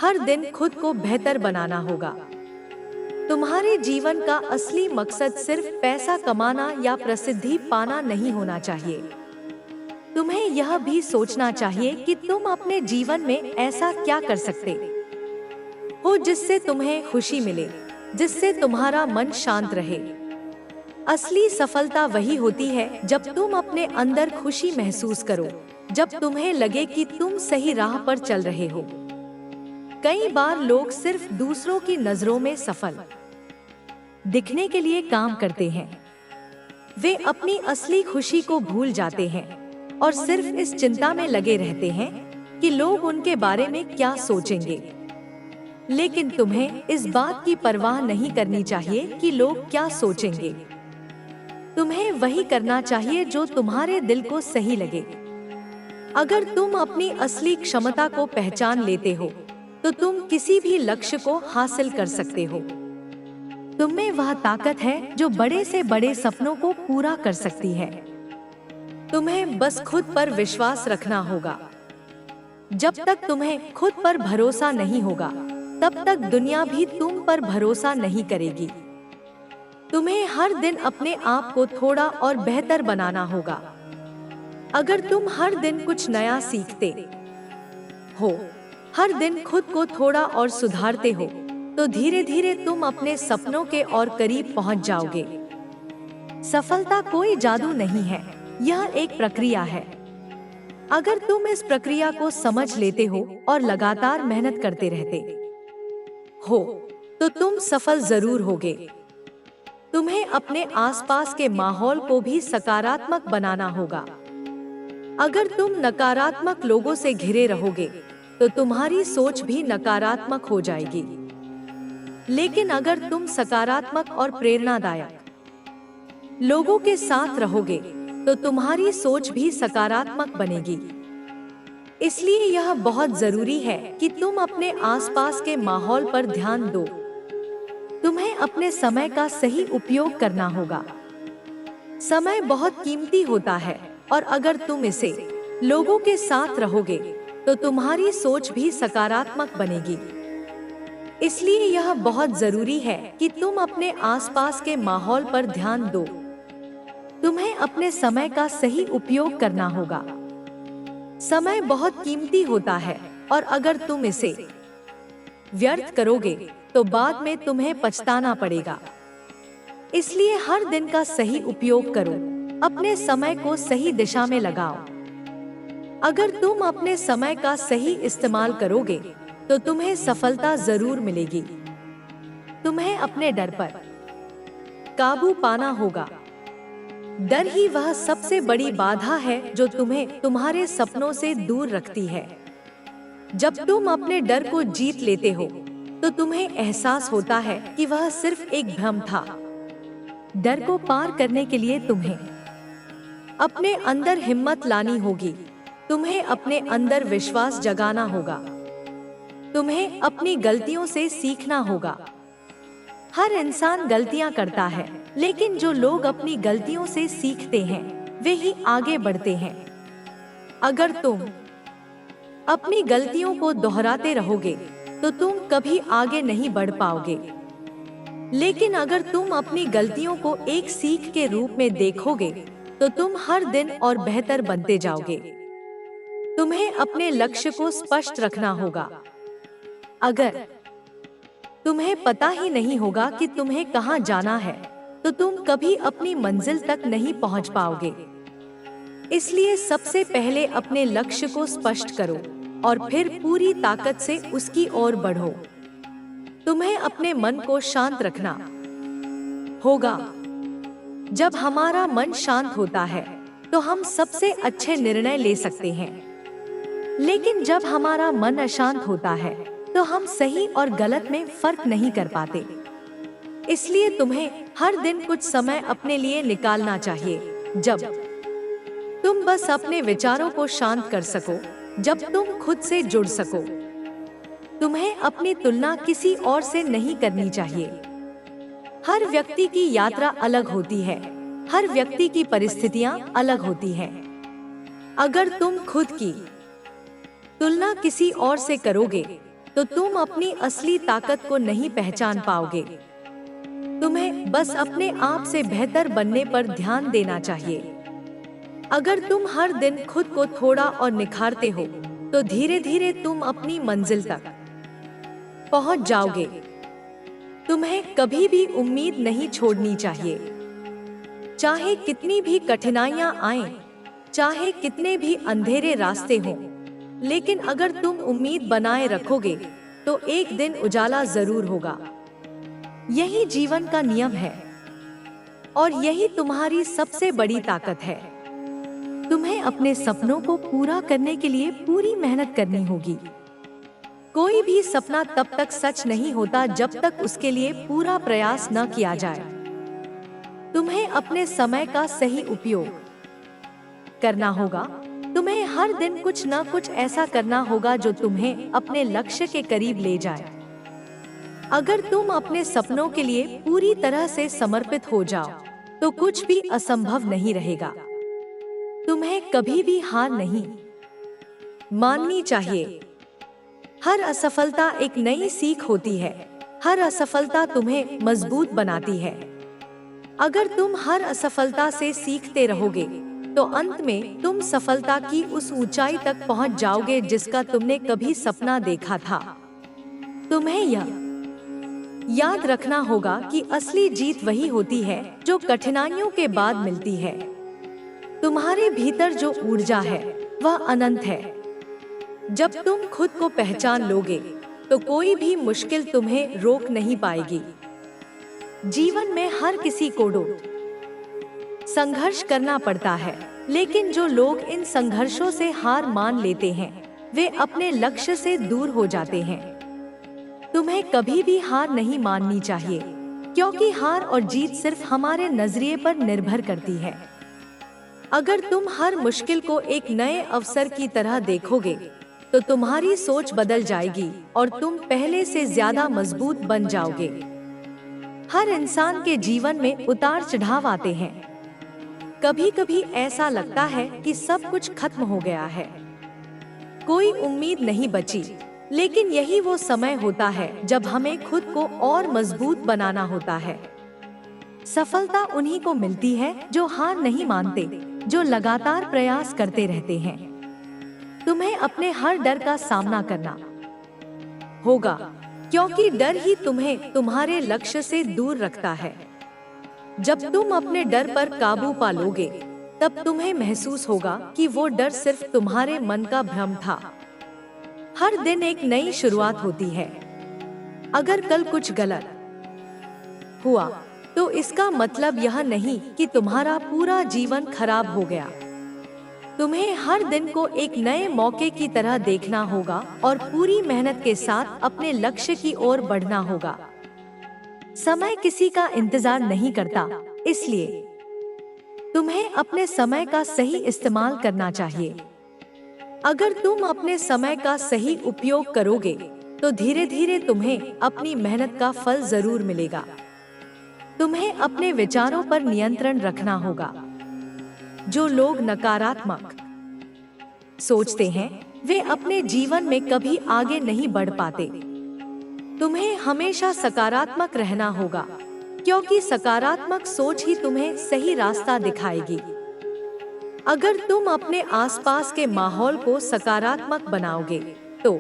हर दिन खुद को बेहतर बनाना होगा। तुम्हारे जीवन का असली मकसद सिर्फ पैसा कमाना या प्रसिद्धि पाना नहीं होना चाहिए। तुम्हें यह भी सोचना चाहिए कि तुम अपने जीवन में ऐसा क्या कर सकते हो जिससे तुम्हें खुशी मिले, जिससे तुम्हारा मन शांत रहे। असली सफलता वही होती है जब तुम अपने अंदर खुशी महसूस करो, जब तुम्हें लगे कि तुम सही राह पर चल रहे हो। कई बार लोग सिर्फ दूसरों की नजरों में सफल दिखने के लिए काम करते हैं। वे अपनी असली खुशी को भूल जाते हैं और सिर्फ इस चिंता में लगे रहते हैं कि लोग उनके बारे में क्या सोचेंगे। लेकिन तुम्हें इस बात की परवाह नहीं करनी चाहिए कि लोग क्या सोचेंगे। तुम्हें वही करना चाहिए जो तुम्हारे दिल को सही लगे। अगर तुम अपनी असली क्षमता को पहचान लेते हो, तो तुम किसी भी लक्ष्य को हासिल कर सकते हो। तुम में वह ताकत है जो बड़े से बड़े सपनों को पूरा कर सकती है। तुम्हें बस खुद पर विश्वास रखना होगा। जब तक तुम्हें खुद पर भरोसा नहीं होगा, तब तक दुनिया भी तुम पर भरोसा नहीं करेगी। तुम्हें हर दिन अपने आप को थोड़ा और बेहतर बनाना होगा। अगर तुम हर दिन कुछ नया सीखते हो, हर दिन खुद को थोड़ा और सुधारते हो, तो धीरे धीरे तुम अपने सपनों के और करीब पहुंच जाओगे। सफलता कोई जादू नहीं है, यह एक प्रक्रिया है। अगर तुम इस प्रक्रिया को समझ लेते हो और लगातार मेहनत करते रहते हो, तो तुम सफल जरूर होगे। तुम्हें अपने आसपास के माहौल को भी सकारात्मक बनाना होगा। अगर तुम नकारात्मक लोगों से घिरे रहोगे, तो तुम्हारी सोच भी नकारात्मक हो जाएगी। लेकिन अगर तुम सकारात्मक और प्रेरणादायक लोगों के साथ रहोगे, तो तुम्हारी सोच भी सकारात्मक बनेगी। इसलिए यह बहुत जरूरी है कि तुम अपने आसपास के माहौल पर ध्यान दो। तुम्हें अपने समय का सही उपयोग करना होगा। समय बहुत कीमती होता है और अगर तुम इसे लोगों के साथ रहोगे, तो तुम्हारी सोच भी सकारात्मक बनेगी। इसलिए यह बहुत जरूरी है कि तुम अपने आसपास के माहौल पर ध्यान दो। तुम्हें अपने समय का सही उपयोग करना होगा। समय बहुत कीमती होता है और अगर तुम इसे व्यर्थ करोगे, तो बाद में तुम्हें पछताना पड़ेगा। इसलिए हर दिन का सही उपयोग करो, अपने समय को सही दिशा में लगाओ। अगर तुम अपने समय का सही इस्तेमाल करोगे, तो तुम्हें सफलता जरूर मिलेगी। तुम्हें अपने डर पर काबू पाना होगा। डर ही वह सबसे बड़ी बाधा है जो तुम्हें तुम्हारे सपनों से दूर रखती है। जब तुम अपने डर को जीत लेते हो, तो तुम्हें एहसास होता है कि वह सिर्फ एक भ्रम था। डर को पार करने के लिए तुम्हें अपने अंदर हिम्मत लानी होगी। तुम्हें अपने अंदर विश्वास जगाना होगा। तुम्हें अपनी गलतियों से सीखना होगा। हर इंसान गलतियां करता है, लेकिन जो लोग अपनी गलतियों से सीखते हैं, वे ही आगे बढ़ते हैं। अगर तुम अपनी गलतियों को दोहराते रहोगे, तो तुम कभी आगे नहीं बढ़ पाओगे। लेकिन अगर तुम अपनी गलतियों को एक सीख के रूप में देखोगे, तो तुम हर दिन और बेहतर बनते जाओगे। तुम्हें अपने लक्ष्य को स्पष्ट रखना होगा। अगर तुम्हें पता ही नहीं होगा कि तुम्हें कहां जाना है, तो तुम कभी अपनी मंजिल तक नहीं पहुंच पाओगे। इसलिए सबसे पहले अपने लक्ष्य को स्पष्ट करो और फिर पूरी ताकत से उसकी ओर बढ़ो। तुम्हें अपने मन को शांत रखना होगा। जब हमारा मन शांत होता है, तो हम सबसे अच्छे निर्णय ले सकते हैं। लेकिन जब हमारा मन अशांत होता है तो हम सही और गलत में फर्क नहीं कर पाते। इसलिए तुम्हें हर दिन कुछ समय अपने लिए निकालना चाहिए, जब तुम बस अपने विचारों को शांत कर सको, जब तुम खुद से जुड़ सको। तुम्हें अपनी तुलना किसी और से नहीं करनी चाहिए। हर व्यक्ति की यात्रा अलग होती है, हर व्यक्ति की परिस्थितियां अलग होती हैं। अगर तुम खुद की तुलना किसी और से करोगे तो तुम अपनी असली ताकत को नहीं पहचान पाओगे। तुम्हें बस अपने आप से बेहतर बनने पर ध्यान देना चाहिए। अगर तुम हर दिन खुद को थोड़ा और निखारते हो तो धीरे धीरे तुम अपनी मंजिल तक पहुंच जाओगे। तुम्हें कभी भी उम्मीद नहीं छोड़नी चाहिए। चाहे कितनी भी कठिनाइयां आएं, चाहे कितने भी अंधेरे रास्ते हों, लेकिन अगर तुम उम्मीद बनाए रखोगे तो एक दिन उजाला जरूर होगा। यही जीवन का नियम है और यही तुम्हारी सबसे बड़ी ताकत है। तुम्हें अपने सपनों को पूरा करने के लिए पूरी मेहनत करनी होगी। कोई भी सपना तब तक सच नहीं होता जब तक उसके लिए पूरा प्रयास न किया जाए। तुम्हें अपने समय का सही उपयोग करना होगा। तुम्हें हर दिन कुछ न कुछ ऐसा करना होगा जो तुम्हें अपने लक्ष्य के करीब ले जाए। अगर तुम अपने सपनों के लिए पूरी तरह से समर्पित हो जाओ तो कुछ भी असंभव नहीं रहेगा। तुम्हें कभी भी हार नहीं माननी चाहिए। हर असफलता एक नई सीख होती है। हर असफलता तुम्हें मजबूत बनाती है। अगर तुम हर असफलता से सीखते रहोगे तो अंत में तुम सफलता की उस ऊंचाई तक पहुंच जाओगे जिसका तुमने कभी सपना देखा था। तुम्हें यह याद रखना होगा कि असली जीत वही होती है जो कठिनाइयों के बाद मिलती है। तुम्हारे भीतर जो ऊर्जा है वह अनंत है। जब तुम खुद को पहचान लोगे तो कोई भी मुश्किल तुम्हें रोक नहीं पाएगी। जीवन में हर किसी को संघर्ष करना पड़ता है, लेकिन जो लोग इन संघर्षों से हार मान लेते हैं वे अपने लक्ष्य से दूर हो जाते हैं। तुम्हें कभी भी हार नहीं माननी चाहिए, क्योंकि हार और जीत सिर्फ हमारे नजरिए पर निर्भर करती है। अगर तुम हर मुश्किल को एक नए अवसर की तरह देखोगे तो तुम्हारी सोच बदल जाएगी और तुम पहले से ज्यादा मजबूत बन जाओगे। हर इंसान के जीवन में उतार चढ़ाव आते हैं। कभी कभी ऐसा लगता है कि सब कुछ खत्म हो गया है, कोई उम्मीद नहीं बची, लेकिन यही वो समय होता है जब हमें खुद को और मजबूत बनाना होता है। सफलता उन्हीं को मिलती है जो हार नहीं मानते, जो लगातार प्रयास करते रहते हैं। तुम्हें अपने हर डर का सामना करना होगा, क्योंकि डर ही तुम्हें तुम्हारे लक्ष्य से दूर रखता है। जब तुम अपने डर पर काबू पा लोगे, तब तुम्हें महसूस होगा कि वो डर सिर्फ तुम्हारे मन का भ्रम था। हर दिन एक नई शुरुआत होती है। अगर कल कुछ गलत हुआ तो इसका मतलब यह नहीं कि तुम्हारा पूरा जीवन खराब हो गया। तुम्हें हर दिन को एक नए मौके की तरह देखना होगा और पूरी मेहनत के साथ अपने लक्ष्य की ओर बढ़ना होगा। समय किसी का इंतजार नहीं करता, इसलिए तुम्हें अपने समय का सही इस्तेमाल करना चाहिए। अगर तुम अपने समय का सही उपयोग करोगे तो धीरे धीरे तुम्हें अपनी मेहनत का फल जरूर मिलेगा। तुम्हें अपने विचारों पर नियंत्रण रखना होगा। जो लोग नकारात्मक सोचते हैं वे अपने जीवन में कभी आगे नहीं बढ़ पाते। तुम्हें हमेशा सकारात्मक रहना होगा, क्योंकि सकारात्मक सोच ही तुम्हें सही रास्ता दिखाएगी। अगर तुम अपने आसपास के माहौल को सकारात्मक बनाओगे तो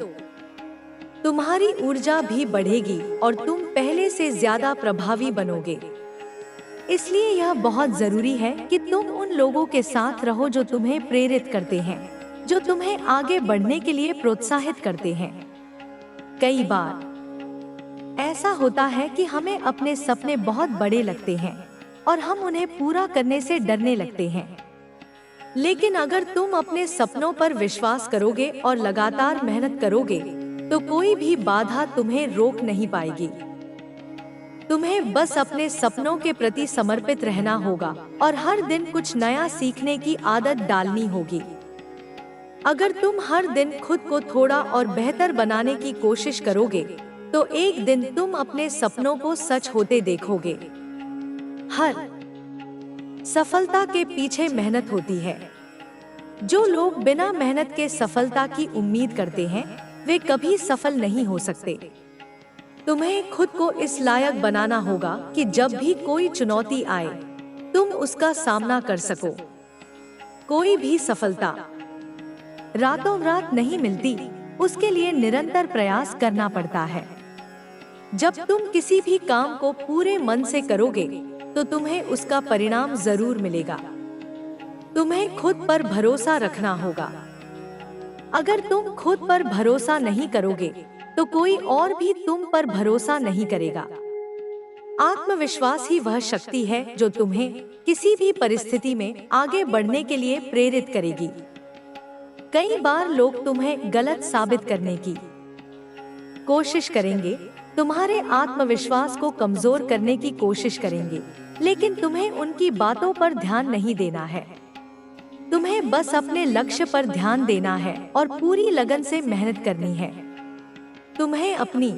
तुम्हारी ऊर्जा भी बढ़ेगी और तुम पहले से ज्यादा प्रभावी बनोगे। इसलिए यह बहुत जरूरी है कि तुम उन लोगों के साथ रहो जो तुम्हें प्रेरित करते हैं, जो तुम्हें आगे बढ़ने के लिए प्रोत्साहित करते हैं। कई बार ऐसा होता है कि हमें अपने सपने बहुत बड़े लगते हैं और हम उन्हें पूरा करने से डरने लगते हैं। लेकिन अगर तुम अपने सपनों पर विश्वास करोगे और लगातार मेहनत करोगे, तो कोई भी बाधा तुम्हें रोक नहीं पाएगी। तुम्हें बस अपने सपनों के प्रति समर्पित रहना होगा और हर दिन कुछ नया सीखने की आदत डालनी होगी। अगर तुम हर दिन खुद को थोड़ा और बेहतर बनाने की कोशिश करोगे, तो एक दिन तुम अपने सपनों को सच होते देखोगे। हर सफलता के पीछे मेहनत होती है। जो लोग बिना मेहनत के सफलता की उम्मीद करते हैं, वे कभी सफल नहीं हो सकते। तुम्हें खुद को इस लायक बनाना होगा कि जब भी कोई चुनौती आए, तुम उसका सामना कर सको। कोई भी सफलता रातों रात नहीं मिलती, उसके लिए निरंतर प्रयास करना पड़ता है। जब तुम किसी भी काम को पूरे मन से करोगे, तो तुम्हें उसका परिणाम जरूर मिलेगा। तुम्हें खुद पर भरोसा रखना होगा। अगर तुम खुद पर भरोसा नहीं करोगे, तो कोई और भी तुम पर भरोसा नहीं करेगा। आत्मविश्वास ही वह शक्ति है जो तुम्हें किसी भी परिस्थिति में आगे बढ़ने के लिए प्रेरित करेगी। कई बार लोग तुम्हें गलत साबित करने की कोशिश करेंगे, तुम्हारे आत्मविश्वास को कमजोर करने की कोशिश करेंगे, लेकिन तुम्हें उनकी बातों पर ध्यान नहीं देना है। तुम्हें बस अपने लक्ष्य पर ध्यान देना है और पूरी लगन से मेहनत करनी है। तुम्हें अपनी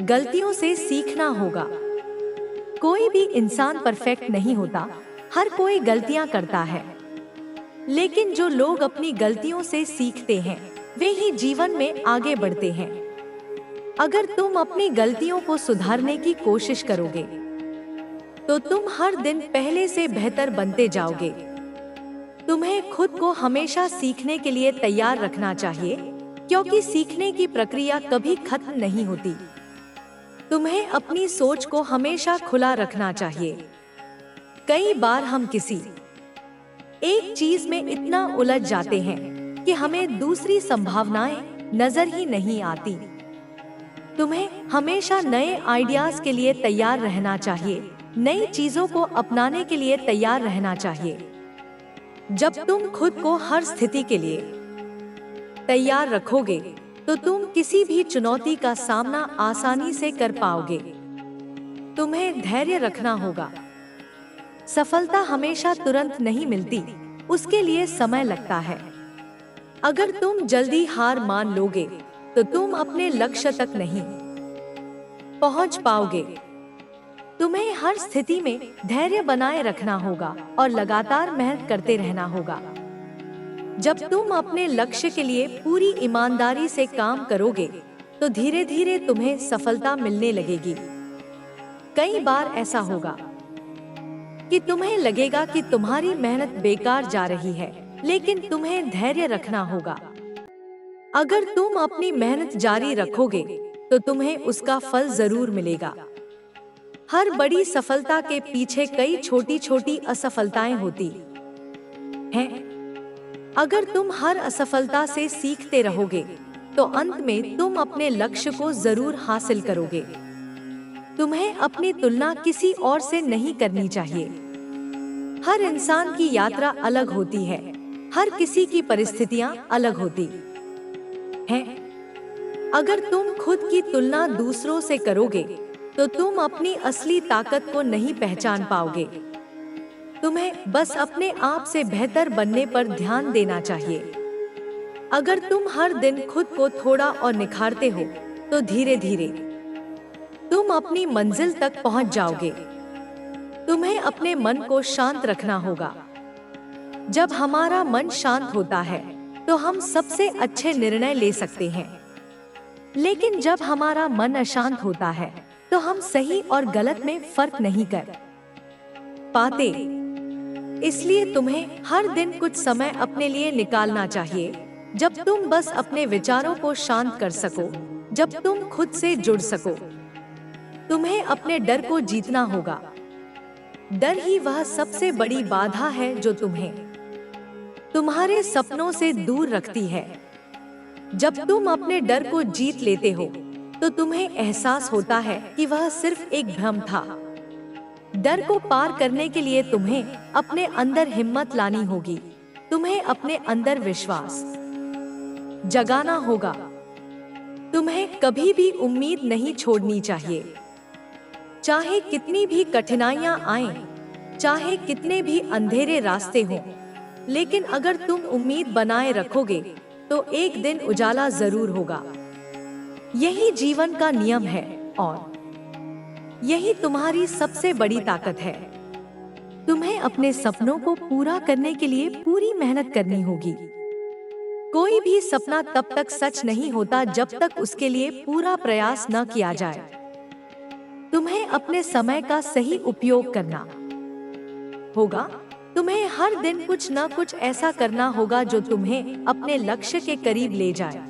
गलतियों से सीखना होगा। कोई भी इंसान परफेक्ट नहीं होता, हर कोई गलतियां करता है। लेकिन जो लोग अपनी गलतियों से सीखते हैं, वे ही जीवन में आगे बढ़ते हैं। अगर तुम अपनी गलतियों को सुधारने की कोशिश करोगे, तो तुम हर दिन पहले से बेहतर बनते जाओगे। तुम्हें खुद को हमेशा सीखने के लिए तैयार रखना चाहिए, क्योंकि सीखने की प्रक्रिया कभी खत्म नहीं होती। तुम्हें अपनी सोच को हमेशा खुला रखना चाहिए। कई बार हम किसी एक चीज में इतना उलझ जाते हैं कि हमें दूसरी संभावनाएं नजर ही नहीं आती। तुम्हें हमेशा नए आइडियाज के लिए तैयार रहना चाहिए, नई चीजों को अपनाने के लिए तैयार रहना चाहिए। जब तुम खुद को हर स्थिति के लिए तैयार रखोगे, तो तुम किसी भी चुनौती का सामना आसानी से कर पाओगे। तुम्हें धैर्य रखना होगा। सफलता हमेशा तुरंत नहीं मिलती, उसके लिए समय लगता है। अगर तुम जल्दी हार मान लोगे, तो तुम अपने लक्ष्य तक नहीं पहुंच पाओगे। तुम्हें हर स्थिति में धैर्य बनाए रखना होगा और लगातार मेहनत करते रहना होगा। जब तुम अपने लक्ष्य के लिए पूरी ईमानदारी से काम करोगे, तो धीरे धीरे तुम्हें सफलता मिलने लगेगी। कई बार ऐसा होगा कि तुम्हें लगेगा कि तुम्हारी मेहनत बेकार जा रही है, लेकिन तुम्हें धैर्य रखना होगा। अगर तुम अपनी मेहनत जारी रखोगे, तो तुम्हें उसका फल जरूर मिलेगा। हर बड़ी सफलता के पीछे कई छोटी छोटी असफलताएं होती हैं। अगर तुम हर असफलता से सीखते रहोगे, तो अंत में तुम अपने लक्ष्य को जरूर हासिल करोगे। तुम्हें अपनी तुलना किसी और से नहीं करनी चाहिए। हर इंसान की यात्रा अलग होती है, हर किसी की परिस्थितियां अलग होती हैं। अगर तुम खुद की तुलना दूसरों से करोगे, तो तुम अपनी असली ताकत को नहीं पहचान पाओगे। तुम्हें बस अपने आप से बेहतर बनने पर ध्यान देना चाहिए। अगर तुम हर दिन खुद को थोड़ा और निखारते हो, तो धीरे धीरे तुम अपनी मंजिल तक पहुंच जाओगे। तुम्हें अपने मन को शांत रखना होगा। जब हमारा मन शांत होता है, तो हम सबसे अच्छे निर्णय ले सकते हैं। लेकिन जब हमारा मन अशांत होता है, तो हम सही और गलत में फर्क नहीं कर पाते। इसलिए तुम्हें हर दिन कुछ समय अपने लिए निकालना चाहिए, जब तुम बस अपने विचारों को शांत कर सको, जब तुम खुद से जुड़ सको। तुम्हें अपने डर को जीतना होगा। डर ही वह सबसे बड़ी बाधा है जो तुम्हें तुम्हारे सपनों से दूर रखती है। जब तुम अपने डर को जीत लेते हो, तो तुम्हें एहसास होता है कि वह सिर्फ एक भ्रम था। डर को पार करने के लिए तुम्हें अपने अंदर हिम्मत लानी होगी। तुम्हें अपने अंदर विश्वास जगाना होगा। तुम्हें कभी भी उम्मीद नहीं छोड़नी चाहिए। चाहे कितनी भी कठिनाइयां आएं, चाहे कितने भी अंधेरे रास्ते हों, लेकिन अगर तुम उम्मीद बनाए रखोगे तो एक दिन उजाला जरूर होगा। यही जीवन का नियम है और यही तुम्हारी सबसे बड़ी ताकत है। तुम्हें अपने सपनों को पूरा करने के लिए पूरी मेहनत करनी होगी। कोई भी सपना तब तक सच नहीं होता जब तक उसके लिए पूरा प्रयास न किया जाए। तुम्हें अपने समय का सही उपयोग करना होगा। तुम्हें हर दिन कुछ न कुछ ऐसा करना होगा जो तुम्हें अपने लक्ष्य के करीब ले जाए।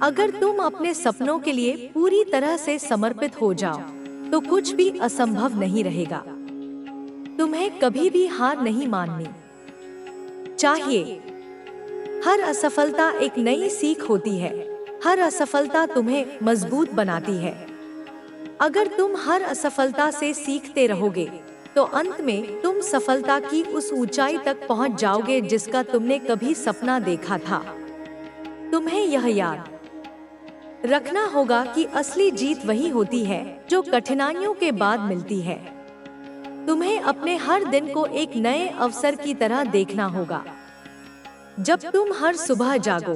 अगर तुम अपने सपनों के लिए पूरी तरह से समर्पित हो जाओ तो कुछ भी असंभव नहीं रहेगा। तुम्हें कभी भी हार नहीं माननी चाहिए। हर असफलता एक नई सीख होती है। हर असफलता तुम्हें मजबूत बनाती है। अगर तुम हर असफलता से सीखते रहोगे तो अंत में तुम सफलता की उस ऊंचाई तक पहुंच जाओगे जिसका तुमने कभी सपना देखा था। तुम्हें यह याद रखना होगा कि असली जीत वही होती है जो कठिनाइयों के बाद मिलती है। तुम्हें अपने हर दिन को एक नए अवसर की तरह देखना होगा। जब तुम हर सुबह जागो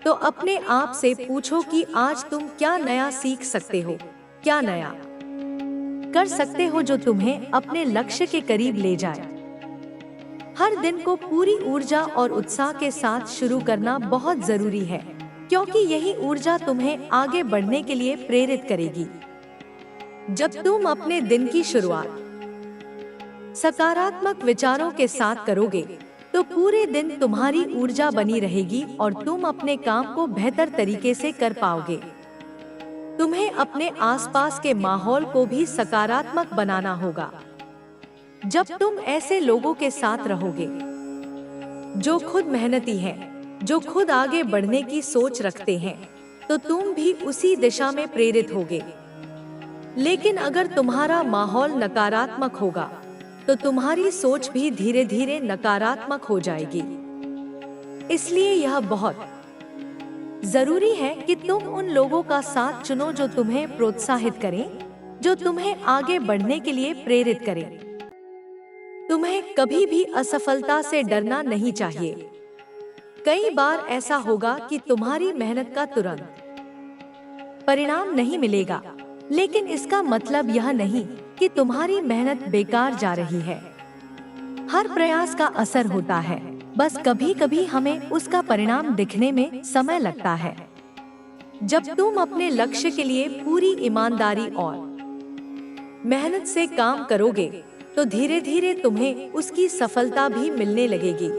तो अपने आप से पूछो कि आज तुम क्या नया सीख सकते हो, क्या नया कर सकते हो जो तुम्हें अपने लक्ष्य के करीब ले जाए। हर दिन को पूरी ऊर्जा और उत्साह के साथ शुरू करना बहुत जरूरी है, क्योंकि यही ऊर्जा तुम्हें आगे बढ़ने के लिए प्रेरित करेगी। जब तुम अपने दिन की शुरुआत सकारात्मक विचारों के साथ करोगे तो पूरे दिन तुम्हारी ऊर्जा बनी रहेगी और तुम अपने काम को बेहतर तरीके से कर पाओगे। तुम्हें अपने आसपास के माहौल को भी सकारात्मक बनाना होगा। जब तुम ऐसे लोगों के साथ रहोगे जो खुद मेहनती हैं, जो खुद आगे बढ़ने की सोच रखते हैं, तो तुम भी उसी दिशा में प्रेरित होगे। लेकिन अगर तुम्हारा माहौल नकारात्मक होगा तो तुम्हारी सोच भी धीरे धीरे नकारात्मक हो जाएगी। इसलिए यह बहुत जरूरी है कि तुम उन लोगों का साथ चुनो जो तुम्हें प्रोत्साहित करें, जो तुम्हें आगे बढ़ने के लिए प्रेरित करें। तुम्हें कभी भी असफलता से डरना नहीं चाहिए। कई बार ऐसा होगा कि तुम्हारी मेहनत का तुरंत परिणाम नहीं मिलेगा, लेकिन इसका मतलब यह नहीं कि तुम्हारी मेहनत बेकार जा रही है। हर प्रयास का असर होता है, बस कभी कभी हमें उसका परिणाम दिखने में समय लगता है। जब तुम अपने लक्ष्य के लिए पूरी ईमानदारी और मेहनत से काम करोगे तो धीरे धीरे तुम्हें उसकी सफलता भी मिलने लगेगी।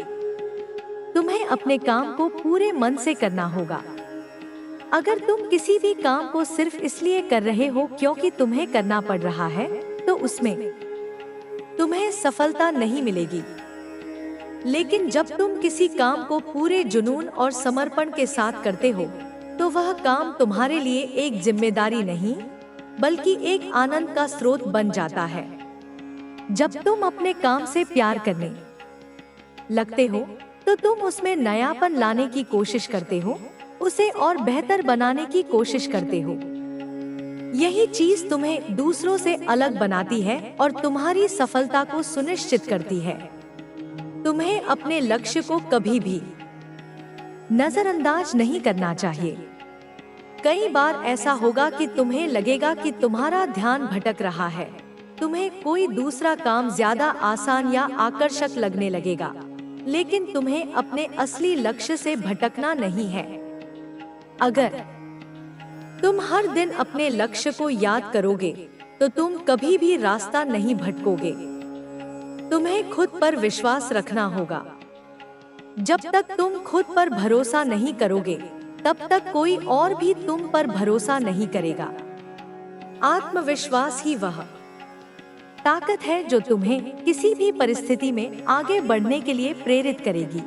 तुम्हें अपने काम को पूरे मन से करना होगा। अगर तुम किसी भी काम को सिर्फ इसलिए कर रहे हो क्योंकि तुम्हें करना पड़ रहा है, तो उसमें तुम्हें सफलता नहीं मिलेगी। लेकिन जब तुम किसी काम को पूरे जुनून और समर्पण के साथ करते हो, तो वह काम तुम्हारे लिए एक जिम्मेदारी नहीं, बल्कि एक आनंद का स्रोत बन जाता है। जब तुम अपने काम से प्यार करने लगते हो, तो तुम उसमें नयापन लाने की कोशिश करते हो, उसे और बेहतर बनाने की कोशिश करते हो। यही चीज तुम्हें दूसरों से अलग बनाती है और तुम्हारी सफलता को सुनिश्चित करती है। तुम्हें अपने लक्ष्य को कभी भी नजरअंदाज नहीं करना चाहिए। कई बार ऐसा होगा कि तुम्हें लगेगा कि तुम्हारा ध्यान भटक रहा है। तुम्हें कोई दूसरा काम ज्यादा आसान या आकर्षक लगने लगेगा, लेकिन तुम्हें अपने असली लक्ष्य से भटकना नहीं है। अगर तुम हर दिन अपने लक्ष्य को याद करोगे तो तुम कभी भी रास्ता नहीं भटकोगे। तुम्हें खुद पर विश्वास रखना होगा। जब तक तुम खुद पर भरोसा नहीं करोगे, तब तक कोई और भी तुम पर भरोसा नहीं करेगा। आत्मविश्वास ही वह ताकत है जो तुम्हें किसी भी परिस्थिति में आगे बढ़ने के लिए प्रेरित करेगी।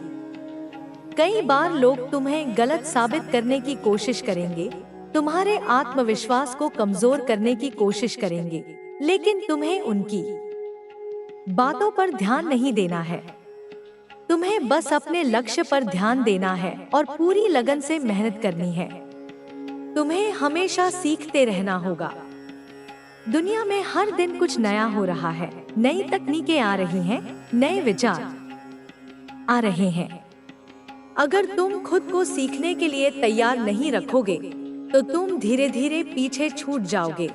कई बार लोग तुम्हें गलत साबित करने की कोशिश करेंगे, तुम्हारे आत्मविश्वास को कमजोर करने की कोशिश करेंगे, लेकिन तुम्हें उनकी बातों पर ध्यान नहीं देना है। तुम्हें बस अपने लक्ष्य पर ध्यान देना है और पूरी लगन से मेहनत करनी है। तुम्हें हमेशा सीखते रहना होगा। दुनिया में हर दिन कुछ नया हो रहा है, नई तकनीकें आ रही हैं, नए विचार आ रहे हैं। अगर तुम खुद को सीखने के लिए तैयार नहीं रखोगे तो तुम धीरे धीरे पीछे छूट जाओगे।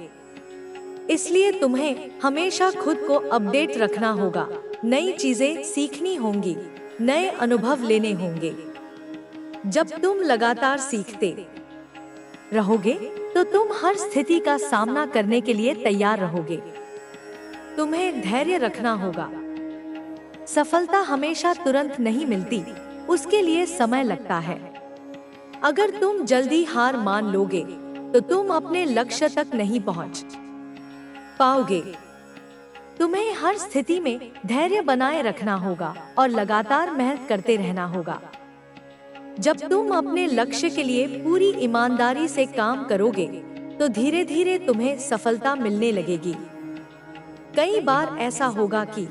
इसलिए तुम्हें हमेशा खुद को अपडेट रखना होगा। नई चीजें सीखनी होंगी, नए अनुभव लेने होंगे। जब तुम लगातार सीखते रहोगे तो तुम हर स्थिति का सामना करने के लिए तैयार रहोगे। तुम्हें धैर्य रखना होगा। सफलता हमेशा तुरंत नहीं मिलती, उसके लिए समय लगता है। अगर तुम जल्दी हार मान लोगे तो तुम अपने लक्ष्य तक नहीं पहुंच पाओगे। तुम्हें हर स्थिति में धैर्य बनाए रखना होगा और लगातार मेहनत करते रहना होगा। जब तुम अपने लक्ष्य के लिए पूरी ईमानदारी से काम करोगे तो धीरे धीरे तुम्हें सफलता मिलने लगेगी। कई बार ऐसा होगा कि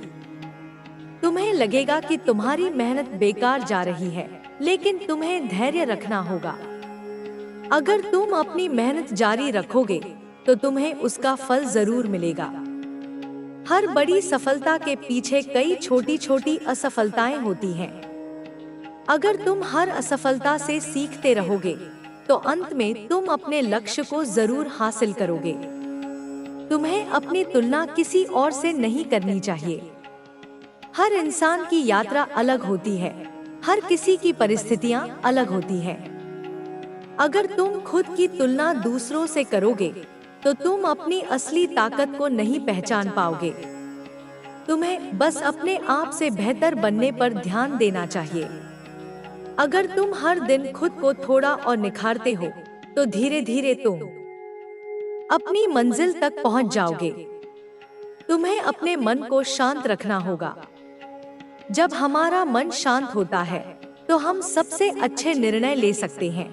तुम्हें लगेगा कि तुम्हारी मेहनत बेकार जा रही है, लेकिन तुम्हें धैर्य रखना होगा। अगर तुम अपनी मेहनत जारी रखोगे तो तुम्हें उसका फल जरूर मिलेगा। हर बड़ी सफलता के पीछे कई छोटी छोटी असफलताएं होती हैं। अगर तुम हर असफलता से सीखते रहोगे तो अंत में तुम अपने लक्ष्य को जरूर हासिल करोगे। तुम्हें अपनी तुलना किसी और से नहीं करनी चाहिए। हर इंसान की यात्रा अलग होती है, हर किसी की परिस्थितियां अलग होती है। अगर तुम खुद की तुलना दूसरों से करोगे तो तुम अपनी असली ताकत को नहीं पहचान पाओगे। तुम्हें बस अपने आप से बेहतर बनने पर ध्यान देना चाहिए। अगर तुम हर दिन खुद को थोड़ा और निखारते हो तो धीरे धीरे तुम अपनी मंजिल तक पहुंच जाओगे। तुम्हें अपने मन को शांत रखना होगा। जब हमारा मन शांत होता है तो हम सबसे अच्छे निर्णय ले सकते हैं।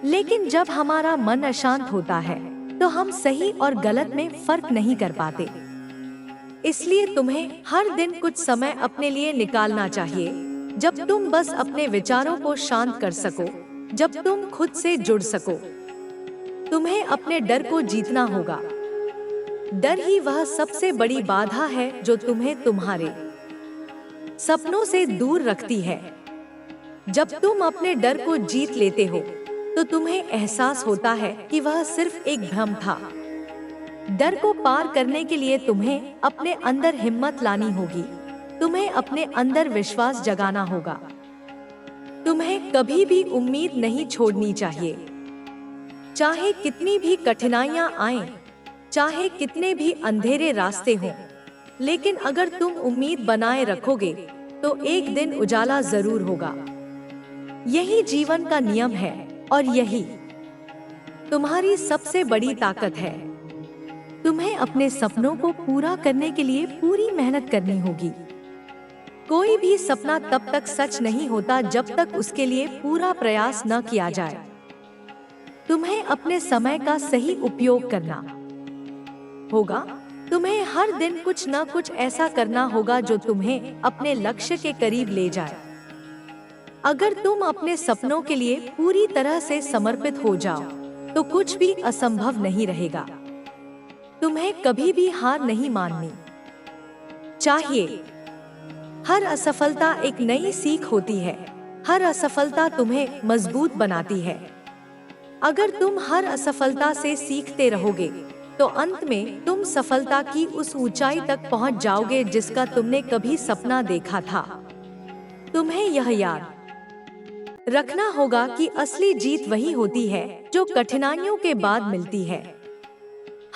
लेकिन जब हमारा मन अशांत होता है तो हम सही और गलत में फर्क नहीं कर पाते। इसलिए तुम्हें हर दिन कुछ समय अपने लिए निकालना चाहिए, जब तुम बस अपने विचारों को शांत कर सको, जब तुम खुद से जुड़ सको। तुम्हें अपने डर को जीतना होगा। डर ही वह सबसे बड़ी बाधा है जो तुम्हें तुम्हारे सपनों से दूर रखती है। जब तुम अपने डर को जीत लेते हो तो तुम्हें एहसास होता है कि वह सिर्फ एक भ्रम था। डर को पार करने के लिए तुम्हें अपने अंदर हिम्मत लानी होगी। तुम्हें अपने अंदर विश्वास जगाना होगा। तुम्हें कभी भी उम्मीद नहीं छोड़नी चाहिए। चाहे कितनी भी कठिनाइयां आएं, चाहे कितने भी अंधेरे रास्ते हों, लेकिन अगर तुम उम्मीद बनाए रखोगे तो एक दिन उजाला जरूर होगा। यही जीवन का नियम है और यही तुम्हारी सबसे बड़ी ताकत है। तुम्हें अपने सपनों को पूरा करने के लिए पूरी मेहनत करनी होगी। कोई भी सपना तब तक सच नहीं होता जब तक उसके लिए पूरा प्रयास न किया जाए। तुम्हें अपने समय का सही उपयोग करना होगा। तुम्हें हर दिन कुछ न कुछ ऐसा करना होगा जो तुम्हें अपने लक्ष्य के करीब ले जाए। अगर तुम अपने सपनों के लिए पूरी तरह से समर्पित हो जाओ तो कुछ भी असंभव नहीं रहेगा। तुम्हें कभी भी हार नहीं माननी चाहिए। हर असफलता एक नई सीख होती है। हर असफलता तुम्हें मजबूत बनाती है। अगर तुम हर असफलता से सीखते रहोगे तो अंत में तुम सफलता की उस ऊंचाई तक पहुंच जाओगे जिसका तुमने कभी सपना देखा था। तुम्हें यह याद रखना होगा कि असली जीत वही होती है जो कठिनाइयों के बाद मिलती है।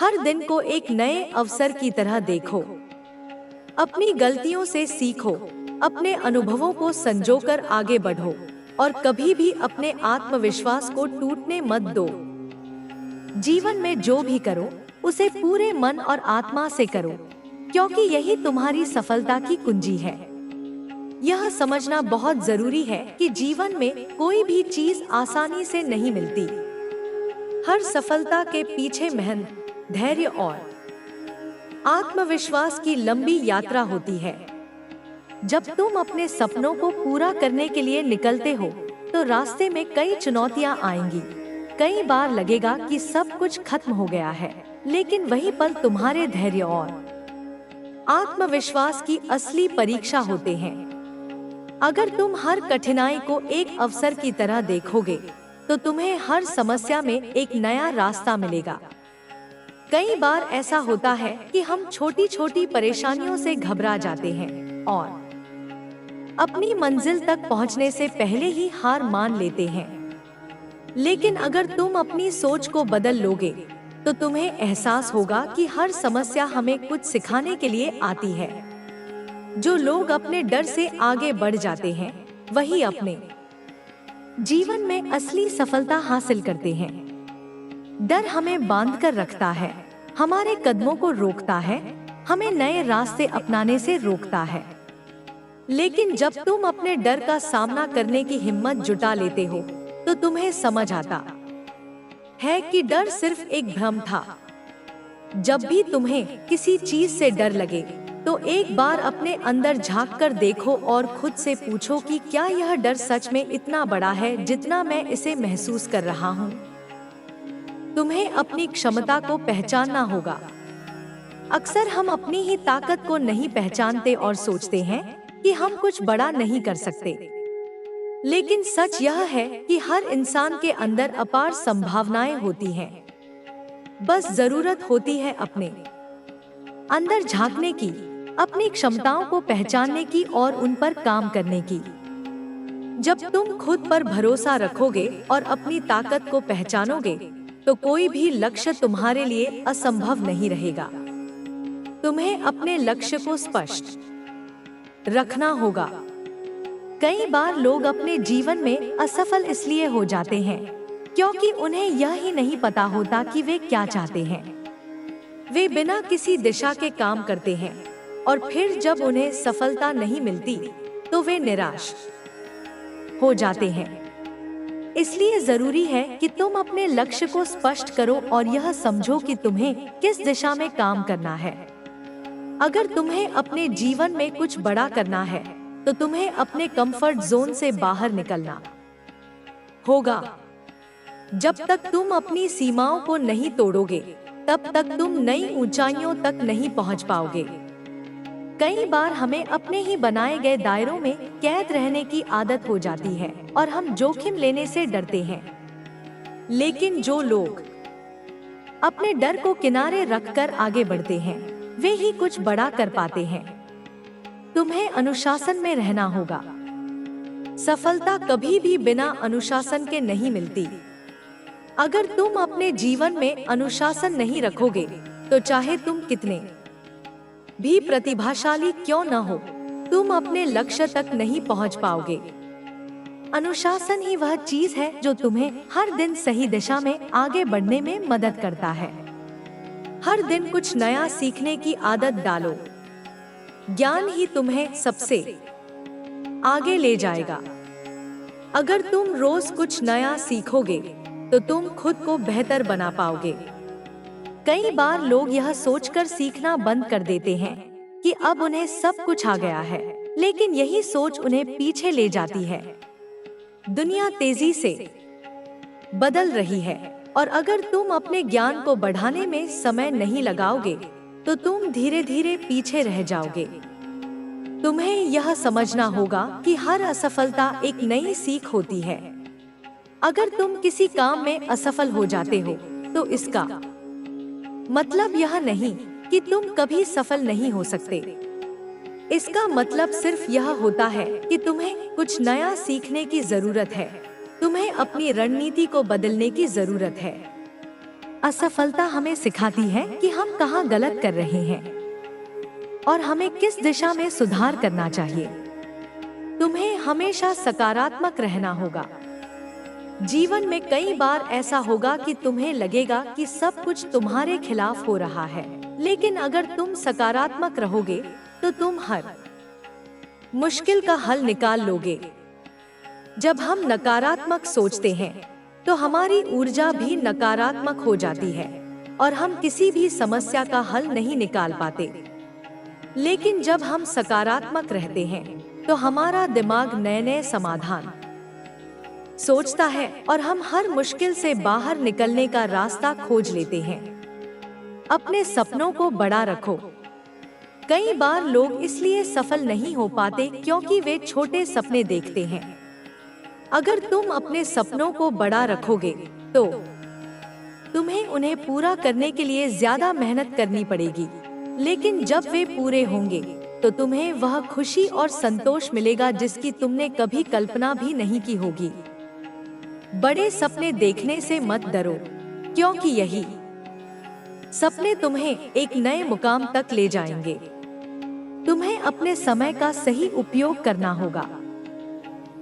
हर दिन को एक नए अवसर की तरह देखो। अपनी गलतियों से सीखो, अपने अनुभवों को संजोकर आगे बढ़ो और कभी भी अपने आत्मविश्वास को टूटने मत दो। जीवन में जो भी करो उसे पूरे मन और आत्मा से करो, क्योंकि यही तुम्हारी सफलता की कुंजी है। यह समझना बहुत जरूरी है कि जीवन में कोई भी चीज आसानी से नहीं मिलती। हर सफलता के पीछे मेहनत, धैर्य और आत्मविश्वास की लंबी यात्रा होती है। जब तुम अपने सपनों को पूरा करने के लिए निकलते हो, तो रास्ते में कई चुनौतियां आएंगी। कई बार लगेगा कि सब कुछ खत्म हो गया है, लेकिन वही पल तुम्हारे धैर्य और आत्मविश्वास की असली परीक्षा होते हैं। अगर तुम हर कठिनाई को एक अवसर की तरह देखोगे, तो तुम्हें हर समस्या में एक नया रास्ता मिलेगा। कई बार ऐसा होता है कि हम छोटी छोटी परेशानियों से घबरा जाते हैं और अपनी मंजिल तक पहुंचने से पहले ही हार मान लेते हैं। लेकिन अगर तुम अपनी सोच को बदल लोगे, तो तुम्हें एहसास होगा कि हर समस्या हमें कुछ सिखाने के लिए आती है। जो लोग अपने डर से आगे बढ़ जाते हैं, वही अपने जीवन में असली सफलता हासिल करते हैं। डर हमें बांध कर रखता है, हमारे कदमों को रोकता है, हमें नए रास्ते अपनाने से रोकता है। लेकिन जब तुम अपने डर का सामना करने की हिम्मत जुटा लेते हो, तो तुम्हें समझ आता है कि डर सिर्फ एक भ्रम था। जब भी तुम्हें किसी चीज से डर लगे, तो एक बार अपने अंदर झांक कर देखो और खुद से पूछो कि क्या यह डर सच में इतना बड़ा है जितना मैं इसे महसूस कर रहा हूँ। तुम्हें अपनी क्षमता को पहचानना होगा। अक्सर हम अपनी ही ताकत को नहीं पहचानते और सोचते हैं कि हम कुछ बड़ा नहीं कर सकते। लेकिन सच यह है कि हर इंसान के अंदर अपार संभावनाएं होती हैं। बस जरूरत होती है अपने अंदर झांकने की, अपनी क्षमताओं को पहचानने की और उन पर काम करने की। जब तुम खुद पर भरोसा रखोगे और अपनी ताकत को पहचानोगे, तो कोई भी लक्ष्य तुम्हारे लिए असंभव नहीं रहेगा। तुम्हें अपने लक्ष्य को स्पष्ट रखना होगा। कई बार लोग अपने जीवन में असफल इसलिए हो जाते हैं क्योंकि उन्हें यह ही नहीं पता होता कि वे क्या चाहते हैं। वे बिना किसी दिशा के काम करते हैं और फिर जब उन्हें सफलता नहीं मिलती, तो वे निराश हो जाते हैं। इसलिए जरूरी है कि तुम अपने लक्ष्य को स्पष्ट करो और यह समझो कि तुम्हें किस दिशा में काम करना है। अगर तुम्हें अपने जीवन में कुछ बड़ा करना है, तो तुम्हें अपने कंफर्ट जोन से बाहर निकलना होगा। जब तक तुम अपनी सीमाओं को नहीं तोड़ोगे, तब तक तुम नई ऊंचाइयों तक नहीं पहुंच पाओगे। कई बार हमें अपने ही बनाए गए दायरों में कैद रहने की आदत हो जाती है और हम जोखिम लेने से डरते हैं। लेकिन जो लोग अपने डर को किनारे रखकर आगे बढ़ते हैं, वे ही कुछ बड़ा कर पाते हैं। तुम्हें अनुशासन में रहना होगा। सफलता कभी भी बिना अनुशासन के नहीं मिलती। अगर तुम अपने जीवन में अनुशासन नहीं रखोगे, तो चाहे तुम कितने भी प्रतिभाशाली क्यों न हो, तुम अपने लक्ष्य तक नहीं पहुंच पाओगे। अनुशासन ही वह चीज है जो तुम्हें हर दिन सही दिशा में आगे बढ़ने में मदद करता है। हर दिन कुछ नया सीखने की आदत डालो। ज्ञान ही तुम्हें सबसे आगे ले जाएगा। अगर तुम रोज कुछ नया सीखोगे, तो तुम खुद को बेहतर बना पाओगे। कई बार लोग यह सोचकर सीखना बंद कर देते हैं कि अब उन्हें सब कुछ आ गया है, लेकिन यही सोच उन्हें पीछे ले जाती है। दुनिया तेजी से बदल रही है और अगर तुम अपने ज्ञान को बढ़ाने में समय नहीं लगाओगे, तो तुम धीरे धीरे पीछे रह जाओगे। तुम्हें यह समझना होगा कि हर असफलता एक नई सीख होती है। अगर तुम किसी काम में असफल हो जाते हो, तो इसका मतलब यह नहीं कि तुम कभी सफल नहीं हो सकते। इसका मतलब सिर्फ यह होता है कि तुम्हें कुछ नया सीखने की जरूरत है। तुम्हें अपनी रणनीति को बदलने की जरूरत है। असफलता हमें सिखाती है कि हम कहाँ गलत कर रहे हैं और हमें किस दिशा में सुधार करना चाहिए। तुम्हें हमेशा सकारात्मक रहना होगा। जीवन में कई बार ऐसा होगा कि तुम्हें लगेगा कि सब कुछ तुम्हारे खिलाफ हो रहा है, लेकिन अगर तुम सकारात्मक रहोगे, तो तुम हर मुश्किल का हल निकाल लोगे। जब हम नकारात्मक सोचते हैं, तो हमारी ऊर्जा भी नकारात्मक हो जाती है और हम किसी भी समस्या का हल नहीं निकाल पाते। लेकिन जब हम सकारात्मक रहते हैं तो हमारा दिमाग नए नए समाधान सोचता है और हम हर मुश्किल से बाहर निकलने का रास्ता खोज लेते हैं। अपने सपनों को बड़ा रखो। कई बार लोग इसलिए सफल नहीं हो पाते क्योंकि वे छोटे सपने देखते हैं। अगर तुम अपने सपनों को बड़ा रखोगे तो तुम्हें उन्हें पूरा करने के लिए ज्यादा मेहनत करनी पड़ेगी, लेकिन जब वे पूरे होंगे तो तुम्हें वह खुशी और संतोष मिलेगा जिसकी तुमने कभी कल्पना भी नहीं की होगी। बड़े सपने देखने से मत डरो, क्योंकि यही सपने तुम्हें एक नए मुकाम तक ले जाएंगे। तुम्हें अपने समय का सही उपयोग करना होगा।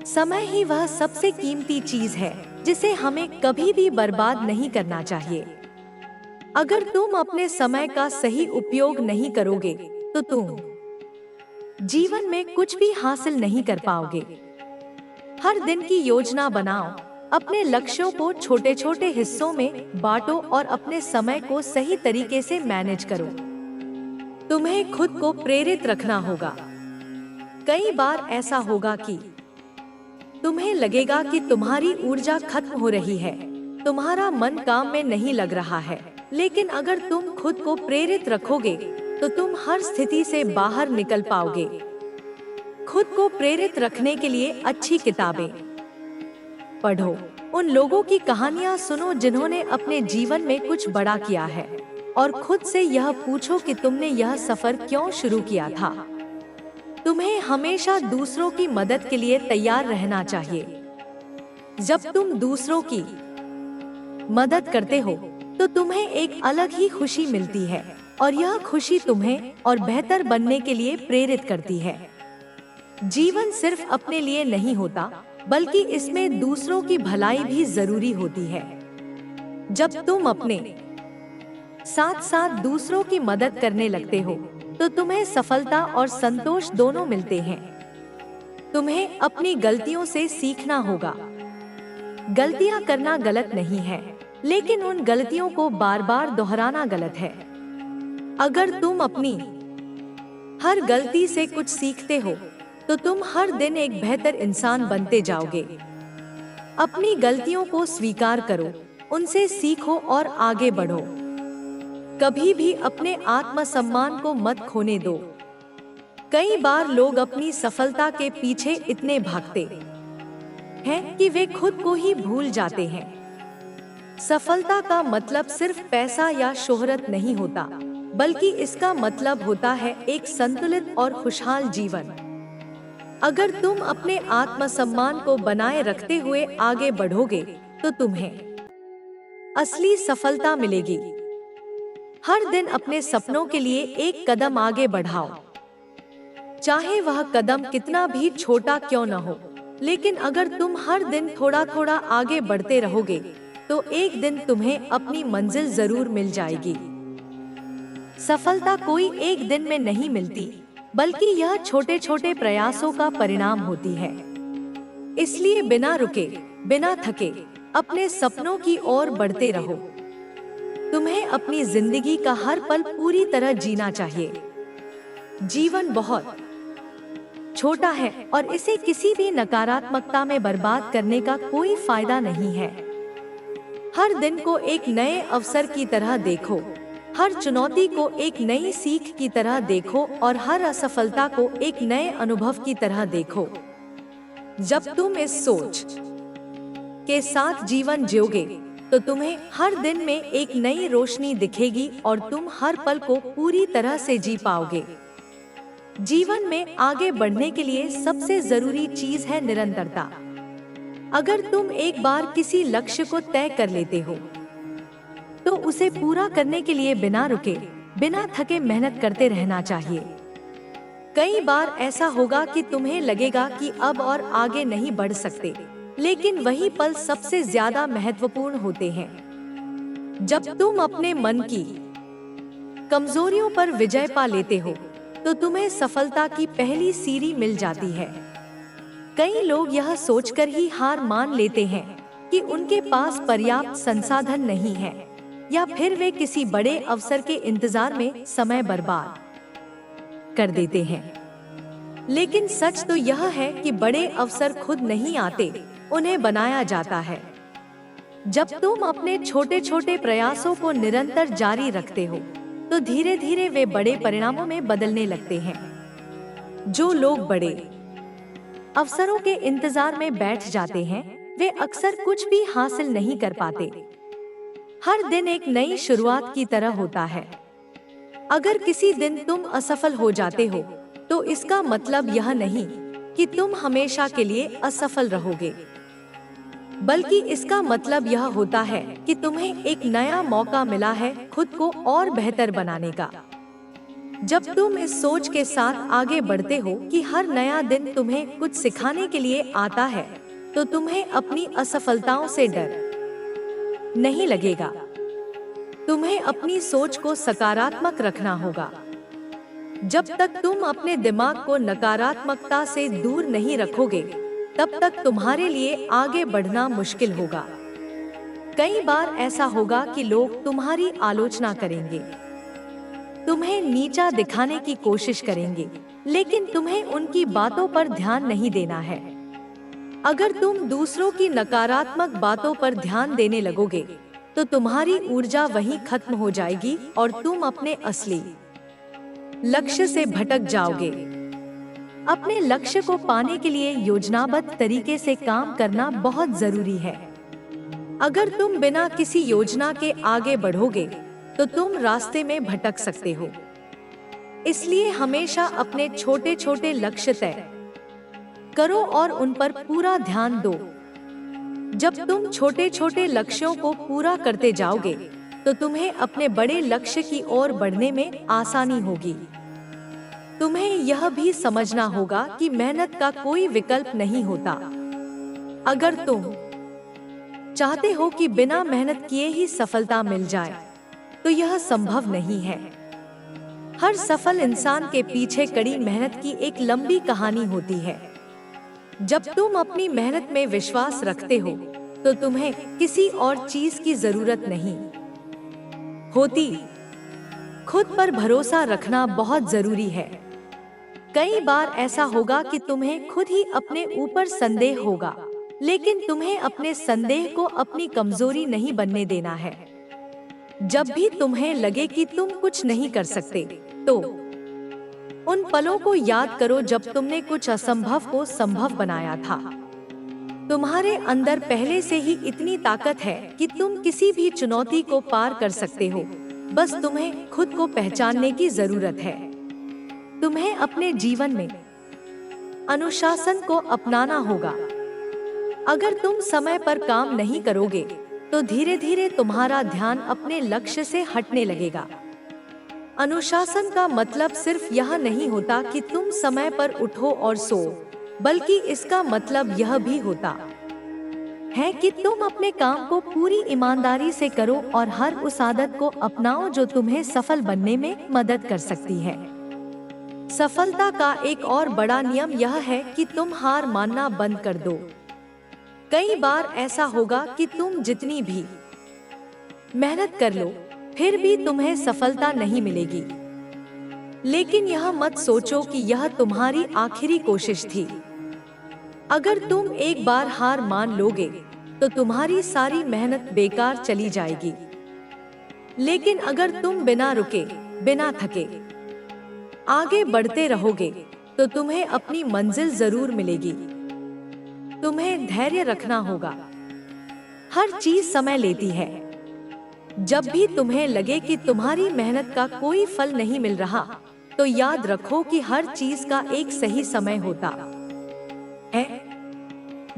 समय ही वह सबसे कीमती चीज है जिसे हमें कभी भी बर्बाद नहीं करना चाहिए। अगर तुम अपने समय का सही उपयोग नहीं करोगे तो तुम जीवन में कुछ भी हासिल नहीं कर पाओगे। हर दिन की योजना बनाओ, अपने लक्ष्यों को छोटे छोटे हिस्सों में बांटो और अपने समय को सही तरीके से मैनेज करो। तुम्हें खुद को प्रेरित रखना होगा। कई बार ऐसा होगा कि तुम्हें लगेगा कि तुम्हारी ऊर्जा खत्म हो रही है, तुम्हारा मन काम में नहीं लग रहा है, लेकिन अगर तुम खुद को प्रेरित रखोगे तो तुम हर स्थिति से बाहर निकल पाओगे। खुद को प्रेरित रखने के लिए अच्छी किताबें पढ़ो, उन लोगों की कहानियां सुनो जिन्होंने अपने जीवन में कुछ बड़ा किया है, और खुद से यह पूछो कि तुमने यह सफर क्यों शुरू किया था। तुम्हें हमेशा दूसरों की मदद के लिए तैयार रहना चाहिए। जब तुम दूसरों की मदद करते हो तो तुम्हें एक अलग ही खुशी मिलती है, और यह खुशी तुम्हें और बेहतर बनने के लिए प्रेरित करती है। जीवन सिर्फ अपने लिए नहीं होता, बल्कि इसमें दूसरों की भलाई भी जरूरी होती है। जब तुम अपने साथ साथ दूसरों की मदद करने लगते हो तो तुम्हें सफलता और संतोष दोनों मिलते हैं। तुम्हें अपनी गलतियों से सीखना होगा। गलतियां करना गलत नहीं है, लेकिन उन गलतियों को बार बार दोहराना गलत है। अगर तुम अपनी हर गलती से कुछ सीखते हो तो तुम हर दिन एक बेहतर इंसान बनते जाओगे। अपनी गलतियों को स्वीकार करो, उनसे सीखो और आगे बढ़ो। कभी भी अपने आत्मसम्मान को मत खोने दो। कई बार लोग अपनी सफलता के पीछे इतने भागते हैं कि वे खुद को ही भूल जाते हैं। सफलता का मतलब सिर्फ पैसा या शोहरत नहीं होता, बल्कि इसका मतलब होता है एक संतुलित और खुशहाल जीवन। अगर तुम अपने आत्मसम्मान को बनाए रखते हुए आगे बढ़ोगे तो तुम्हें असली सफलता मिलेगी। हर दिन अपने सपनों के लिए एक कदम आगे बढ़ाओ, चाहे वह कदम कितना भी छोटा क्यों न हो। लेकिन अगर तुम हर दिन थोड़ा थोड़ा आगे बढ़ते रहोगे तो एक दिन तुम्हें अपनी मंजिल जरूर मिल जाएगी। सफलता कोई एक दिन में नहीं मिलती, बल्कि यह छोटे छोटे प्रयासों का परिणाम होती है। इसलिए बिना रुके, बिना थके अपने सपनों की ओर बढ़ते रहो। तुम्हें अपनी जिंदगी का हर पल पूरी तरह जीना चाहिए। जीवन बहुत छोटा है और इसे किसी भी नकारात्मकता में बर्बाद करने का कोई फायदा नहीं है। हर दिन को एक नए अवसर की तरह देखो, हर चुनौती को एक नई सीख की तरह देखो और हर असफलता को एक नए अनुभव की तरह देखो। जब तुम इस सोच के साथ जीवन जियोगे तो तुम्हें हर दिन में एक नई रोशनी दिखेगी और तुम हर पल को पूरी तरह से जी पाओगे। जीवन में आगे बढ़ने के लिए सबसे जरूरी चीज है निरंतरता। अगर तुम एक बार किसी लक्ष्य को तय कर लेते हो तो उसे पूरा करने के लिए बिना रुके, बिना थके मेहनत करते रहना चाहिए। कई बार ऐसा होगा कि तुम्हें लगेगा कि अब और आगे नहीं बढ़ सकते, लेकिन वही पल सबसे ज्यादा महत्वपूर्ण होते हैं। जब तुम अपने मन की कमजोरियों पर विजय पा लेते हो तो तुम्हें सफलता की पहली सीढ़ी मिल जाती है। कई लोग यह सोचकर ही हार मान लेते हैं कि उनके पास पर्याप्त संसाधन नहीं है, या फिर वे किसी बड़े अवसर के इंतजार में समय बर्बाद कर देते हैं। लेकिन सच तो यह है कि बड़े अवसर खुद नहीं आते, उन्हें बनाया जाता है। जब तुम अपने छोटे छोटे प्रयासों को निरंतर जारी रखते हो, तो धीरे धीरे वे बड़े परिणामों में बदलने लगते हैं। जो लोग बड़े अवसरों के इंतजार में बैठ जाते हैं, वे अक्सर कुछ भी हासिल नहीं कर पाते। हर दिन एक नई शुरुआत की तरह होता है। अगर किसी दिन तुम असफल हो जाते हो, तो इसका मतलब यह नहीं कि तुम हमेशा के लिए असफल रहोगे, बल्कि इसका मतलब यह होता है कि तुम्हें एक नया मौका मिला है खुद को और बेहतर बनाने का। जब तुम इस सोच के साथ आगे बढ़ते हो कि हर नया दिन तुम्हें कुछ सिखाने के लिए आता है, तो तुम्हें अपनी असफलताओं से डर नहीं लगेगा। तुम्हें अपनी सोच को सकारात्मक रखना होगा। जब तक तुम अपने दिमाग को नकारात्मकता से दूर नहीं रखोगे, तब तक तुम्हारे लिए आगे बढ़ना मुश्किल होगा। कई बार ऐसा होगा कि लोग तुम्हारी आलोचना करेंगे, तुम्हें नीचा दिखाने की कोशिश करेंगे, लेकिन तुम्हें उनकी बातों पर ध्यान नहीं देना है। अगर तुम दूसरों की नकारात्मक बातों पर ध्यान देने लगोगे, तो तुम्हारी ऊर्जा वहीं खत्म हो जाएगी और तुम अपने असली लक्ष्य से भटक जाओगे। अपने लक्ष्य को पाने के लिए योजनाबद्ध तरीके से काम करना बहुत जरूरी है। अगर तुम बिना किसी योजना के आगे बढ़ोगे, तो तुम रास्ते में भटक सकते हो। इसलिए हमेशा अपने छोटे छोटे लक्ष्य तय करो और उन पर पूरा ध्यान दो। जब तुम छोटे छोटे लक्ष्यों को पूरा करते जाओगे, तो तुम्हें अपने बड़े लक्ष्य की ओर बढ़ने में आसानी होगी। तुम्हें यह भी समझना होगा कि मेहनत का कोई विकल्प नहीं होता। अगर तुम चाहते हो कि बिना मेहनत किए ही सफलता मिल जाए, तो यह संभव नहीं है। हर सफल इंसान के पीछे कड़ी मेहनत की एक लंबी कहानी होती है। जब तुम अपनी मेहनत में विश्वास रखते हो, तो तुम्हें किसी और चीज की जरूरत नहीं होती। खुद पर भरोसा रखना बहुत जरूरी है। कई बार ऐसा होगा कि तुम्हें खुद ही अपने ऊपर संदेह होगा, लेकिन तुम्हें अपने संदेह को अपनी कमजोरी नहीं बनने देना है। जब भी तुम्हें लगे कि तुम कुछ नहीं कर सकते, तो उन पलों को याद करो जब तुमने कुछ असंभव को संभव बनाया था। तुम्हारे अंदर पहले से ही इतनी ताकत है कि तुम किसी भी चुनौती को पार कर सकते हो। बस तुम्हें खुद को पहचानने की जरूरत है। तुम्हें अपने जीवन में अनुशासन को अपनाना होगा। अगर तुम समय पर काम नहीं करोगे, तो धीरे धीरे तुम्हारा ध्यान अपने लक्ष्य से हटने लगेगा। अनुशासन का मतलब सिर्फ यह नहीं होता कि तुम समय पर उठो और सो, बल्कि इसका मतलब यह भी होता है कि तुम अपने काम को पूरी ईमानदारी से करो और हर उस आदत को अपनाओ जो तुम्हें सफल बनने में मदद कर सकती है। सफलता का एक और बड़ा नियम यह है कि तुम हार मानना बंद कर दो। कई बार ऐसा होगा कि तुम जितनी भी मेहनत कर लो, फिर भी तुम्हें सफलता नहीं मिलेगी। लेकिन यह मत सोचो कि यह तुम्हारी आखिरी कोशिश थी। अगर तुम एक बार हार मान लोगे, तो तुम्हारी सारी मेहनत बेकार चली जाएगी। लेकिन अगर तुम बिना रुके, बिना थके आगे बढ़ते रहोगे, तो तुम्हें अपनी मंजिल जरूर मिलेगी। तुम्हें धैर्य रखना होगा। हर चीज समय लेती है। जब भी तुम्हें लगे कि तुम्हारी मेहनत का कोई फल नहीं मिल रहा, तो याद रखो कि हर चीज का एक सही समय होता है।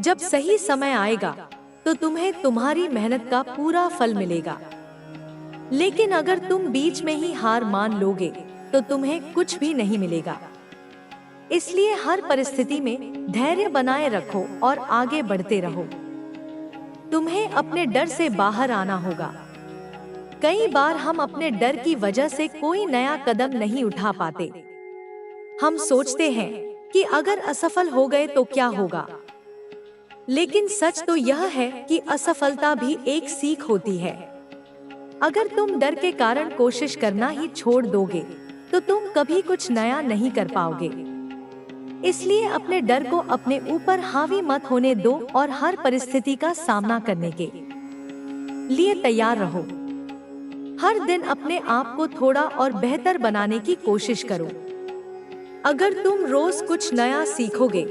जब सही समय आएगा, तो तुम्हें तुम्हारी मेहनत का पूरा फल मिलेगा। लेकिन अगर तुम बीच में ही हार मान लोगे, तो तुम्हें कुछ भी नहीं मिलेगा। इसलिए हर परिस्थिति में धैर्य बनाए रखो और आगे बढ़ते रहो। तुम्हें अपने डर से बाहर आना होगा। कई बार हम अपने डर की वजह से कोई नया कदम नहीं उठा पाते। हम सोचते हैं कि अगर असफल हो गए तो क्या होगा। लेकिन सच तो यह है कि असफलता भी एक सीख होती है। अगर तुम डर के कारण कोशिश करना ही छोड़ दोगे, तो तुम कभी कुछ नया नहीं कर पाओगे। इसलिए अपने डर को अपने ऊपर हावी मत होने दो और हर परिस्थिति का सामना करने के लिए तैयार रहो। हर दिन अपने आप को थोड़ा और बेहतर बनाने की कोशिश करो। अगर तुम रोज कुछ नया सीखोगे,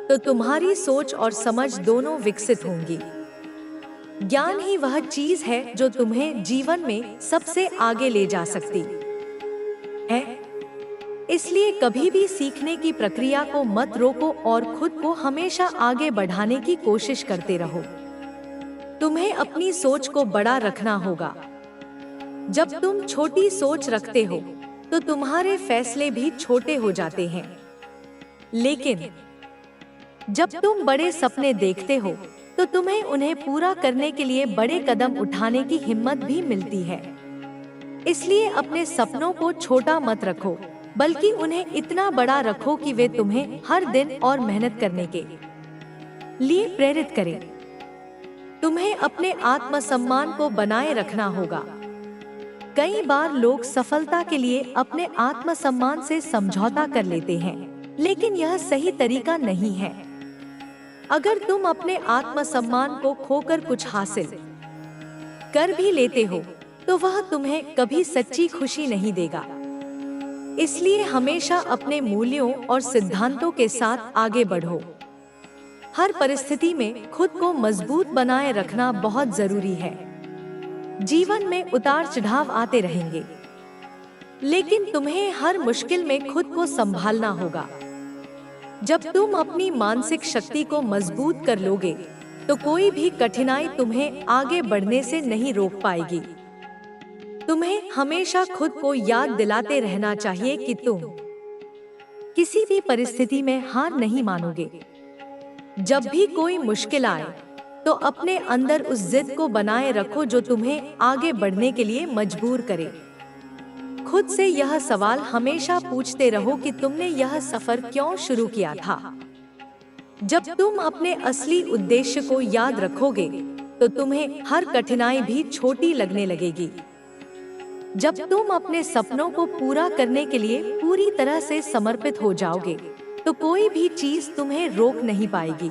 तो तुम्हारी सोच और समझ दोनों विकसित होंगी। ज्ञान ही वह चीज है जो तुम्हें जीवन में सबसे आगे ले जा सकती है। इसलिए कभी भी सीखने की प्रक्रिया को मत रोको और खुद को हमेशा आगे बढ़ाने की कोशिश करते रहो। तुम्हें अपनी सोच को बड़ा रखना होगा। जब तुम छोटी सोच रखते हो, तो तुम्हारे फैसले भी छोटे हो जाते हैं। लेकिन जब तुम बड़े सपने देखते हो, तो तुम्हें उन्हें पूरा करने के लिए बड़े कदम उठाने की हिम्मत भी मिलती है। इसलिए अपने सपनों को छोटा मत रखो, बल्कि उन्हें इतना बड़ा रखो कि वे तुम्हें हर दिन और मेहनत करने के लिए प्रेरित करें। तुम्हें अपने आत्मसम्मान को बनाए रखना होगा। कई बार लोग सफलता के लिए अपने आत्मसम्मान से समझौता कर लेते हैं, लेकिन यह सही तरीका नहीं है। अगर तुम अपने आत्मसम्मान को खोकर कुछ हासिल कर भी लेते हो, तो वह तुम्हें कभी सच्ची खुशी नहीं देगा। इसलिए हमेशा अपने मूल्यों और सिद्धांतों के साथ आगे बढ़ो। हर परिस्थिति में खुद को मजबूत बनाए रखना बहुत जरूरी है। जीवन में उतार चढ़ाव आते रहेंगे, लेकिन तुम्हें हर मुश्किल में खुद को संभालना होगा। जब तुम अपनी मानसिक शक्ति को मजबूत कर लोगे, तो कोई भी कठिनाई तुम्हें आगे बढ़ने से नहीं रोक पाएगी। तुम्हें हमेशा खुद को याद दिलाते रहना चाहिए कि तुम किसी भी परिस्थिति में हार नहीं मानोगे। जब भी कोई मुश्किल आए, तो अपने अंदर उस जिद को बनाए रखो जो तुम्हें आगे बढ़ने के लिए मजबूर करे। खुद से यह सवाल हमेशा पूछते रहो कि तुमने यह सफर क्यों शुरू किया था। जब तुम अपने असली उद्देश्य को याद रखोगे, तो तुम्हें हर कठिनाई भी छोटी लगने लगेगी। जब तुम अपने सपनों को पूरा करने के लिए पूरी तरह से समर्पित हो जाओगे, तो कोई भी चीज तुम्हें रोक नहीं पाएगी।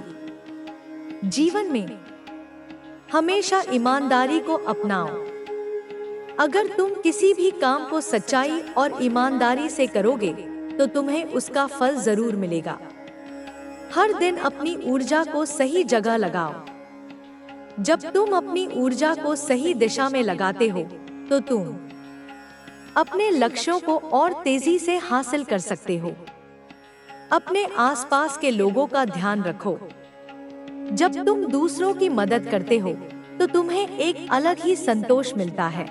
जीवन में हमेशा ईमानदारी को अपनाओ। अगर तुम किसी भी काम को सच्चाई और ईमानदारी से करोगे, तो तुम्हें उसका फल जरूर मिलेगा। हर दिन अपनी ऊर्जा को सही जगह लगाओ। जब तुम अपनी ऊर्जा को सही दिशा में लगाते हो, तो तुम अपने लक्ष्यों को और तेजी से हासिल कर सकते हो। अपने आसपास के लोगों का ध्यान रखो। जब तुम दूसरों की मदद करते हो, तो तुम्हें एक अलग ही संतोष मिलता है।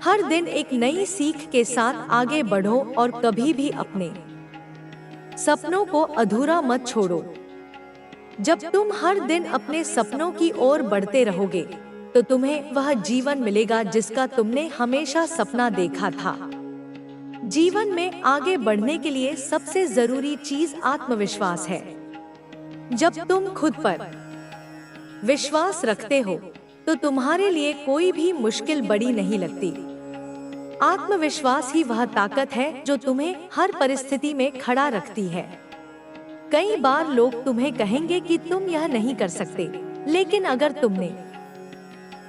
हर दिन एक नई सीख के साथ आगे बढ़ो और कभी भी अपने सपनों को अधूरा मत छोड़ो। जब तुम हर दिन अपने सपनों की ओर बढ़ते रहोगे, तो तुम्हें वह जीवन मिलेगा जिसका तुमने हमेशा सपना देखा था। जीवन में आगे बढ़ने के लिए सबसे जरूरी चीज आत्मविश्वास है। जब तुम खुद पर विश्वास रखते हो, तो तुम्हारे लिए कोई भी मुश्किल बड़ी नहीं लगती। आत्मविश्वास ही वह ताकत है जो तुम्हें हर परिस्थिति में खड़ा रखती है। कई बार लोग तुम्हें कहेंगे कि तुम यह नहीं कर सकते, लेकिन अगर तुमने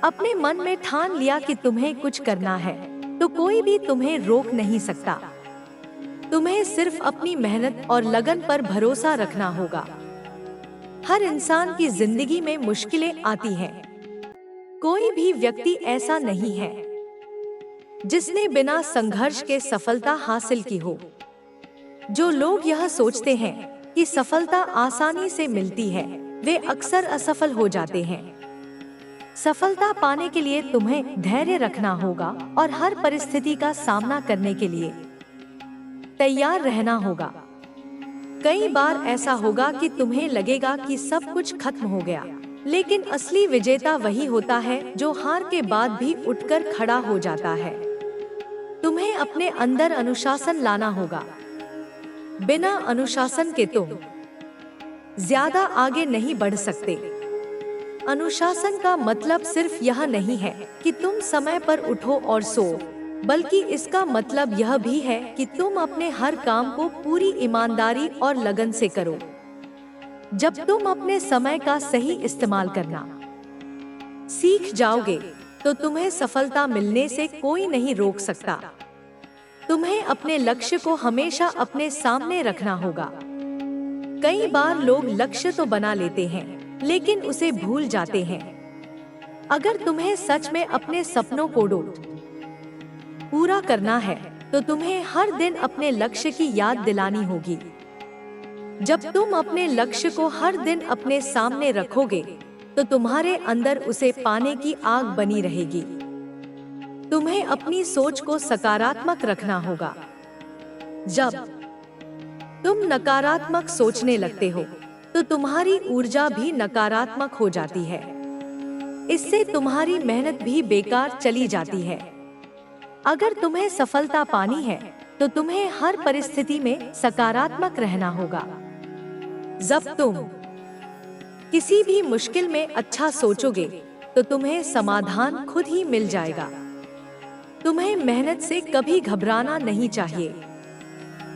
अपने मन में ठान लिया कि तुम्हें कुछ करना है, तो कोई भी तुम्हें रोक नहीं सकता। तुम्हें सिर्फ अपनी मेहनत और लगन पर भरोसा रखना होगा। हर इंसान की जिंदगी में मुश्किलें आती हैं। कोई भी व्यक्ति ऐसा नहीं है जिसने बिना संघर्ष के सफलता हासिल की हो। जो लोग यह सोचते हैं कि सफलता आसानी से मिलती है, वे अक्सर असफल हो जाते हैं। सफलता पाने के लिए तुम्हें धैर्य रखना होगा और हर परिस्थिति का सामना करने के लिए तैयार रहना होगा। कई बार ऐसा होगा कि तुम्हें लगेगा कि सब कुछ खत्म हो गया, लेकिन असली विजेता वही होता है जो हार के बाद भी उठकर खड़ा हो जाता है। तुम्हें अपने अंदर अनुशासन लाना होगा। बिना अनुशासन के तुम ज्यादा आगे नहीं बढ़ सकते। अनुशासन का मतलब सिर्फ यह नहीं है कि तुम समय पर उठो और सो, बल्कि इसका मतलब यह भी है कि तुम अपने हर काम को पूरी ईमानदारी और लगन से करो। जब तुम अपने समय का सही इस्तेमाल करना सीख जाओगे, तो तुम्हें सफलता मिलने से कोई नहीं रोक सकता। तुम्हें अपने लक्ष्य को हमेशा अपने सामने रखना होगा। कई बार लोग लक्ष्य तो बना लेते हैं, लेकिन उसे भूल जाते हैं। अगर तुम्हें सच में अपने सपनों को पूरा करना है, तो तुम्हें हर दिन अपने लक्ष्य की याद दिलानी होगी। जब तुम अपने लक्ष्य को हर दिन अपने सामने रखोगे, तो तुम्हारे अंदर उसे पाने की आग बनी रहेगी। तुम्हें अपनी सोच को सकारात्मक रखना होगा। जब तुम नकारात्मक सोचने लगते हो, तो तुम्हारी ऊर्जा भी नकारात्मक हो जाती है। इससे तुम्हारी मेहनत भी बेकार चली जाती है। अगर तुम्हें सफलता पानी है, तो तुम्हें हर परिस्थिति में सकारात्मक रहना होगा। जब तुम किसी भी मुश्किल में अच्छा सोचोगे, तो तुम्हें समाधान खुद ही मिल जाएगा। तुम्हें मेहनत से कभी घबराना नहीं चाहिए।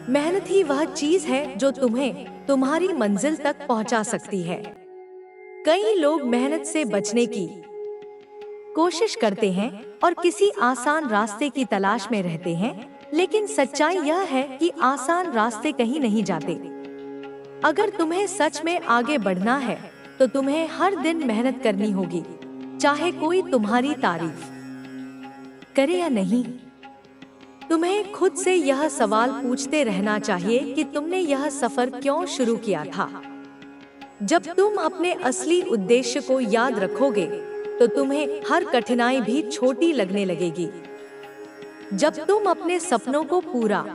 मेहनत ही वह चीज है जो तुम्हें तुम्हारी मंजिल तक पहुंचा सकती है। कई लोग मेहनत से बचने की कोशिश करते हैं और किसी आसान रास्ते की तलाश में रहते हैं, लेकिन सच्चाई यह है कि आसान रास्ते कहीं नहीं जाते। अगर तुम्हें सच में आगे बढ़ना है, तो तुम्हें हर दिन मेहनत करनी होगी, चाहे कोई तुम्हारी तारीफ करे या नहीं। तुम्हें खुद से यह सवाल पूछते रहना चाहिए कि तुमने यह सफर क्यों शुरू किया था। जब तुम अपने असली उद्देश्य को याद रखोगे, तो तुम्हें हर कठिनाई भी छोटी लगने लगेगी। जब तुम अपने सपनों को पूरा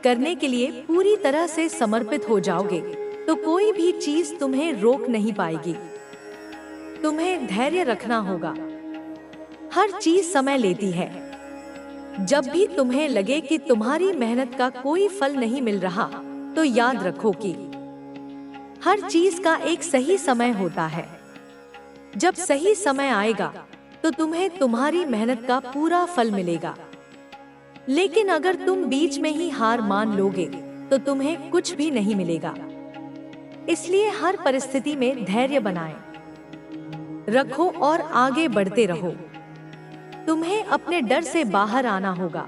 करने के लिए पूरी तरह से समर्पित हो जाओगे, तो कोई भी चीज तुम्हें रोक नहीं पाएगी। तुम्हें धैर्य रखना होगा। हर चीज समय लेती है। जब भी तुम्हें लगे कि तुम्हारी मेहनत का कोई फल नहीं मिल रहा, तो याद रखो कि हर चीज का एक सही समय होता है। जब सही समय आएगा, तो तुम्हें तुम्हारी मेहनत का पूरा फल मिलेगा। लेकिन अगर तुम बीच में ही हार मान लोगे, तो तुम्हें कुछ भी नहीं मिलेगा। इसलिए हर परिस्थिति में धैर्य बनाएं रखो और आगे बढ़ते रहो। तुम्हें अपने डर से बाहर आना होगा।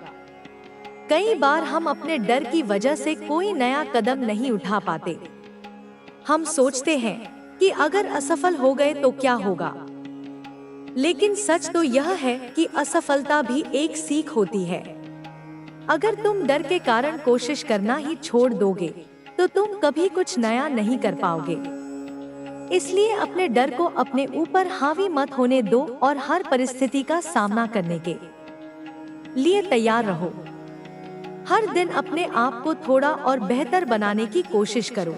कई बार हम अपने डर की वजह से कोई नया कदम नहीं उठा पाते। हम सोचते हैं कि अगर असफल हो गए तो क्या होगा, लेकिन सच तो यह है कि असफलता भी एक सीख होती है। अगर तुम डर के कारण कोशिश करना ही छोड़ दोगे, तो तुम कभी कुछ नया नहीं कर पाओगे। इसलिए अपने डर को अपने ऊपर हावी मत होने दो और हर परिस्थिति का सामना करने के लिए तैयार रहो। हर दिन अपने आप को थोड़ा और बेहतर बनाने की कोशिश करो।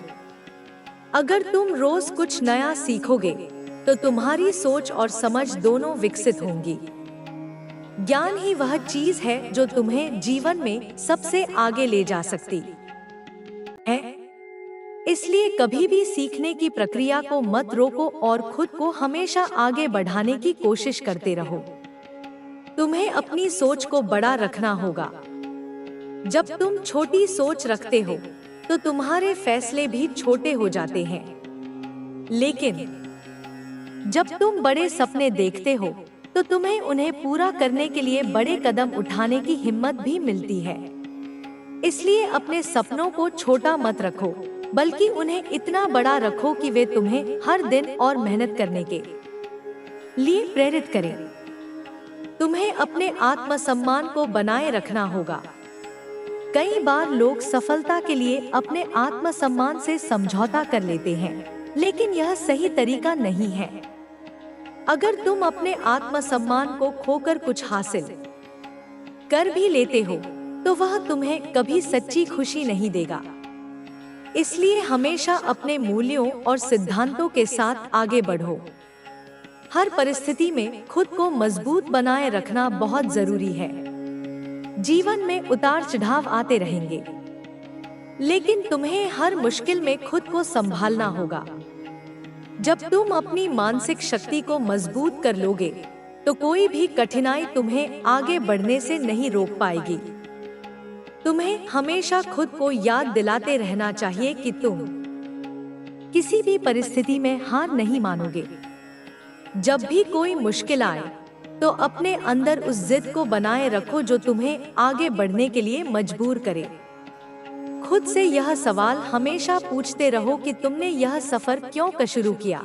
अगर तुम रोज कुछ नया सीखोगे, तो तुम्हारी सोच और समझ दोनों विकसित होंगी। ज्ञान ही वह चीज है जो तुम्हें जीवन में सबसे आगे ले जा सकती है। इसलिए कभी भी सीखने की प्रक्रिया को मत रोको और खुद को हमेशा आगे बढ़ाने की कोशिश करते रहो। तुम्हें अपनी सोच को बड़ा रखना होगा। जब तुम छोटी सोच रखते हो, तो तुम्हारे फैसले भी छोटे हो जाते हैं। लेकिन जब तुम बड़े सपने देखते हो, तो तुम्हें उन्हें पूरा करने के लिए बड़े कदम उठाने की हिम्मत भी मिलती है। इसलिए अपने सपनों को छोटा मत रखो, बल्कि उन्हें इतना बड़ा रखो कि वे तुम्हें हर दिन और मेहनत करने के लिए प्रेरित करें। तुम्हें अपने आत्मसम्मान को बनाए रखना होगा। कई बार लोग सफलता के लिए अपने आत्मसम्मान से समझौता कर लेते हैं, लेकिन यह सही तरीका नहीं है। अगर तुम अपने आत्मसम्मान को खोकर कुछ हासिल कर भी लेते हो, तो वह तुम्हें कभी सच्ची खुशी नहीं देगा। इसलिए हमेशा अपने मूल्यों और सिद्धांतों के साथ आगे बढ़ो। हर परिस्थिति में खुद को मजबूत बनाए रखना बहुत जरूरी है। जीवन में उतार चढ़ाव आते रहेंगे, लेकिन तुम्हें हर मुश्किल में खुद को संभालना होगा। जब तुम अपनी मानसिक शक्ति को मजबूत कर लोगे, तो कोई भी कठिनाई तुम्हें आगे बढ़ने से नहीं रोक पाएगी। तुम्हें हमेशा खुद को याद दिलाते रहना चाहिए कि तुम किसी भी परिस्थिति में हार नहीं मानोगे। जब भी कोई मुश्किल आए, तो अपने अंदर उस जिद को बनाए रखो जो तुम्हें आगे बढ़ने के लिए मजबूर करे। खुद से यह सवाल हमेशा पूछते रहो कि तुमने यह सफर क्यों शुरू किया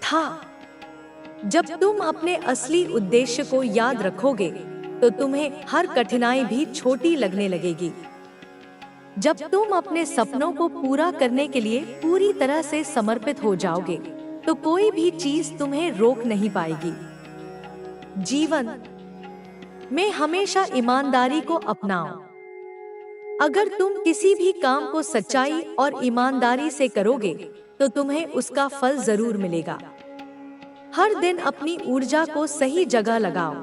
था। जब तुम अपने असली उद्देश्य को याद रखोगे, तो तुम्हें हर कठिनाई भी छोटी लगने लगेगी। जब तुम अपने सपनों को पूरा करने के लिए पूरी तरह से समर्पित हो जाओगे, तो कोई भी चीज तुम्हें रोक नहीं पाएगी। जीवन में हमेशा ईमानदारी को अपनाओ। अगर तुम किसी भी काम को सच्चाई और ईमानदारी से करोगे, तो तुम्हें उसका फल जरूर मिलेगा। हर दिन अपनी ऊर्जा को सही जगह लगाओ।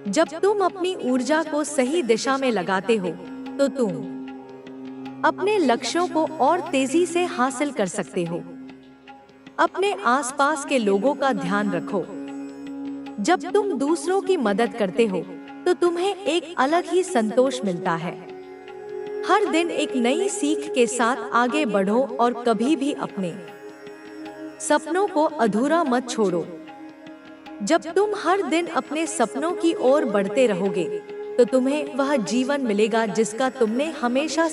जब तुम अपनी ऊर्जा को सही दिशा में लगाते हो, तो तुम अपने लक्ष्यों को और तेजी से हासिल कर सकते हो। अपने आसपास के लोगों का ध्यान रखो। जब तुम दूसरों की मदद करते हो, तो तुम्हें एक अलग ही संतोष मिलता है। हर दिन एक नई सीख के साथ आगे बढ़ो और कभी भी अपने सपनों को अधूरा मत छोड़ो। जब तुम हर दिन अपने सपनों की ओर बढ़ते रहोगे, तो तुम्हें वह जीवन मिलेगा जिसका तुमने हमेशा